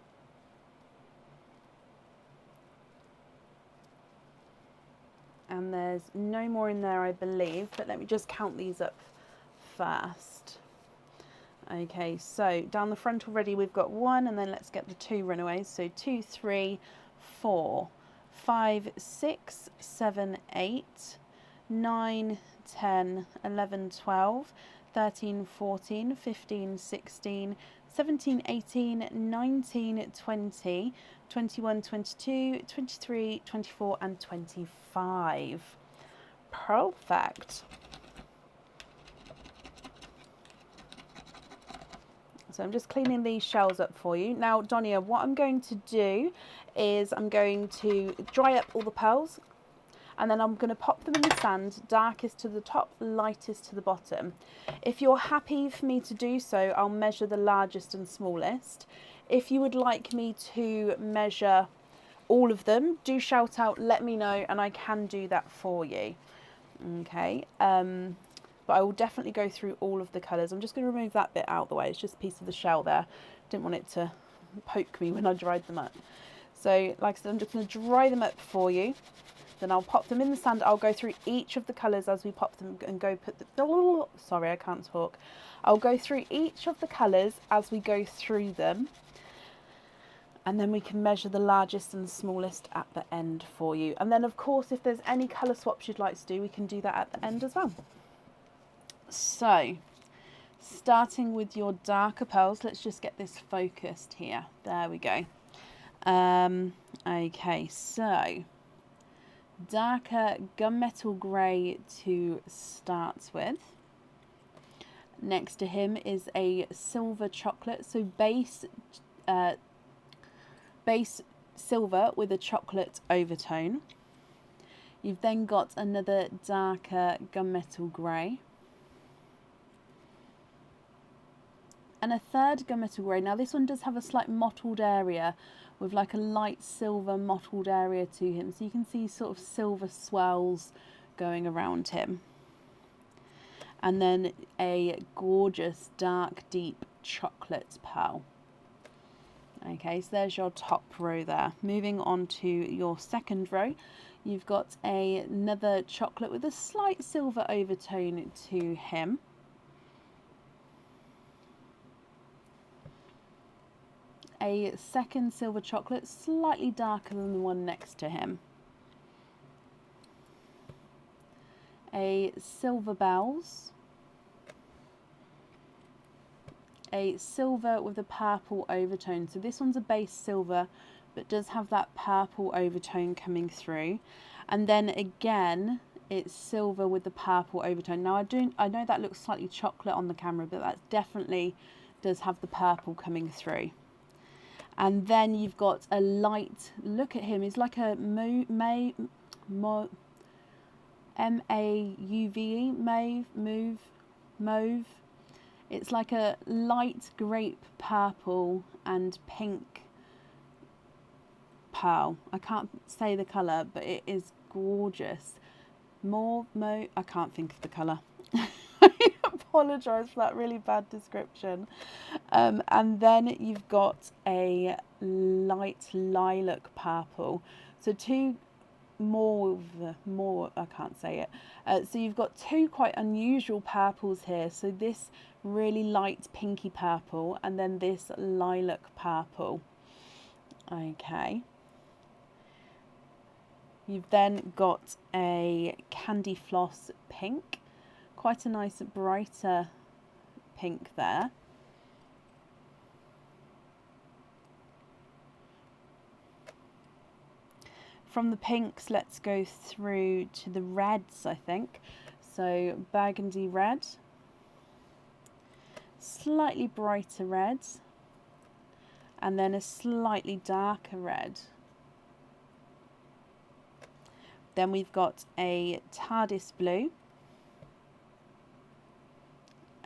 And there's no more in there, I believe, but let me just count these up first. Okay, so down the front already we've got 1, and then let's get the 2 runaways. So 2, 3, 4, 5, 6, 7, 8, 9, 10, 11, 12, 13, 14, 15, 16, 17, 18, 19, 20, 21, 22, 23, 24 and 25. Perfect. So I'm just cleaning these shells up for you. Now, Donia, what I'm going to do is I'm going to dry up all the pearls, and then I'm going to pop them in the sand, darkest to the top, lightest to the bottom. If you're happy for me to do so, I'll measure the largest and smallest. If you would like me to measure all of them, do shout out, let me know, and I can do that for you. Okay, but I will definitely go through all of the colours. I'm just going to remove that bit out of the way. It's just a piece of the shell there. Didn't want it to poke me when I dried them up. So, like I said, I'm just going to dry them up for you. Then I'll pop them in the sand. I'll go through each of the colours as we pop them and go put the... Oh, sorry, I can't talk. I'll go through each of the colours as we go through them. And then we can measure the largest and the smallest at the end for you. And then, of course, if there's any colour swaps you'd like to do, we can do that at the end as well. So, starting with your darker pearls, let's just get this focused here. There we go. Okay, so darker gunmetal grey to start with. Next to him is a silver chocolate, so base silver with a chocolate overtone. You've then got another darker gunmetal grey. And a third gunmetal grey. Now this one does have a slight mottled area with like a light silver mottled area to him. So you can see sort of silver swirls going around him. And then a gorgeous dark deep chocolate pearl. Okay, so there's your top row there. Moving on to your second row, you've got another chocolate with a slight silver overtone to him. A second silver chocolate, slightly darker than the one next to him. A silver bells. A silver with a purple overtone. So this one's a base silver, but does have that purple overtone coming through. And then again, it's silver with the purple overtone. Now I know that looks slightly chocolate on the camera, but that definitely does have the purple coming through. And then you've got a light, look at him, he's like a M-A-U-V-E, mauve. It's like a light grape purple and pink pearl. I can't say the colour, but it is gorgeous. I can't think of the colour. I apologise for that really bad description. And then you've got a light lilac purple. So two more, I can't say it. So you've got two quite unusual purples here. So this really light pinky purple and then this lilac purple. Okay. You've then got a candy floss pink, quite a nice brighter pink there. From the pinks, let's go through to the reds, I think. So burgundy red, slightly brighter red, and then a slightly darker red. Then we've got a TARDIS blue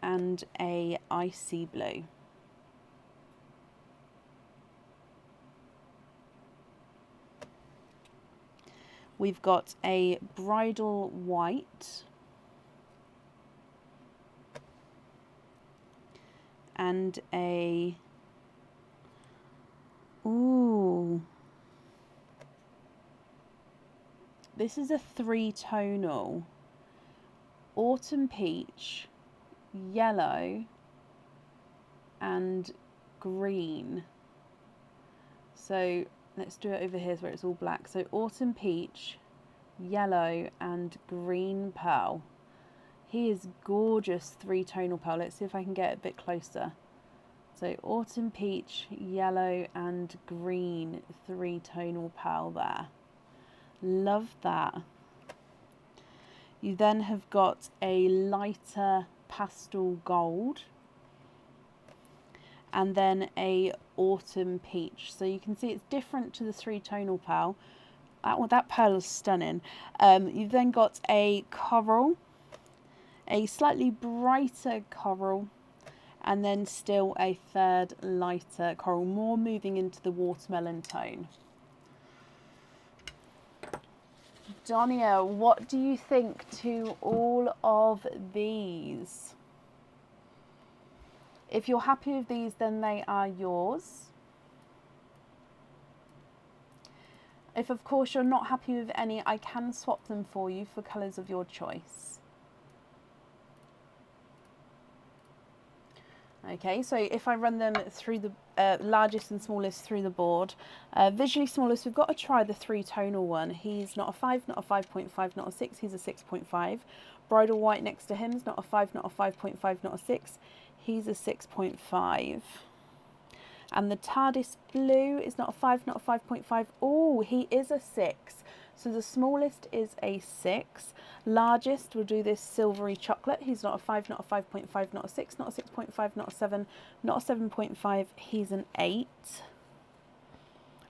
and a icy blue. We've got a bridal white and a, ooh, this is a three-tonal, autumn peach, yellow and green. So let's do it over here where it's all black. So autumn peach, yellow and green pearl. He is gorgeous three-tonal pearl. Let's see if I can get it a bit closer. So autumn peach, yellow and green three-tonal pearl there. Love that. You then have got a lighter pastel gold and then a autumn peach. So you can see it's different to the three-tonal pearl. That pearl is stunning. You've then got a coral, a slightly brighter coral, and then still a third lighter coral, more moving into the watermelon tone. Donia, what do you think to all of these? If you're happy with these, then they are yours. If, of course, you're not happy with any, I can swap them for you for colours of your choice. Okay, so if I run them through the largest and smallest through the board, visually smallest, we've got to try the three-tonal one. He's not a 5, not a 5.5, not a 6, he's a 6.5. Bridal white next to him is not a 5, not a 5.5, not a 6, he's a 6.5. And the TARDIS blue is not a 5, not a 5.5. Oh, he is a 6. So the smallest is a 6. Largest, we'll do this silvery chocolate. He's not a 5, not a 5.5, not a 6, not a 6.5, not a 7, not a 7.5. He's an 8.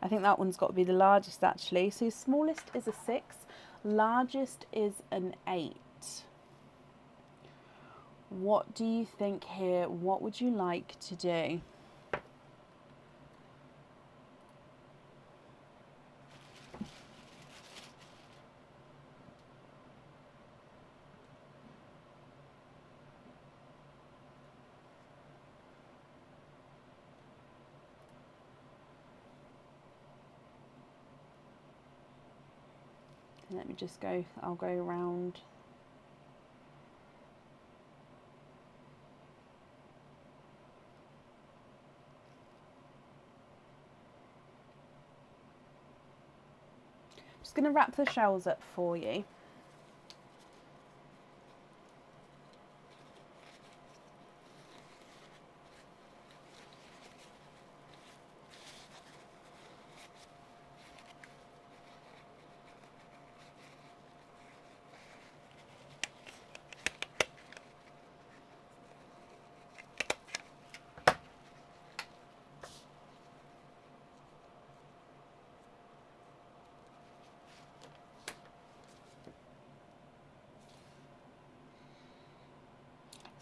I think that one's got to be the largest actually. So smallest is a 6. Largest is an 8. What do you think here? What would you like to do? Let me just go, I'll go around. Just going to wrap the shells up for you.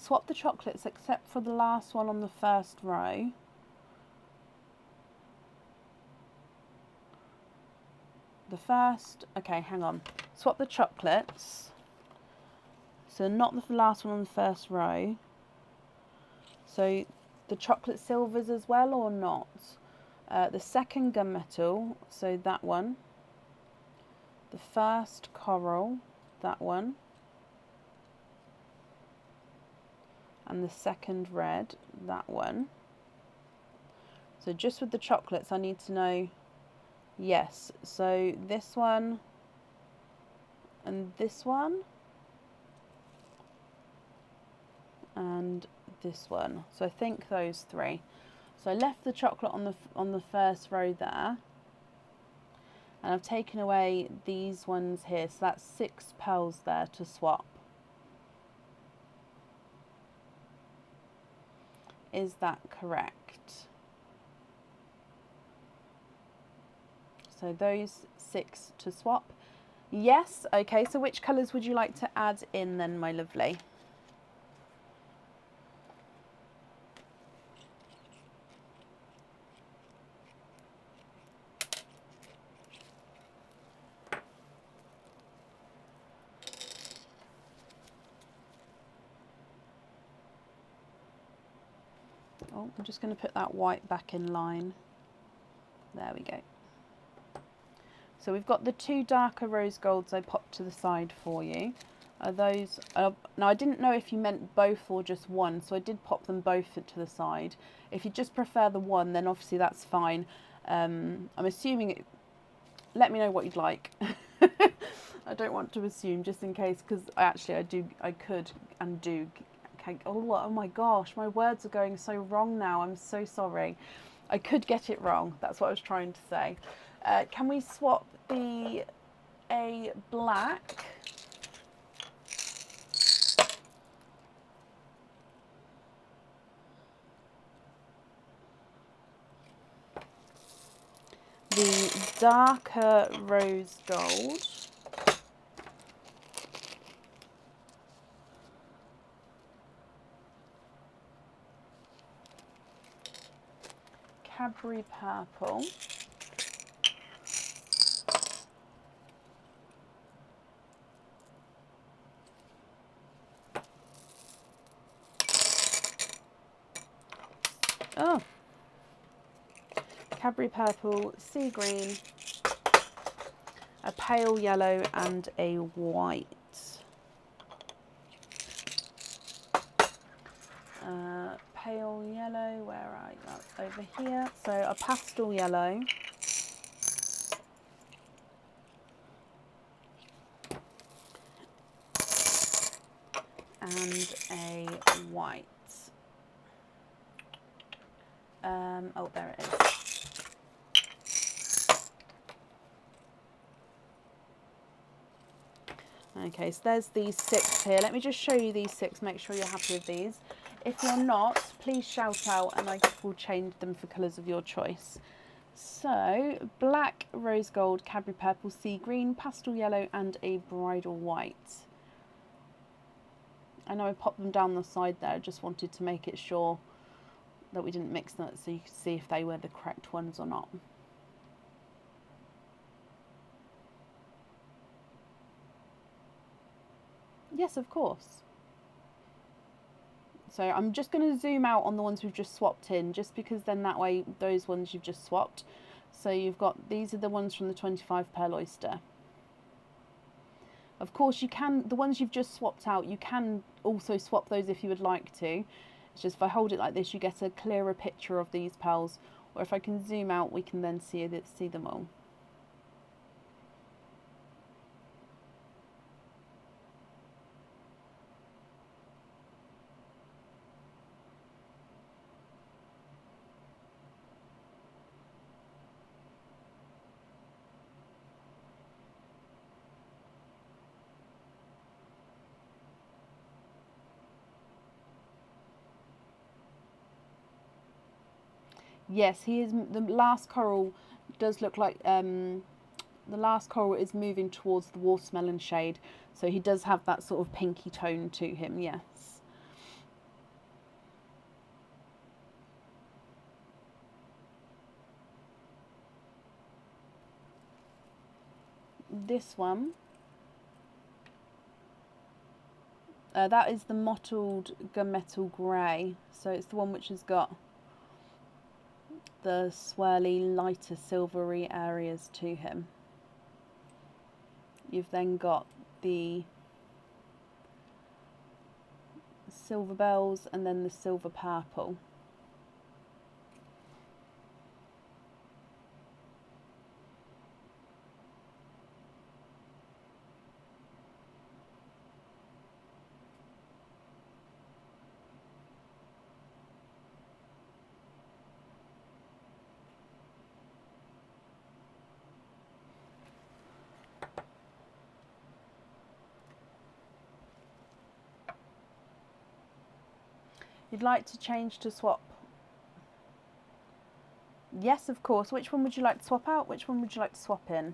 swap the chocolates except for the last one on the first row. Okay, hang on. Swap the chocolates. So not the last one on the first row. So the chocolate silvers as well or not? The second gunmetal, so that one. The first coral, that one. And the second red, that one. So just with the chocolates, I need to know, yes, so this one and this one and this one. So I think those three. So I left the chocolate on the first row there, and I've taken away these ones here. So that's 6 pearls there to swap. Is that correct? So those 6 to swap. Yes. Okay, so which colours would you like to add in then, my lovely? Oh, I'm just going to put that white back in line. There we go. So we've got the 2 darker rose golds I popped to the side for you. Are those, now I didn't know if you meant both or just one, so I did pop them both to the side. If you just prefer the one, then obviously that's fine. I'm assuming let me know what you'd like. I don't want to assume, just in case, because I could and do. Okay, oh my gosh, my words are going so wrong now. I'm so sorry. I could get it wrong. That's what I was trying to say. Can we swap a black? The darker rose gold. Cadbury purple. Oh. Cadbury purple, sea green, a pale yellow and a white. Pale yellow, where are you? That's over here. So a pastel yellow. And a white. Oh, there it is. Okay, so there's these 6 here. Let me just show you these 6, make sure you're happy with these. If you're not, please shout out and I will change them for colours of your choice. So, black, rose gold, Cadbury purple, sea green, pastel yellow and a bridal white. I know I popped them down the side there, I just wanted to make it sure that we didn't mix them so you could see if they were the correct ones or not. Yes, of course. So I'm just going to zoom out on the ones we've just swapped in, just because then that way those ones you've just swapped. So you've got, these are the ones from the 25 pearl oyster. Of course you can, the ones you've just swapped out, you can also swap those if you would like to. It's just if I hold it like this, you get a clearer picture of these pearls, or if I can zoom out, we can then see them all. Yes, he is. The last coral does look like the last coral is moving towards the watermelon shade, so he does have that sort of pinky tone to him. Yes. this one, that is the mottled gunmetal grey, so it's the one which has got the swirly, lighter, silvery areas to him. You've then got the silver bells and then the silver purple. You'd like to change to swap? Yes, of course. Which one would you like to swap out? Which one would you like to swap in?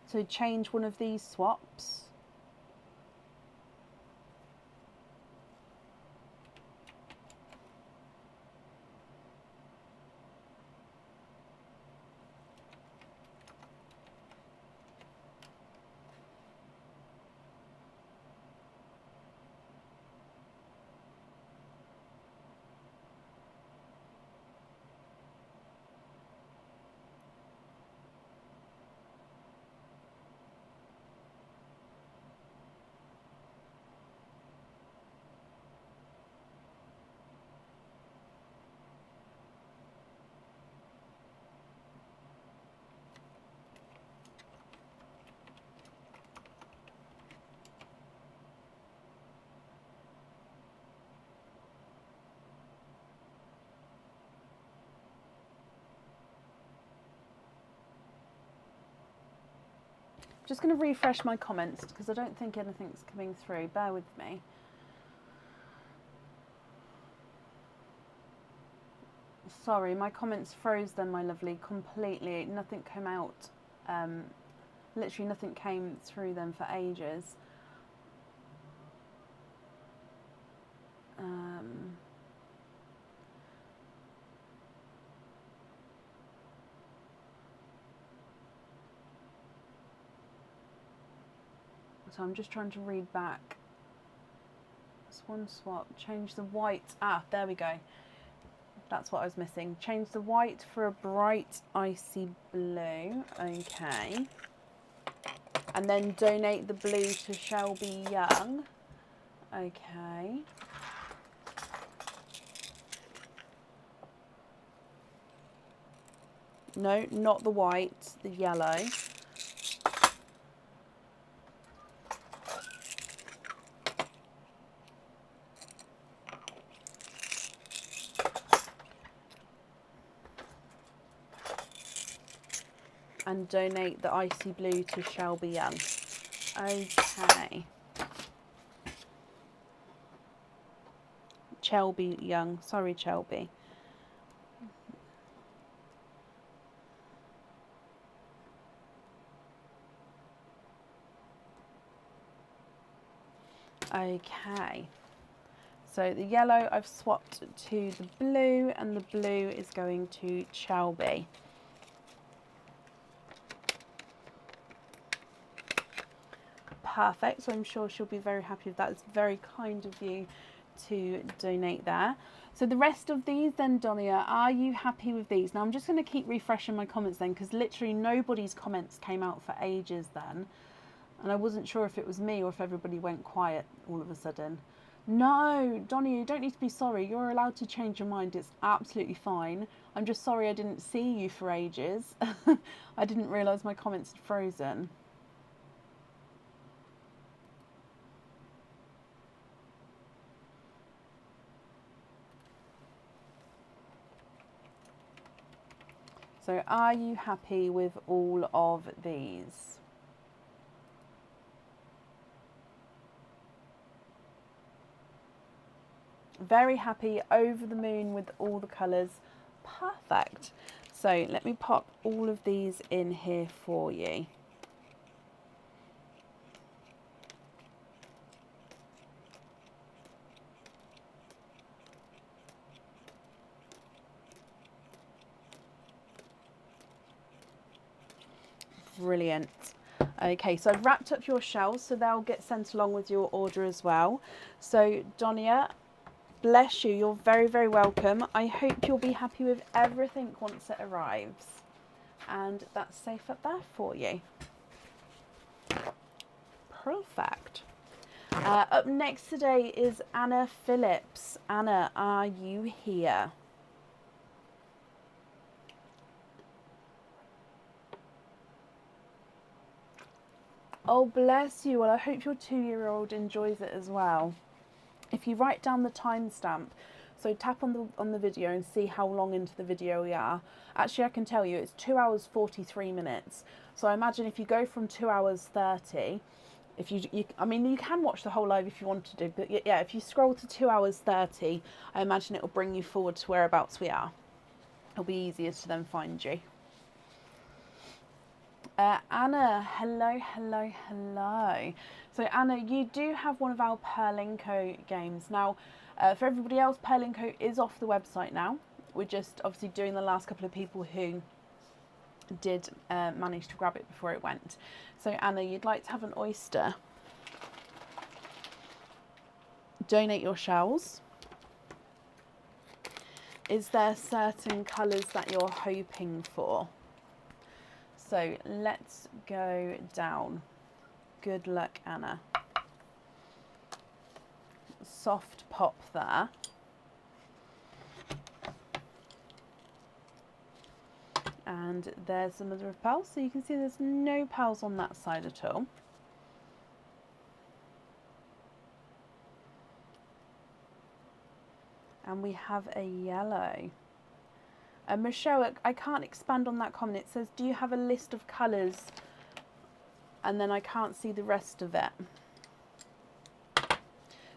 So change one of these swaps. Just going to refresh my comments because I don't think anything's coming through. Bear with me. Sorry, my comments froze then, my lovely, completely. Nothing came out. Literally nothing came through them for ages. So I'm just trying to read back. Swan swap, change the white. Ah, there we go. That's what I was missing. Change the white for a bright icy blue. Okay. And then donate the blue to Shelby Young. Okay. No, not the white, the yellow. And donate the icy blue to Shelby Young. Okay. Shelby Young. Sorry, Shelby. Okay. So the yellow I've swapped to the blue, and the blue is going to Shelby. Perfect, so I'm sure she'll be very happy with that. It's very kind of you to donate there. So the rest of these then, Donia, are you happy with these? Now I'm just going to keep refreshing my comments then, because literally nobody's comments came out for ages then, and I wasn't sure if it was me or if everybody went quiet all of a sudden. No, Donia, you don't need to be sorry. You're allowed to change your mind. It's absolutely fine. I'm just sorry I didn't see you for ages. I didn't realise my comments had frozen. So are you happy with all of these? Very happy, over the moon with all the colours. Perfect. So let me pop all of these in here for you. Brilliant. Okay, so I've wrapped up your shells, so they'll get sent along with your order as well. So Donia, bless you, you're very, very welcome. I hope you'll be happy with everything once it arrives. And that's safe up there for you. Perfect. Up next today is Anna Phillips. Anna, are you here? Oh, bless you. Well, I hope your 2-year-old enjoys it as well. If you write down the timestamp, so tap on the video and see how long into the video we are. Actually, I can tell you it's 2 hours 43 minutes. So I imagine if you go from 2 hours 30, if I mean, you can watch the whole live if you want to do, but yeah, if you scroll to 2 hours 30, I imagine it will bring you forward to whereabouts we are. It'll be easier to then find you. Anna, hello, hello, hello. So Anna, you do have one of our Perlinko games. Now, for everybody else, Perlinko is off the website now. We're just obviously doing the last couple of people who did manage to grab it before it went. So Anna, you'd like to have an oyster. Donate your shells. Is there certain colours that you're hoping for? So let's go down. Good luck, Anna. Soft pop there. And there's the mother of pearls. So you can see there's no pearls on that side at all. And we have a yellow. Michelle, I can't expand on that comment. It says, do you have a list of colours? And then I can't see the rest of it.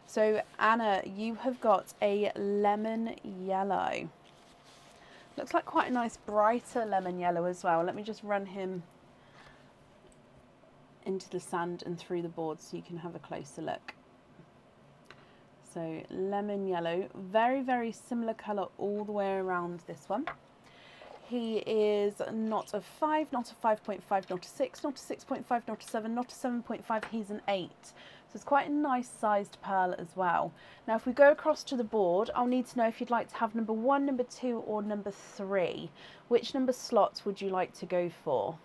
So Anna, you have got a lemon yellow. Looks like quite a nice brighter lemon yellow as well. Let me just run him into the sand and through the board so you can have a closer look. So lemon yellow, very, very similar colour all the way around this one. He is not a 5, not a 5.5, not a 6, not a 6.5, not a 7, not a 7.5, he's an 8. So it's quite a nice sized pearl as well. Now if we go across to the board, I'll need to know if you'd like to have number 1, number 2 or number 3. Which number slot would you like to go for?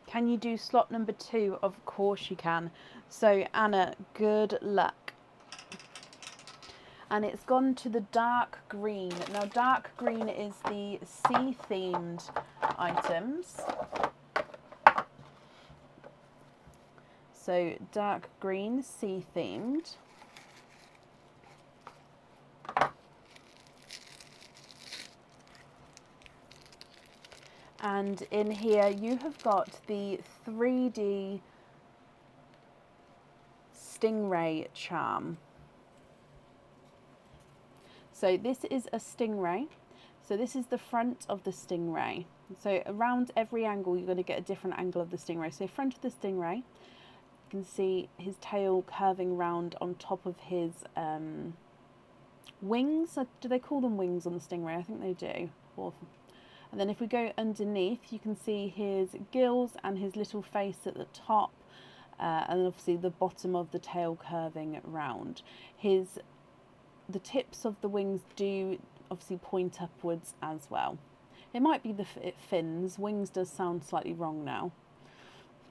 Can you do slot number 2? Of course you can. So Anna, good luck. And it's gone to the dark green. Now dark green is the sea themed items. So dark green, sea themed. And in here you have got the 3D stingray charm. So this is a stingray. So this is the front of the stingray. So around every angle you're going to get a different angle of the stingray. So front of the stingray, you can see his tail curving round on top of his wings. Do they call them wings on the stingray? I think they do. And then if we go underneath, you can see his gills and his little face at the top, and obviously the bottom of the tail curving round. The tips of the wings do obviously point upwards as well. It might be the fins. Wings does sound slightly wrong now.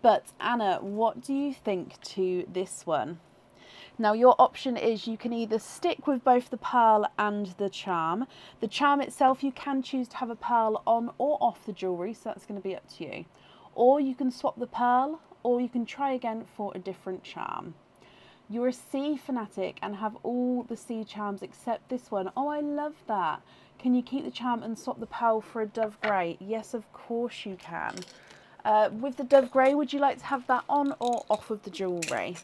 But Anna, what do you think to this one? Now your option is you can either stick with both the pearl and the charm. The charm itself, you can choose to have a pearl on or off the jewellery, so that's going to be up to you. Or you can swap the pearl, or you can try again for a different charm. You're a sea fanatic and have all the sea charms except this one. Oh, I love that. Can you keep the charm and swap the pearl for a dove grey? Yes, of course you can. With the dove grey, would you like to have that on or off of the jewellery?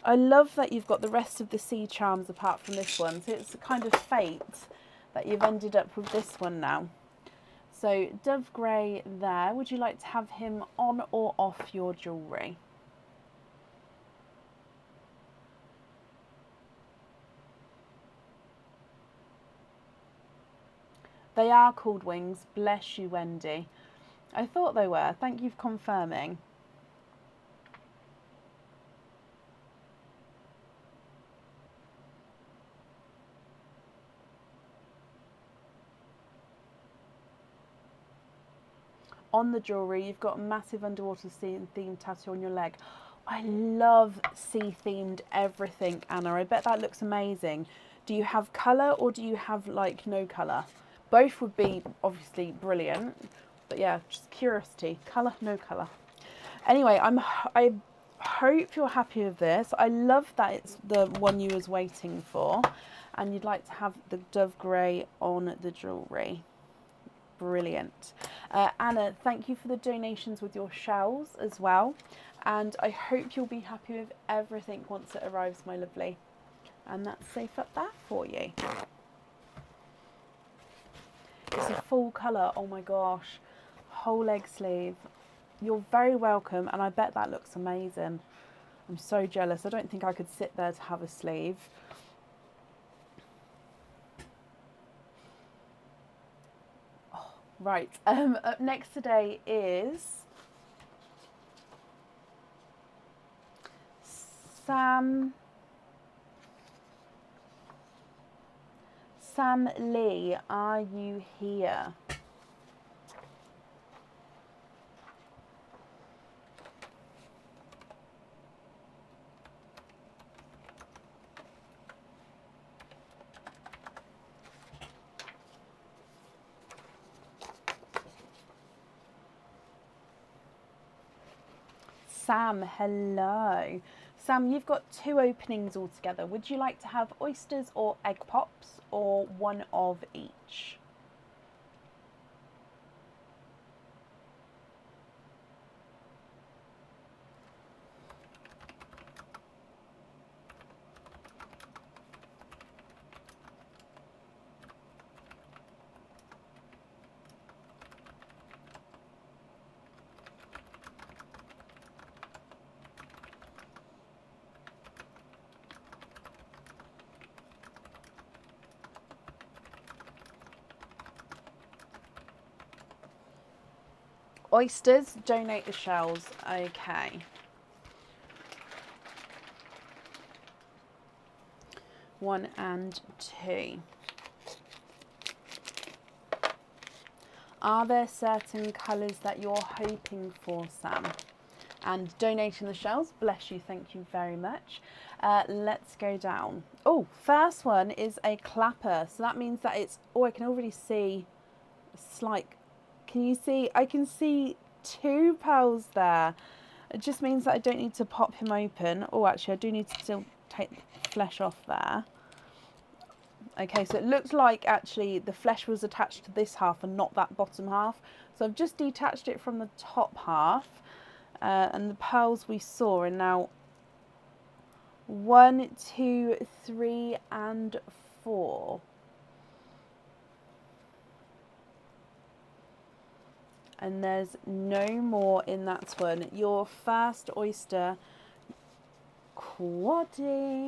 I love that you've got the rest of the sea charms apart from this one. So it's a kind of fate that you've ended up with this one now. So dove grey there. Would you like to have him on or off your jewellery? They are called wings. Bless you, Wendy. I thought they were. Thank you for confirming. On the jewellery, you've got a massive underwater sea themed tattoo on your leg. I love sea themed everything, Anna. I bet that looks amazing. Do you have colour or do you have like no colour? Both would be obviously brilliant, but yeah, just curiosity. Colour, no colour. Anyway, I hope you're happy with this. I love that it's the one you was waiting for, and you'd like to have the dove grey on the jewellery. Brilliant. Anna, thank you for the donations with your shells as well, and I hope you'll be happy with everything once it arrives, my lovely. And that's safe up there for you. It's a full colour. Oh my gosh, whole leg sleeve. You're very welcome, and I bet that looks amazing. I'm so jealous. I don't think I could sit there to have a sleeve. Oh, right, up next today is Sam Lee, are you here? Sam, hello. Sam, you've got 2 openings altogether. Would you like to have oysters or egg pops, or one of each? Oysters, donate the shells. Okay. 1 and 2. Are there certain colours that you're hoping for, Sam? And donating the shells, bless you, thank you very much. Let's go down. Oh, first one is a clapper. So that means that it's, oh, I can already see a slight, can you see? I can see 2 pearls there. It just means that I don't need to pop him open. Oh, actually, I do need to still take the flesh off there. Okay, so it looks like actually the flesh was attached to this half and not that bottom half. So I've just detached it from the top half. And the pearls we saw are now 1, 2, 3 and 4. And there's no more in that one. Your first oyster quadding.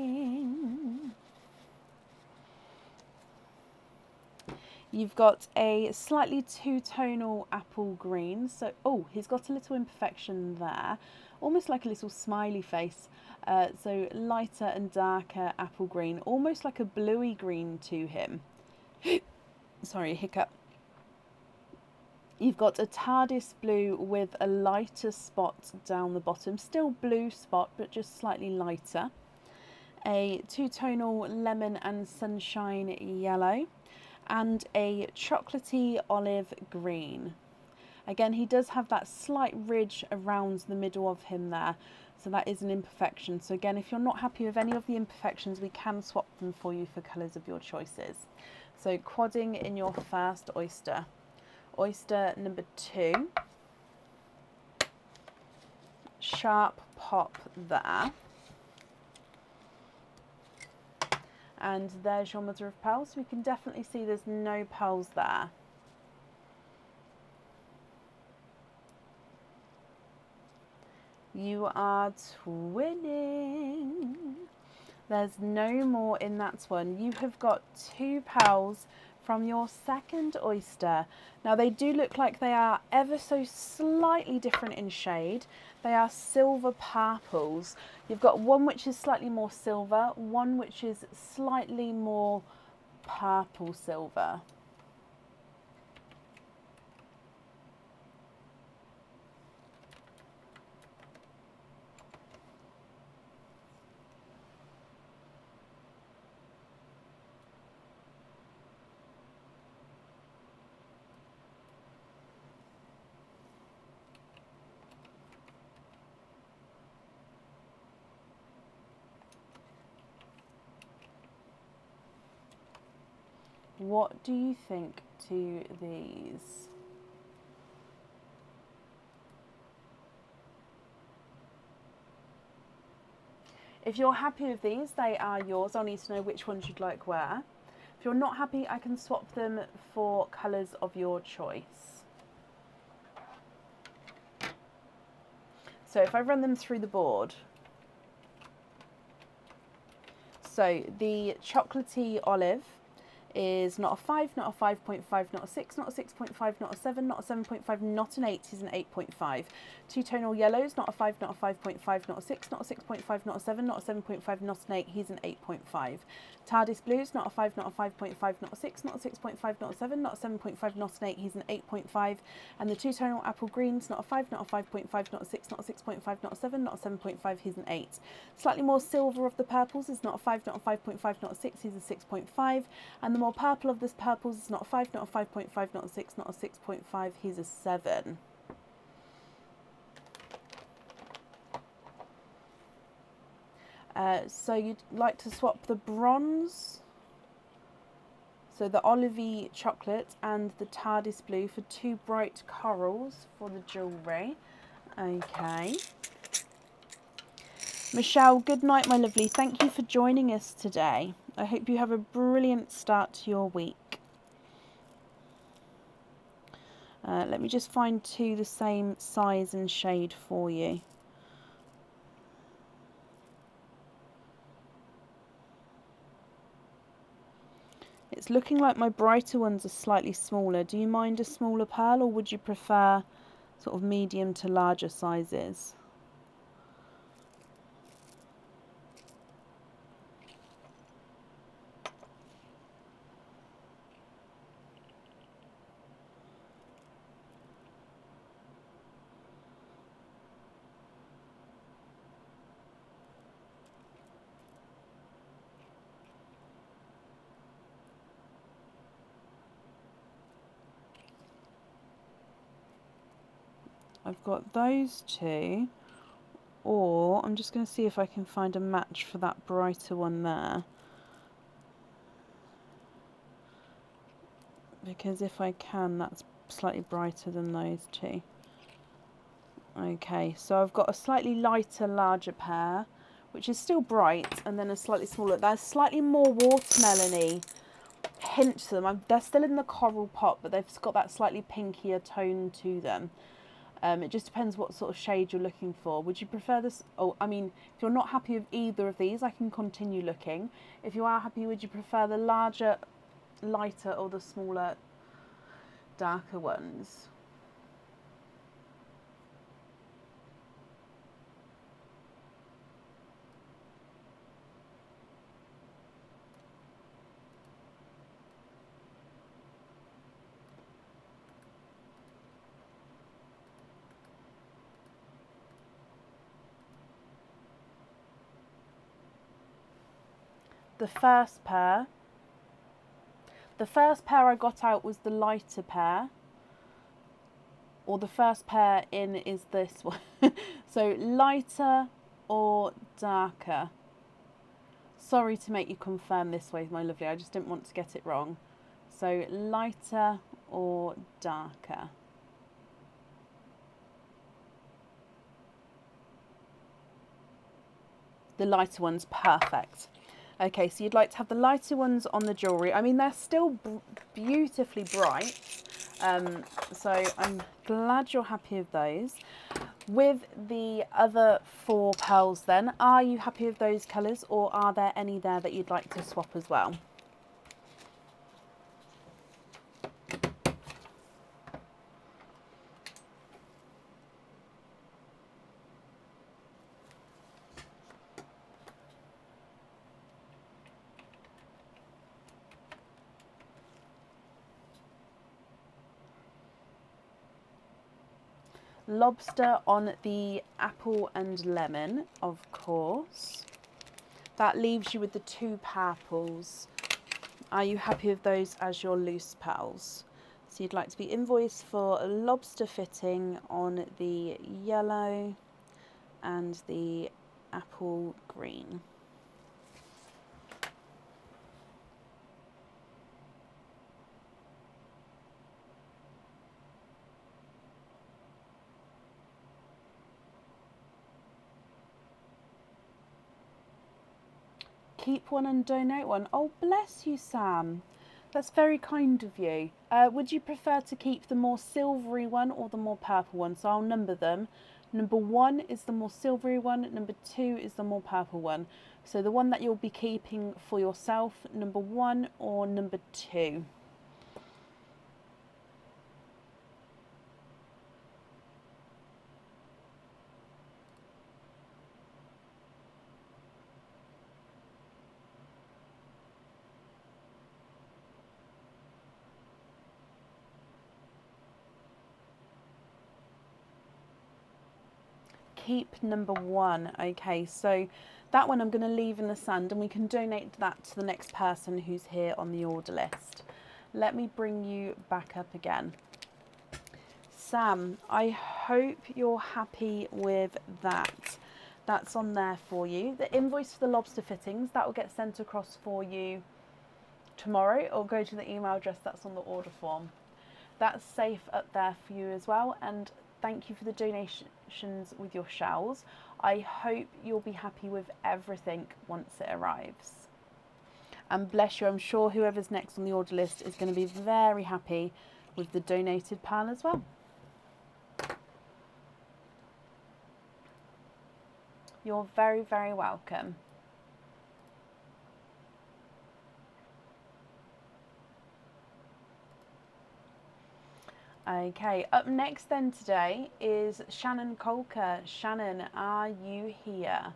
You've got a slightly two-tonal apple green. So, oh, he's got a little imperfection there. Almost like a little smiley face. So lighter and darker apple green. Almost like a bluey green to him. Sorry, hiccup. You've got a TARDIS blue with a lighter spot down the bottom, still blue spot but just slightly lighter. A two-tonal lemon and sunshine yellow, and a chocolatey olive green. Again, he does have that slight ridge around the middle of him there, so that is an imperfection. So again, if you're not happy with any of the imperfections, we can swap them for you for colours of your choices. So quadding in your first oyster. Oyster number 2. Sharp pop there. And there's your mother of pearl. So we can definitely see there's no pearls there. You are twinning. There's no more in that one. You have got 2 pearls from your second oyster. Now they do look like they are ever so slightly different in shade. They are silver purples. You've got one which is slightly more silver, one which is slightly more purple silver. What do you think to these? If you're happy with these, they are yours. I'll need to know which ones you'd like where. If you're not happy, I can swap them for colours of your choice. So if I run them through the board. So the chocolatey olive is not a 5, not a 5.5, not a 6, not a 6.5, not a 7, not a 7.5, not an 8, is an 8.5. Two-tonal yellows, not a 5, not a 5.5, not a 6, not a 6.5, not a 7, not a 7.5, not an 8, he's an 8.5. TARDIS blues, not a 5, not a 5.5, not a 6, not a 6.5, not a 7, not a 7.5, not an 8, he's an 8.5. And the two-tonal apple greens, not a 5, not a 5.5, not a 6, not a 6.5, not a 7, not a 7.5, he's an 8. Slightly more silver of the purples is not a 5, not a 5.5, not a 6, he's a 6.5. And the more purple of this purples is not a 5, not a 5.5, not a 6, not a 6.5, he's a 7. So you'd like to swap the bronze, so the olivey chocolate and the TARDIS blue for 2 bright corals for the jewellery. Okay. Michelle, good night, my lovely. Thank you for joining us today. I hope you have a brilliant start to your week. Let me just find 2 the same size and shade for you. It's looking like my brighter ones are slightly smaller. Do you mind a smaller pearl, or would you prefer sort of medium to larger sizes? I've got those 2, or I'm just going to see if I can find a match for that brighter one there. Because if I can, that's slightly brighter than those 2. Okay, so I've got a slightly lighter, larger pair, which is still bright, and then a slightly smaller. There's slightly more watermelon-y hint to them. They're still in the coral pot, but they've got that slightly pinkier tone to them. It just depends what sort of shade you're looking for. Would you prefer this? Oh, I mean, if you're not happy with either of these, I can continue looking. If you are happy, would you prefer the larger, lighter, or the smaller, darker ones? the first pair. The first pair I got out was the lighter pair. Or the first pair in is this one. So lighter or darker. Sorry to make you confirm this way, my lovely. I just didn't want to get it wrong. So lighter or darker. The lighter one's perfect. Okay, so you'd like to have the lighter ones on the jewellery. I mean, they're still beautifully bright. So I'm glad you're happy with those. With the other 4 pearls then, are you happy with those colours, or are there any there that you'd like to swap as well? Lobster on the apple and lemon, of course. That leaves you with the 2 purples. Are you happy with those as your loose pearls? So you'd like to be invoiced for a lobster fitting on the yellow and the apple green. Keep one and donate one. Oh, bless you, Sam. That's very kind of you. Would you prefer to keep the more silvery one or the more purple one? So I'll number them. Number 1 is the more silvery one. Number 2 is the more purple one. So the one that you'll be keeping for yourself, number 1 or number 2? Keep number 1. Okay, so that one I'm going to leave in the sand, and we can donate that to the next person who's here on the order list. Let me bring you back up again. Sam, I hope you're happy with that. That's on there for you. The invoice for the lobster fittings, that will get sent across for you tomorrow, or go to the email address that's on the order form. That's safe up there for you as well, and thank you for the donations with your shells. I hope you'll be happy with everything once it arrives. And bless you, I'm sure whoever's next on the order list is going to be very happy with the donated pearl as well. You're very, very welcome. Okay, up next then today is Shannon Colker. Shannon, are you here?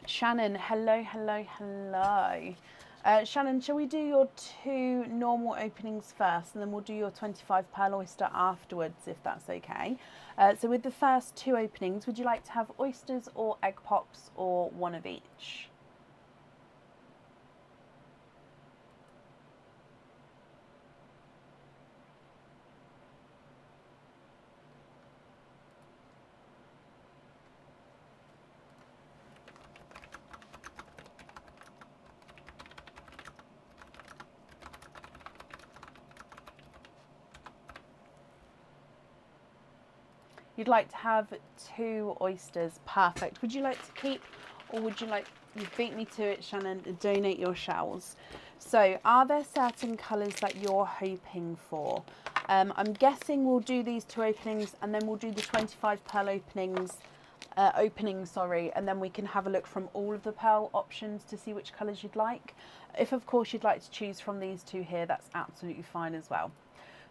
Shannon, hello, hello, hello. Shannon, shall we do your 2 normal openings first, and then we'll do your 25 pearl oyster afterwards, if that's okay? So with the first 2 openings, would you like to have oysters or egg pops, or one of each? You'd like to have 2 oysters. Perfect. Would you like to keep, or would you like, you beat me to it, Shannon, to donate your shells? So are there certain colours that you're hoping for? I'm guessing we'll do these 2 openings, and then we'll do the 25 pearl openings, and then we can have a look from all of the pearl options to see which colours you'd like. If of course you'd like to choose from these 2 here, that's absolutely fine as well.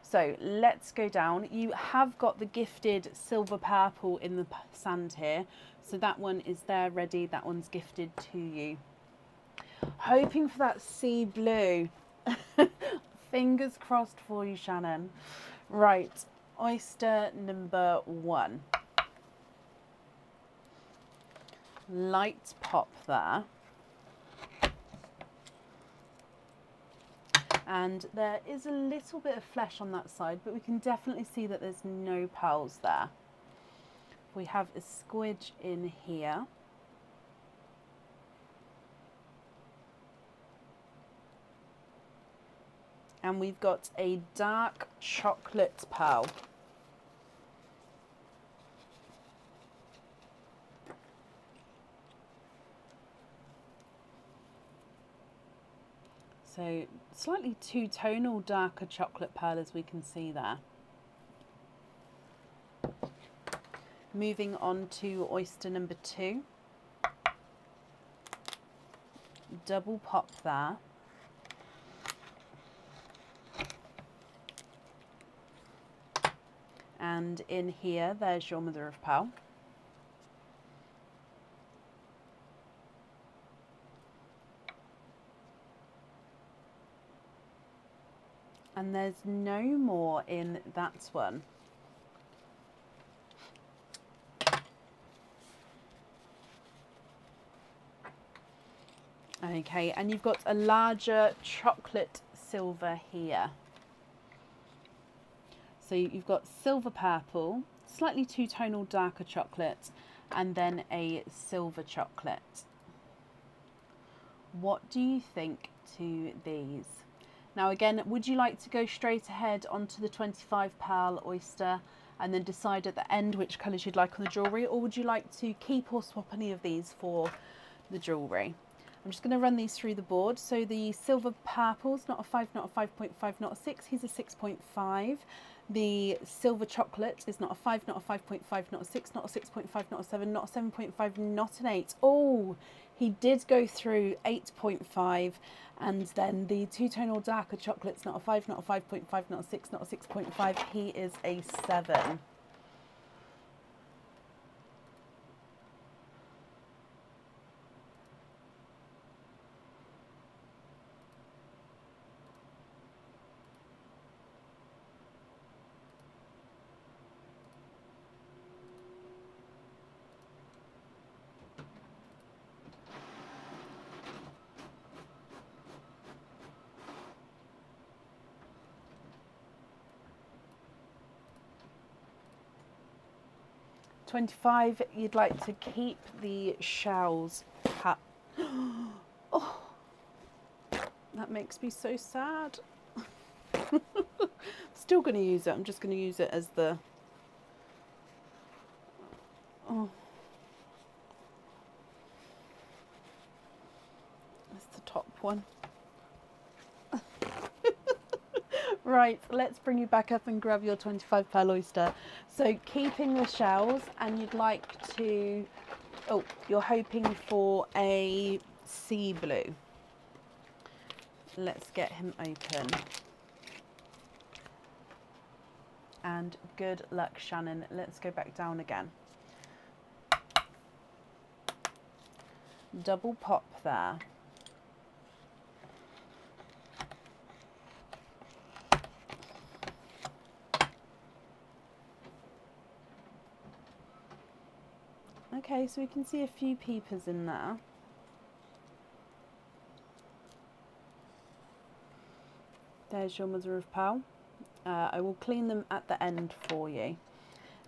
So let's go down. You have got the gifted silver purple in the sand here. So that one is there ready. That one's gifted to you. Hoping for that sea blue. Fingers crossed for you, Shannon. Right, oyster number 1. Light pop there. And there is a little bit of flesh on that side, but we can definitely see that there's no pearls there. We have a squidge in here. And we've got a dark chocolate pearl. So slightly two-tonal darker chocolate pearl, as we can see there. Moving on to oyster number 2. Double pop there. And in here, there's your mother of pearl. And there's no more in that one. Okay, and you've got a larger chocolate silver here. So you've got silver purple, slightly two-tonal darker chocolate, and then a silver chocolate. What do you think to these? Now again, would you like to go straight ahead onto the 25 pearl oyster and then decide at the end which colours you'd like on the jewellery, or would you like to keep or swap any of these for the jewellery? I'm just going to run these through the board. So the silver purple's not a 5, not a 5.5, not a 6, he's a 6.5. The silver chocolate is not a 5, not a 5.5, not a 6, not a 6.5, not a 7, not a 7.5, not an 8. Oh, he did go through 8.5. And then the two-tonal darker chocolate's not a 5, not a 5.5, not a 6, not a 6.5. He is a 7. $25, you'd like to keep the shells. Oh, that makes me so sad. Still going to use it. I'm just going to use it as the... Oh. That's the top one. Right, let's bring you back up and grab your 25 pearl oyster. So keeping the shells, and you'd like to, oh, you're hoping for a sea blue. Let's get him open. And good luck, Shannon. Let's go back down again. Double pop there. Okay, so we can see a few peepers in there. There's your mother of pearl. I will clean them at the end for you.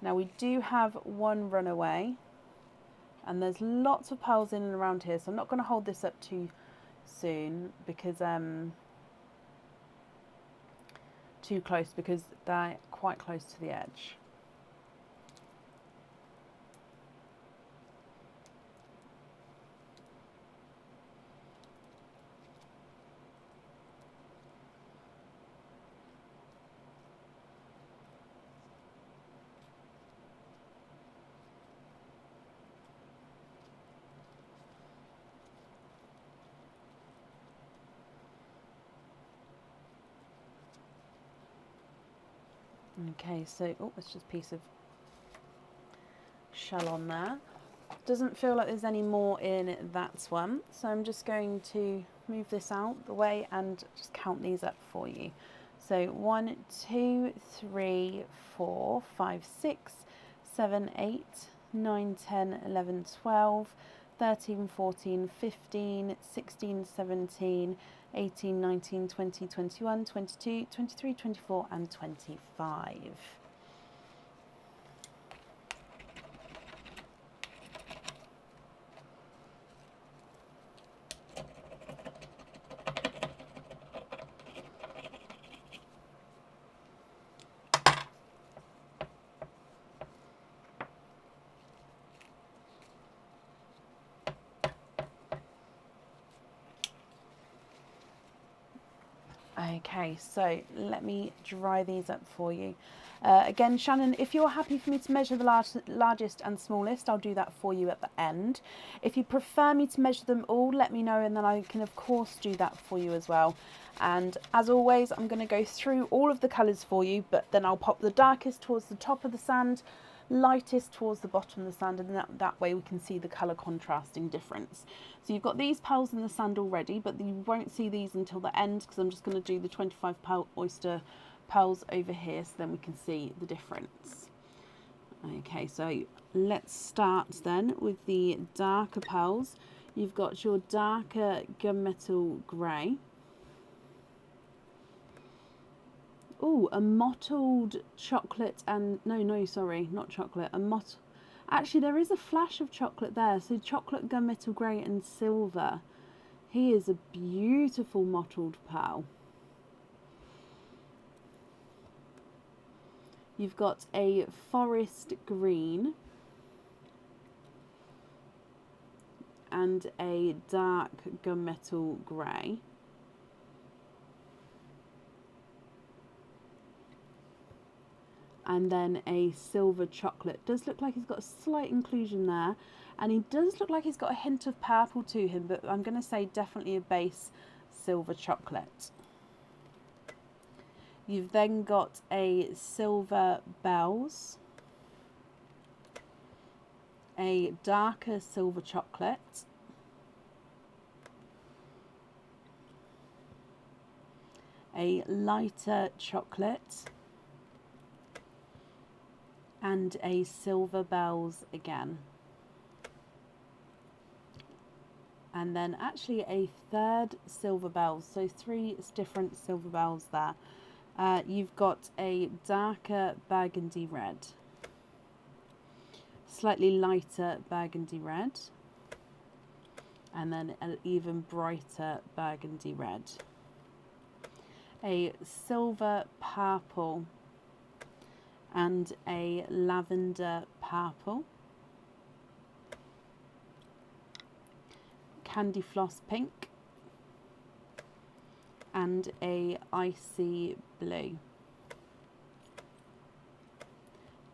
Now we do have one runaway, and there's lots of pearls in and around here, so I'm not going to hold this up too soon because too close, because they're quite close to the edge. Okay, so, oh, it's just a piece of shell on there. Doesn't feel like there's any more in that one, so I'm just going to move this out the way and just count these up for you. So 1, 2, 3, 4, 5, 6, 7, 8, 9, 10, 11, 12, 13, 14, 15, 16, 17, 18, 19, 20, 21, 22, 23, 24 and 25. Okay, so let me dry these up for you. Again, Shannon, if you're happy for me to measure the largest and smallest, I'll do that for you at the end. If you prefer me to measure them all, let me know, and then I can of course do that for you as well. And as always, I'm going to go through all of the colours for you, but then I'll pop the darkest towards the top of the sand, lightest towards the bottom of the sand, and that way we can see the colour contrasting difference. So you've got these pearls in the sand already, but you won't see these until the end, because I'm just going to do the 25 pearl oyster pearls over here, so then we can see the difference. Okay, so let's start then with the darker pearls. You've got your darker gunmetal grey. Oh, a mottled chocolate and no, sorry, not chocolate. Actually, there is a flash of chocolate there. So chocolate, gunmetal grey, and silver. He is a beautiful mottled pearl. You've got a forest green and a dark gunmetal grey. And then a silver chocolate. Does look like he's got a slight inclusion there, and he does look like he's got a hint of purple to him, but I'm going to say definitely a base silver chocolate. You've then got a silver bells, a darker silver chocolate, a lighter chocolate, and a silver bells again. And then actually a third silver bells, so 3 different silver bells there. You've got a darker burgundy red, slightly lighter burgundy red, and then an even brighter burgundy red. A silver purple and a lavender purple. Candy floss pink and a icy blue.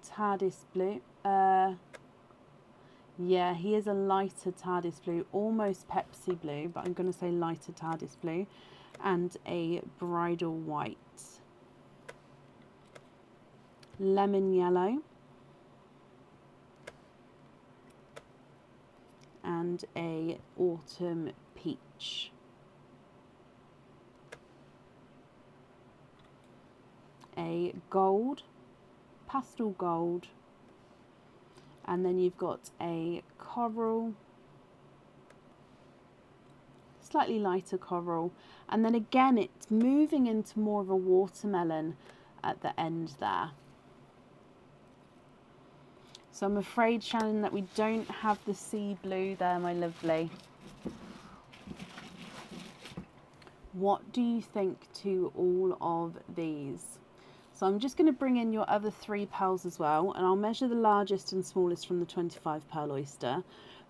TARDIS blue. Yeah, he is a lighter TARDIS blue, almost Pepsi blue, but I'm going to say lighter TARDIS blue, and a bridal white. Lemon yellow. And a autumn peach. A gold, pastel gold, and then you've got a coral, slightly lighter coral, and then again it's moving into more of a watermelon at the end there. So I'm afraid, Shannon, that we don't have the sea blue there, my lovely. What do you think to all of these? So I'm just going to bring in your other 3 pearls as well, and I'll measure the largest and smallest from the 25 pearl oyster.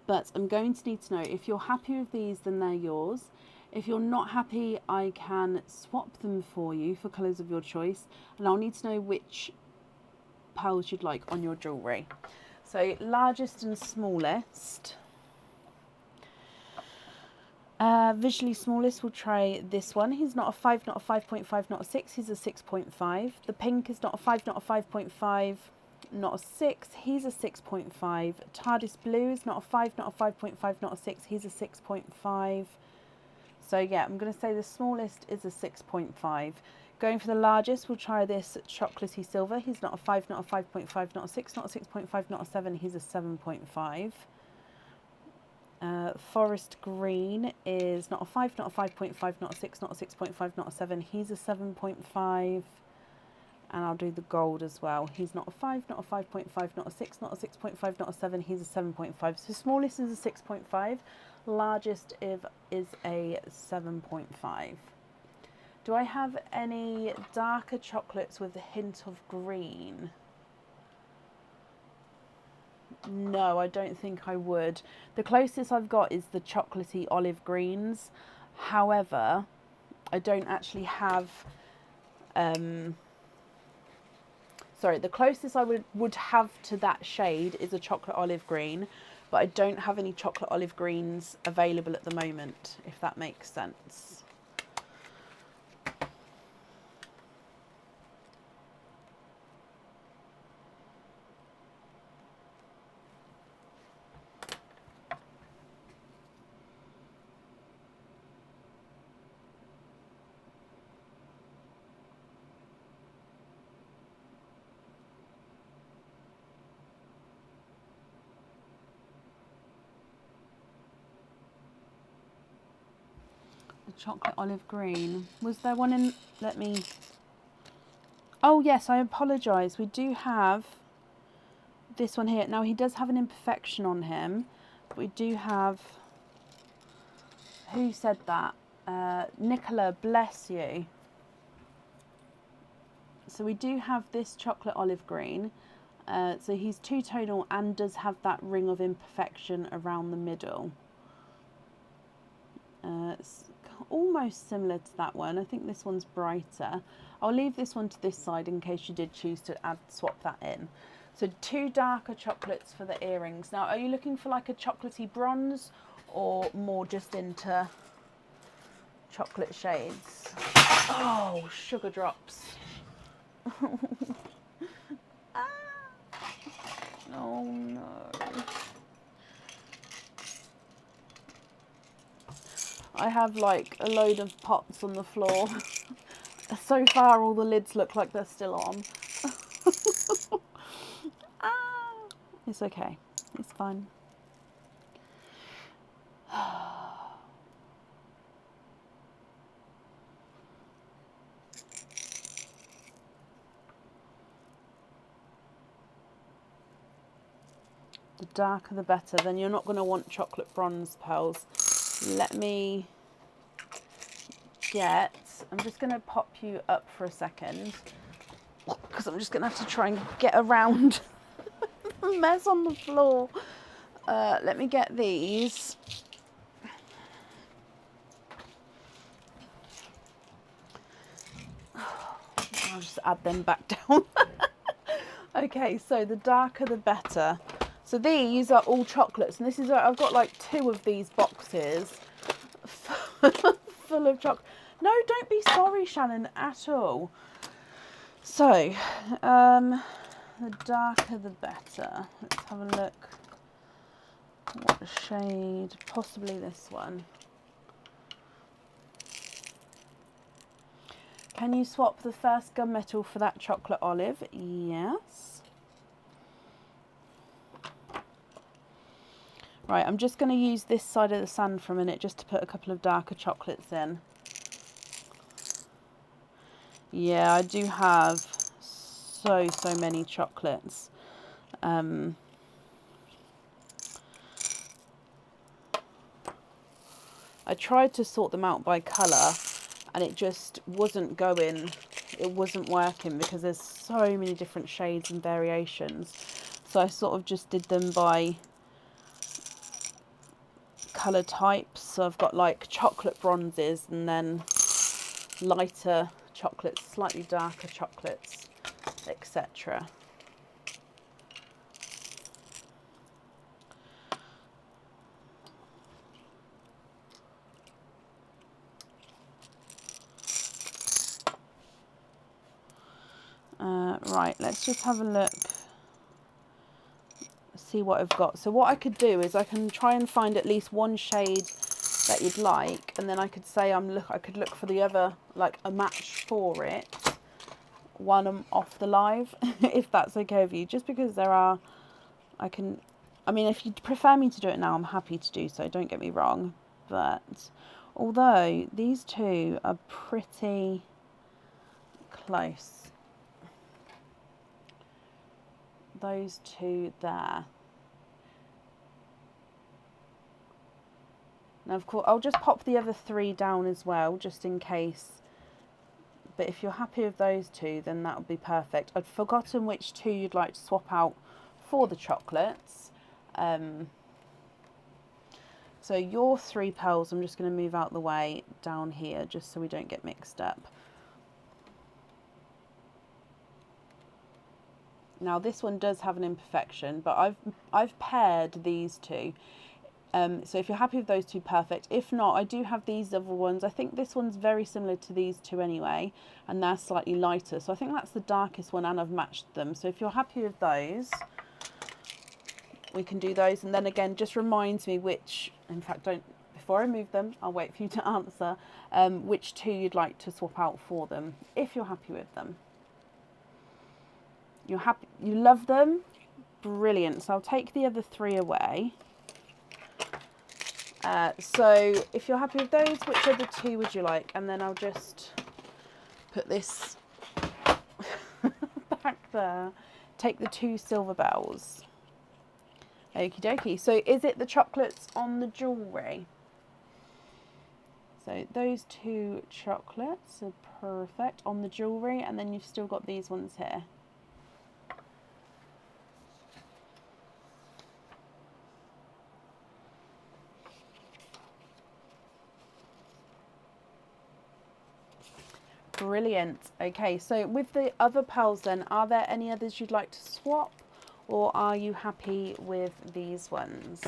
But I'm going to need to know, if you're happy with these, then they're yours. If you're not happy, I can swap them for you for colours of your choice, and I'll need to know which pearls you'd like on your jewellery. So largest and smallest. Visually smallest, we'll try this one. He's not a 5, not a 5.5, not a 6. He's a 6.5. The pink is not a 5, not a 5.5, not a 6. He's a 6.5. TARDIS blue is not a 5, not a 5.5, not a 6. He's a 6.5. So yeah, I'm going to say the smallest is a 6.5. Going for the largest, we'll try this chocolatey silver. He's not a 5, not a 5.5, not a 6, not a 6.5, not a 7. He's a 7.5. Forest green is not a 5, not a 5.5, not a 6, not a 6.5, not a 7. He's a 7.5. And I'll do the gold as well. He's not a 5, not a 5.5, not a 6, not a 6.5, not a 7. He's a 7.5. So smallest is a 6.5. Largest is a 7.5. Do I have any darker chocolates with a hint of green? No, I don't think I would. The closest I've got is the chocolatey olive greens. However, I don't actually have... sorry, the closest I would have to that shade is a chocolate olive green, but I don't have any chocolate olive greens available at the moment, if that makes sense. Chocolate olive green. Was there one in... Let me... Oh yes, I apologise. We do have this one here. Now he does have an imperfection on him, but we do have... Who said that? Nicola, bless you. So we do have this chocolate olive green. So he's two-tonal and does have that ring of imperfection around the middle. It's almost similar to that one. I think this one's brighter. I'll leave this one to this side in case you did choose to swap that in. So 2 darker chocolates for the earrings. Now, are you looking for like a chocolatey bronze or more just into chocolate shades? Oh, sugar drops. Ah. Oh no. I have like a load of pots on the floor. So far all the lids look like they're still on. Ah, it's okay. It's fine. The darker the better. Then you're not going to want chocolate bronze pearls. Let me get... I'm just going to pop you up for a second because I'm just going to have to try and get around the mess on the floor. Let me get these. I'll just add them back down. Okay, so the darker the better. So these are all chocolates, and this is I've got like 2 of these boxes full of chocolate. No, don't be sorry, Shannon, at all. So, the darker the better. Let's have a look. What shade? Possibly this one. Can you swap the first gunmetal for that chocolate olive? Yes. Right, I'm just going to use this side of the sand for a minute just to put a couple of darker chocolates in. Yeah, I do have so many chocolates. I tried to sort them out by colour and it just wasn't going, it wasn't working because there's so many different shades and variations. So I sort of just did them by colour types. So I've got like chocolate bronzes and then lighter chocolates, slightly darker chocolates, etc. Right, let's just have a look. See what I've got. So what I could do is I can try and find at least one shade that you'd like, and then I could say I could look for the other, like a match for it, one off the live, if that's okay with you. Just because there are, I mean, if you prefer me to do it now, I'm happy to do so, don't get me wrong. But although these two are pretty close, those two there. Now, of course, I'll just pop the other three down as well, just in case. But if you're happy with those two, then that would be perfect. I'd forgotten which two you'd like to swap out for the chocolates. So your 3 pearls, I'm just going to move out the way down here, just so we don't get mixed up. Now this one does have an imperfection, but I've paired these two. So if you're happy with those two, perfect. If not, I do have these other ones. I think this one's very similar to these two anyway, and they're slightly lighter. So I think that's the darkest one, and I've matched them. So if you're happy with those, we can do those. And then again, just reminds me which, in fact, before I move them, I'll wait for you to answer, which two you'd like to swap out for them, if you're happy with them. You're happy, you love them? Brilliant. So I'll take the other 3 away. So if you're happy with those, which other 2 would you like? And then I'll just put this back there. Take the 2 silver bells. Okie dokie. So is it the chocolates on the jewellery? So those 2 chocolates are perfect on the jewellery, and then you've still got these ones here. Brilliant. Okay, so with the other pearls then, are there any others you'd like to swap, or are you happy with these ones?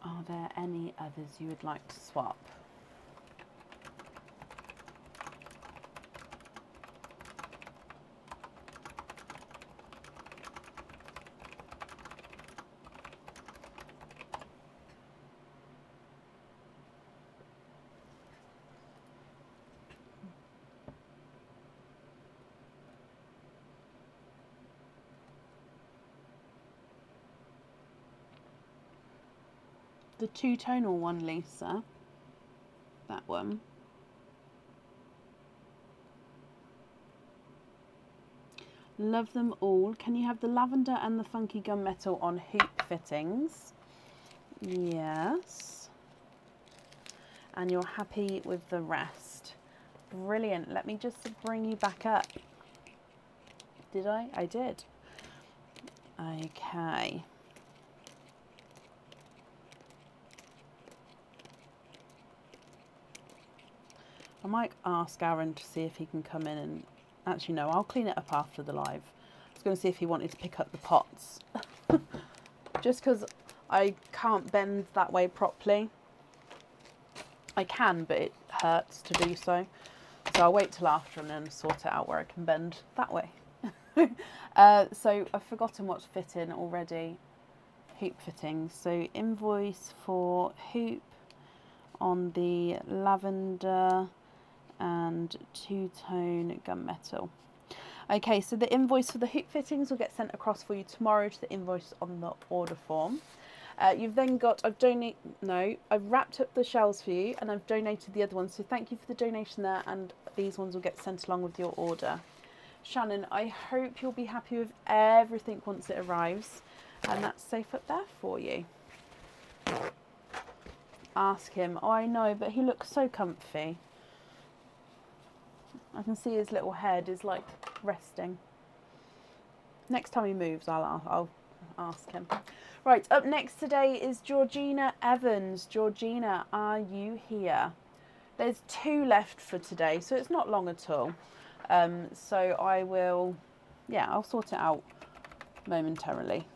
Are there any others you would like to swap? The two-tonal one, Lisa. That one. Love them all. Can you have the lavender and the funky gunmetal on hoop fittings? Yes. And you're happy with the rest. Brilliant. Let me just bring you back up. Did I? I did. Okay. I might ask Aaron to see if he can come in and... Actually, no, I'll clean it up after the live. I was going to see if he wanted to pick up the pots. Just because I can't bend that way properly. I can, but it hurts to do so. So I'll wait till after and then sort it out where I can bend that way. So I've forgotten what to fit in already. Hoop fittings. So invoice for hoop on the lavender and two-tone gunmetal. Okay, so the invoice for the hoop fittings will get sent across for you tomorrow to the invoice on the order form. You've then got, I've wrapped up the shells for you and I've donated the other ones. So thank you for the donation there, and these ones will get sent along with your order. Shannon, I hope you'll be happy with everything once it arrives, and that's safe up there for you. Ask him. Oh, I know, but he looks so comfy. I can see his little head is like resting. Next time he moves, I'll ask him. Right, up next today is Georgina Evans. Georgina, are you here? There's 2 left for today, so it's not long at all. So I will, I'll sort it out momentarily.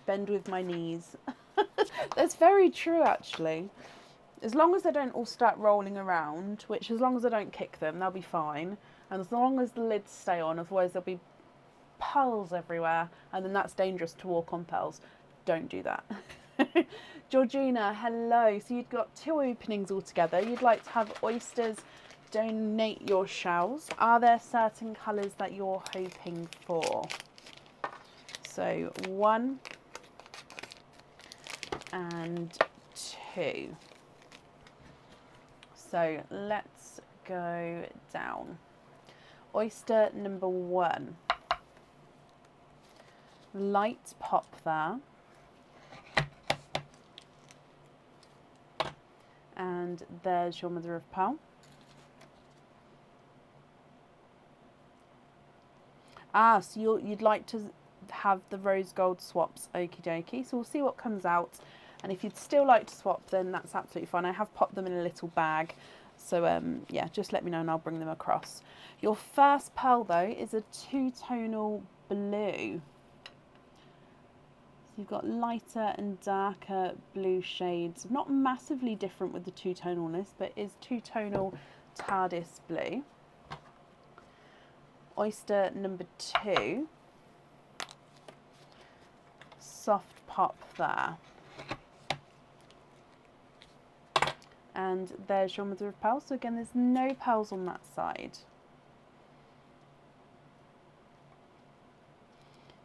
Bend with my knees. That's very true, actually. As long as they don't all start rolling around, which as long as I don't kick them, they'll be fine. And as long as the lids stay on, otherwise there'll be pearls everywhere, and then that's dangerous to walk on pearls. Don't do that. Georgina, hello. So you've got 2 openings altogether. You'd like to have Oysters donate your shells. Are there certain colours that you're hoping for? So 1 and 2. So let's go down. Oyster number 1. Light pop there. And there's your mother of pearl. So you'd like to have the rose gold swaps. Okie dokie. So we'll see what comes out. And if you'd still like to swap, then that's absolutely fine. I have popped them in a little bag. So just let me know and I'll bring them across. Your first pearl though is a 2-tonal blue. So you've got lighter and darker blue shades. Not massively different with the 2-tonalness, but is 2-tonal TARDIS blue. Oyster number 2. Soft pop there. And there's your mother of pearl. So again, there's no pearls on that side.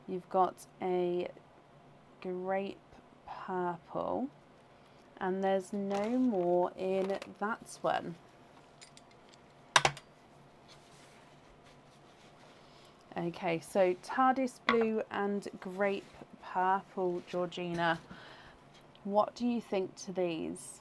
You've got a grape purple, and there's no more in that one. Okay, so TARDIS blue and grape purple, Georgina. What do you think to these?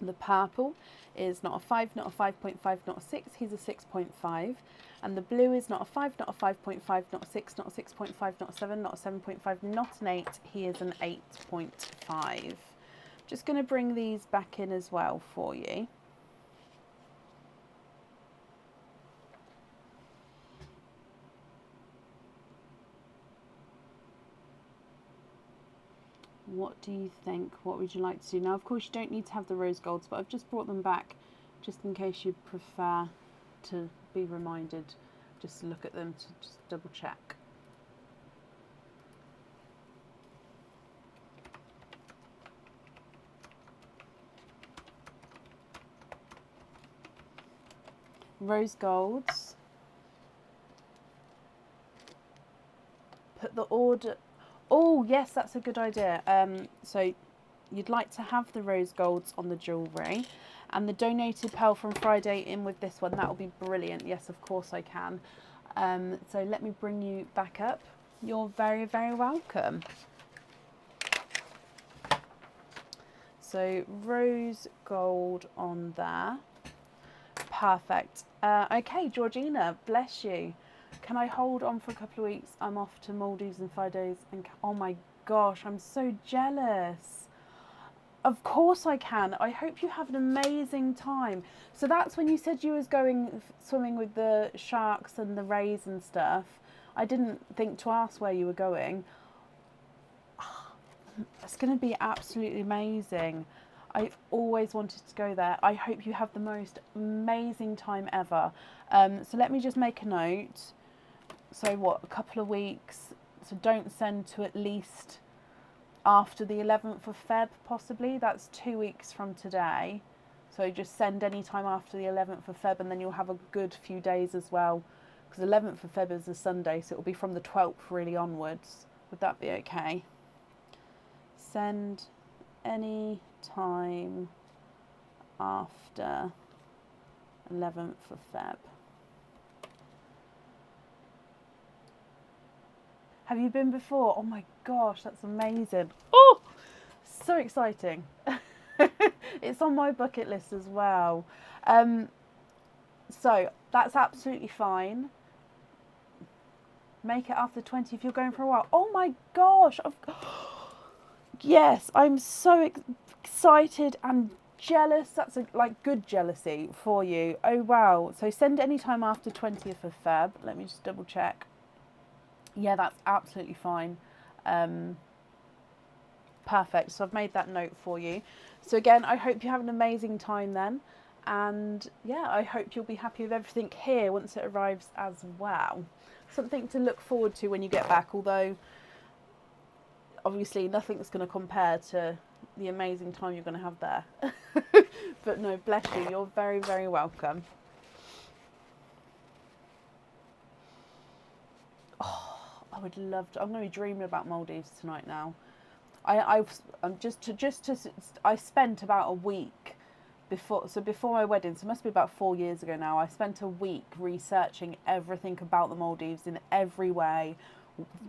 The purple is not a 5, not a 5.5, not a 6. He's a 6.5. And the blue is not a 5, not a 5.5, not a 6, not a 6.5, not a 7, not a 7.5, not an 8. He is an 8.5. Just going to bring these back in as well for you. What do you think? What would you like to do? Now, of course, you don't need to have the rose golds, but I've just brought them back just in case you prefer to be reminded, just to look at them to just double check. Rose golds. Put the order. Oh, yes, that's a good idea. So you'd like to have the rose golds on the jewellery and the donated pearl from Friday in with this one. That will be brilliant. Yes, of course I can. So let me bring you back up. You're very, very welcome. So rose gold on there. Perfect. Okay, Georgina, bless you. Can I hold on for a couple of weeks? I'm off to Maldives in 5 days. And oh my gosh, I'm so jealous. Of course I can. I hope you have an amazing time. So that's when you said you was going swimming with the sharks and the rays and stuff. I didn't think to ask where you were going. It's going to be absolutely amazing. I've always wanted to go there. I hope you have the most amazing time ever. So let me just make a note. So what, a couple of weeks? So don't send to at least after the 11th of Feb, possibly. That's 2 weeks from today. So just send any time after the 11th of Feb, and then you'll have a good few days as well. Because 11th of Feb is a Sunday, so it'll be from the 12th really onwards. Would that be okay? Send any time after 11th of Feb. Have you been before? Oh my gosh, that's amazing. Oh, so exciting. It's on my bucket list as well. So that's absolutely fine. Make it after 20 if you're going for a while. Oh my gosh. Yes, I'm so excited and jealous. That's like good jealousy for you. Oh wow. So send any time after 20th of Feb. Let me just double check. Yeah, that's absolutely fine. Perfect. So I've made that note for you. So again, I hope you have an amazing time then. And yeah, I hope you'll be happy with everything here once it arrives as well. Something to look forward to when you get back, although obviously nothing's going to compare to the amazing time you're going to have there. But no, bless you. You're very, very welcome. Oh, I would love to. I'm going to be dreaming about Maldives tonight now. I spent about a week before my wedding, so it must be about 4 years ago now. I spent a week researching everything about the Maldives in every way,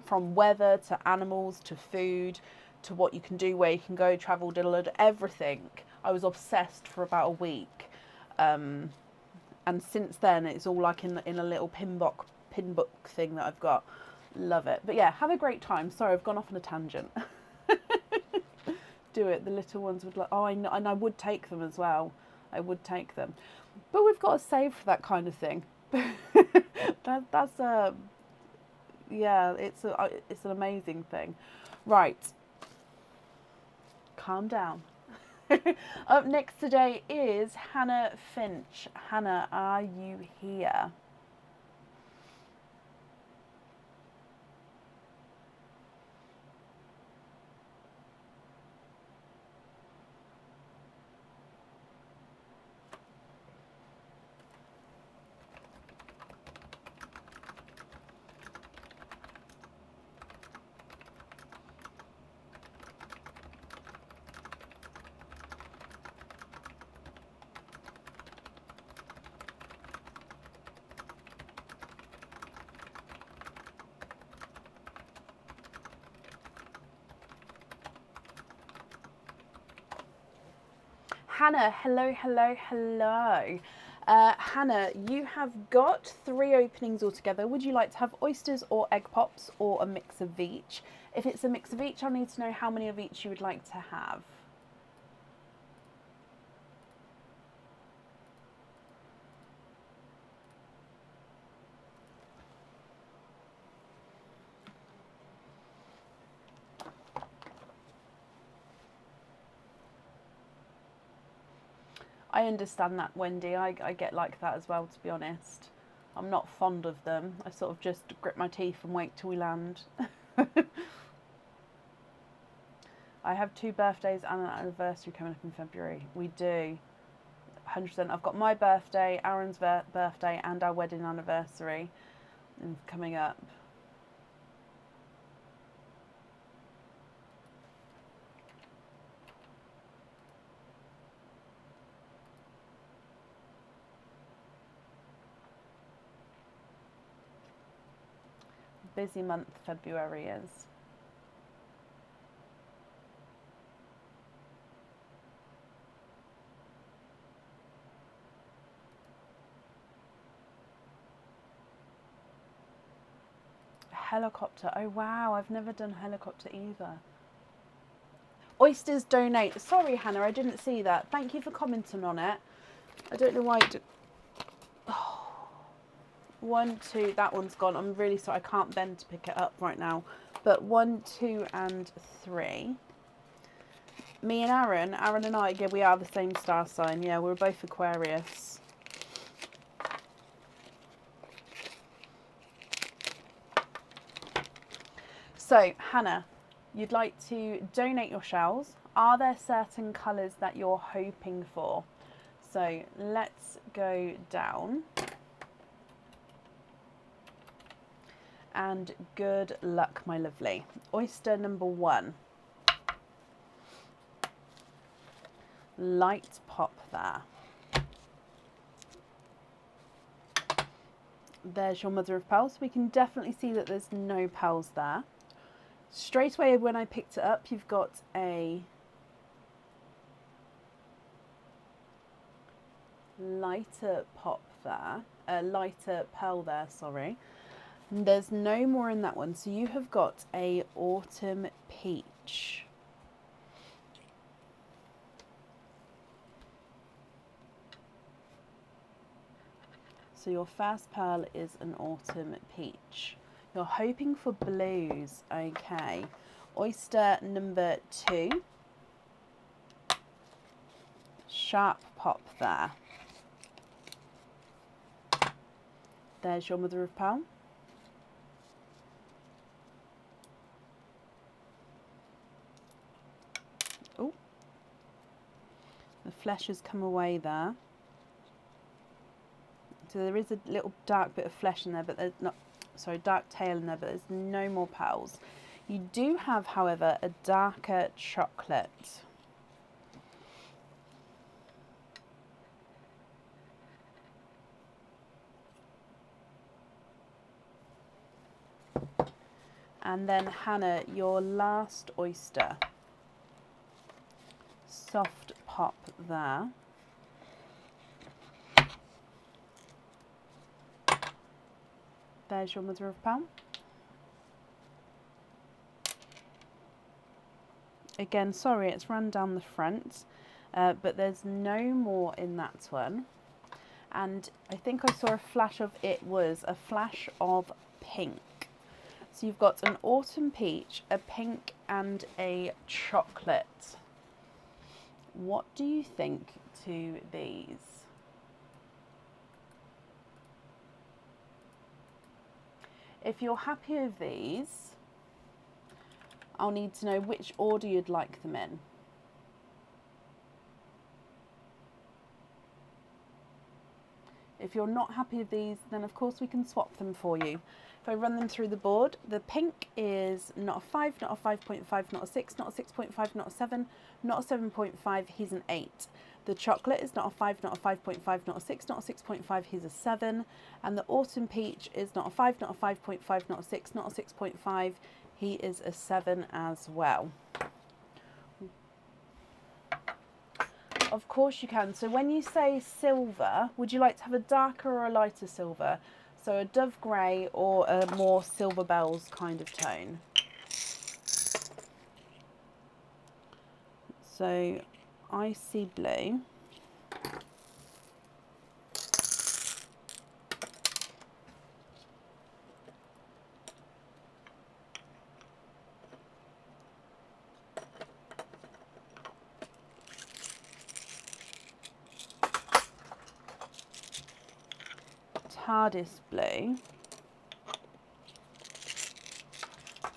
from weather to animals to food to what you can do, where you can go, travel, everything. I was obsessed for about a week, and since then it's all like in a little pin book thing that I've got. Love it. But yeah, have a great time. Sorry, I've gone off on a tangent. Do it. The little ones would like. Oh, I know, and I would take them as well. I would take them, but we've got to save for that kind of thing. That's a yeah. It's an amazing thing. Right. Calm down. Up next today is Hannah Finch. Hannah, are you here? Hannah, hello, hello, hello. Hannah, you have got 3 openings altogether. Would you like to have oysters or egg pops or a mix of each? If it's a mix of each, I'll need to know how many of each you would like to have. I understand that, Wendy. I get like that as well, to be honest. I'm not fond of them. I sort of just grit my teeth and wait till we land. I have 2 birthdays and an anniversary coming up in February. We do. 100%. I've got my birthday, Aaron's birthday, and our wedding anniversary coming up. Busy month February is. Helicopter. Oh wow, I've never done helicopter either. Oysters donate. Sorry, Hannah, I didn't see that. Thank you for commenting on it. I don't know why it did. Oh. 1, 2, that one's gone. I'm really sorry, I can't bend to pick it up right now. But 1, 2, and 3. Me and Aaron and I, yeah, we are the same star sign. Yeah, we're both Aquarius. So, Hannah, you'd like to donate your shells. Are there certain colours that you're hoping for? So, let's go down. And good luck, my lovely. Oyster number 1. light pop there. There's your mother of pearl. So we can definitely see that there's no pearls there. Straight away when I picked it up, you've got a lighter pop there, a lighter pearl there, sorry. And there's no more in that one. So you have got a autumn peach. So your first pearl is an autumn peach. You're hoping for blues, okay. Oyster number 2. Sharp pop there. There's your mother of pearl. Oh, the flesh has come away there. So there is a little dark bit of flesh in there, but there's not, sorry, dark tail in there, but there's no more pearls. You do have, however, a darker chocolate. And then Hannah, your last oyster. Soft pop there. There's your mother of pearl. Again, sorry, it's run down the front, but there's no more in that one. And I think I saw a flash of, it was a flash of pink. So you've got an autumn peach, a pink and a chocolate. What do you think to these? If you're happy with these, I'll need to know which order you'd like them in. If you're not happy with these, then of course we can swap them for you. If I run them through the board, the pink is not a 5, not a 5.5, not a 6, not a 6.5, not a 7, not a 7.5, he's an 8. The chocolate is not a 5, not a 5.5, not a 6, not a 6.5, he's a 7. And the autumn peach is not a 5, not a 5.5, not a 6, not a 6.5, he is a 7 as well. Of course you can. So when you say silver, would you like to have a darker or a lighter silver? So a dove grey or a more silver bells kind of tone. So icy blue. TARDIS blue.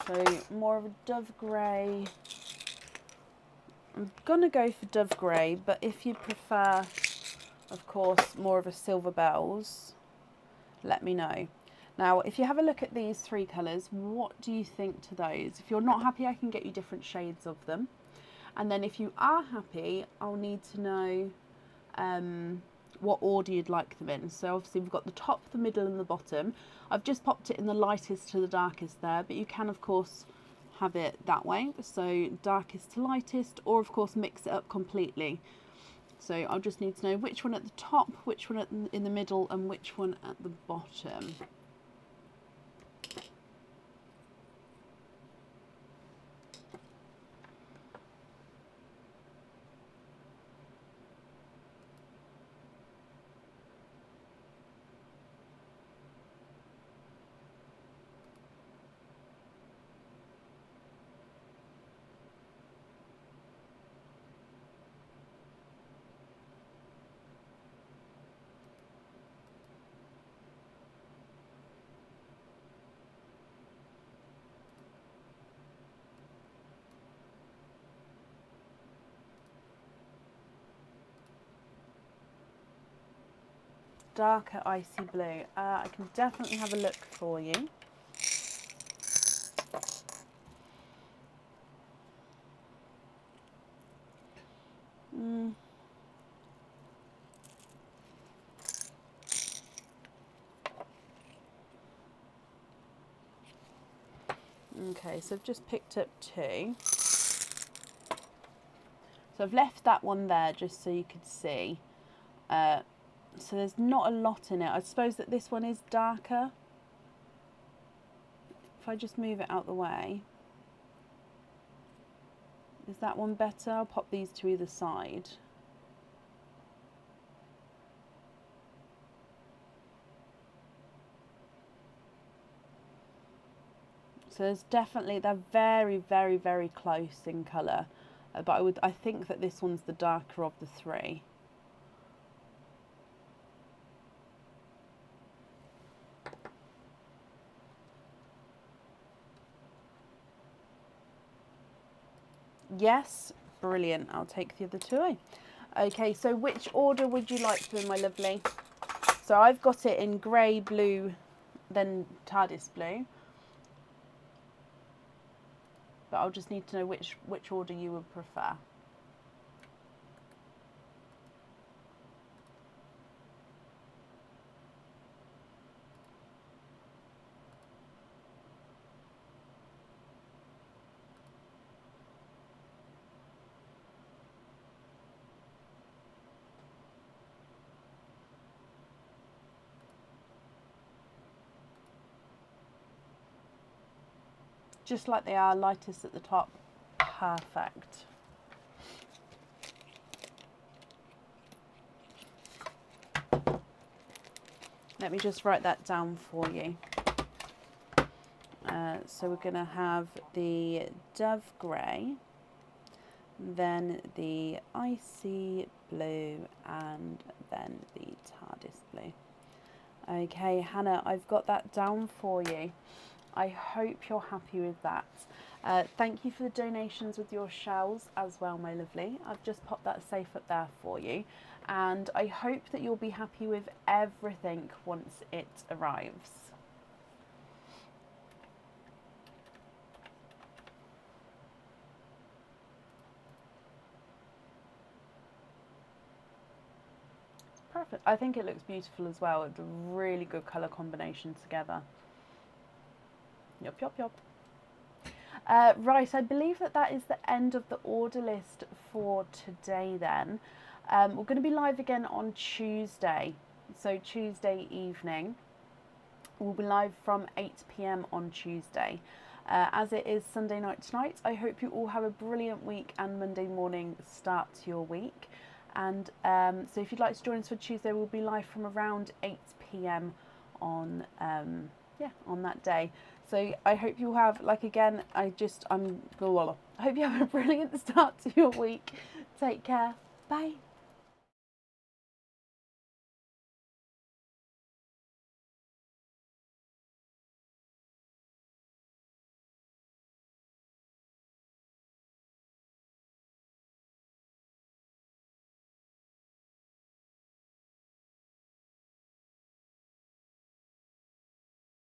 So more of a dove grey. I'm gonna go for dove grey, but if you prefer, of course, more of a silver bells, let me know. Now, if you have a look at these 3 colours, what do you think to those? If you're not happy, I can get you different shades of them. And then if you are happy, I'll need to know what order you'd like them in. So obviously we've got the top, the middle and the bottom. I've just popped it in the lightest to the darkest there, but you can of course have it that way. So darkest to lightest, or of course mix it up completely. So I'll just need to know which one at the top, which one in the middle and which one at the bottom. Darker icy blue. I can definitely have a look for you. Okay, so I've just picked up 2. So I've left that one there just so you could see. So there's not a lot in it. I suppose that this one is darker. If I just move it out the way. Is that one better? I'll pop these to either side. So there's definitely, they're very, very, very close in colour. But I think that this one's the darker of the 3. Yes, brilliant. I'll take the other 2. Okay, so which order would you like them, my lovely? So I've got it in grey, blue, then TARDIS blue. But I'll just need to know which order you would prefer. Just like they are, lightest at the top. Perfect. Let me just write that down for you. So we're going to have the Dove Grey, then the Icy Blue, and then the TARDIS Blue. Okay, Hannah, I've got that down for you. I hope you're happy with that. Thank you for the donations with your shells as well, my lovely. I've just popped that safe up there for you. And I hope that you'll be happy with everything once it arrives. Perfect. I think it looks beautiful as well. It's a really good colour combination together. Yup, yup, yup. Right, I believe that is the end of the order list for today then. We're going to be live again on Tuesday, so Tuesday evening. We'll be live from 8 PM on Tuesday. As it is Sunday night tonight, I hope you all have a brilliant week and Monday morning start to your week. And so if you'd like to join us for Tuesday, we'll be live from around 8 PM on on that day. So I hope you have, like, again, I hope you have a brilliant start to your week. Take care. Bye.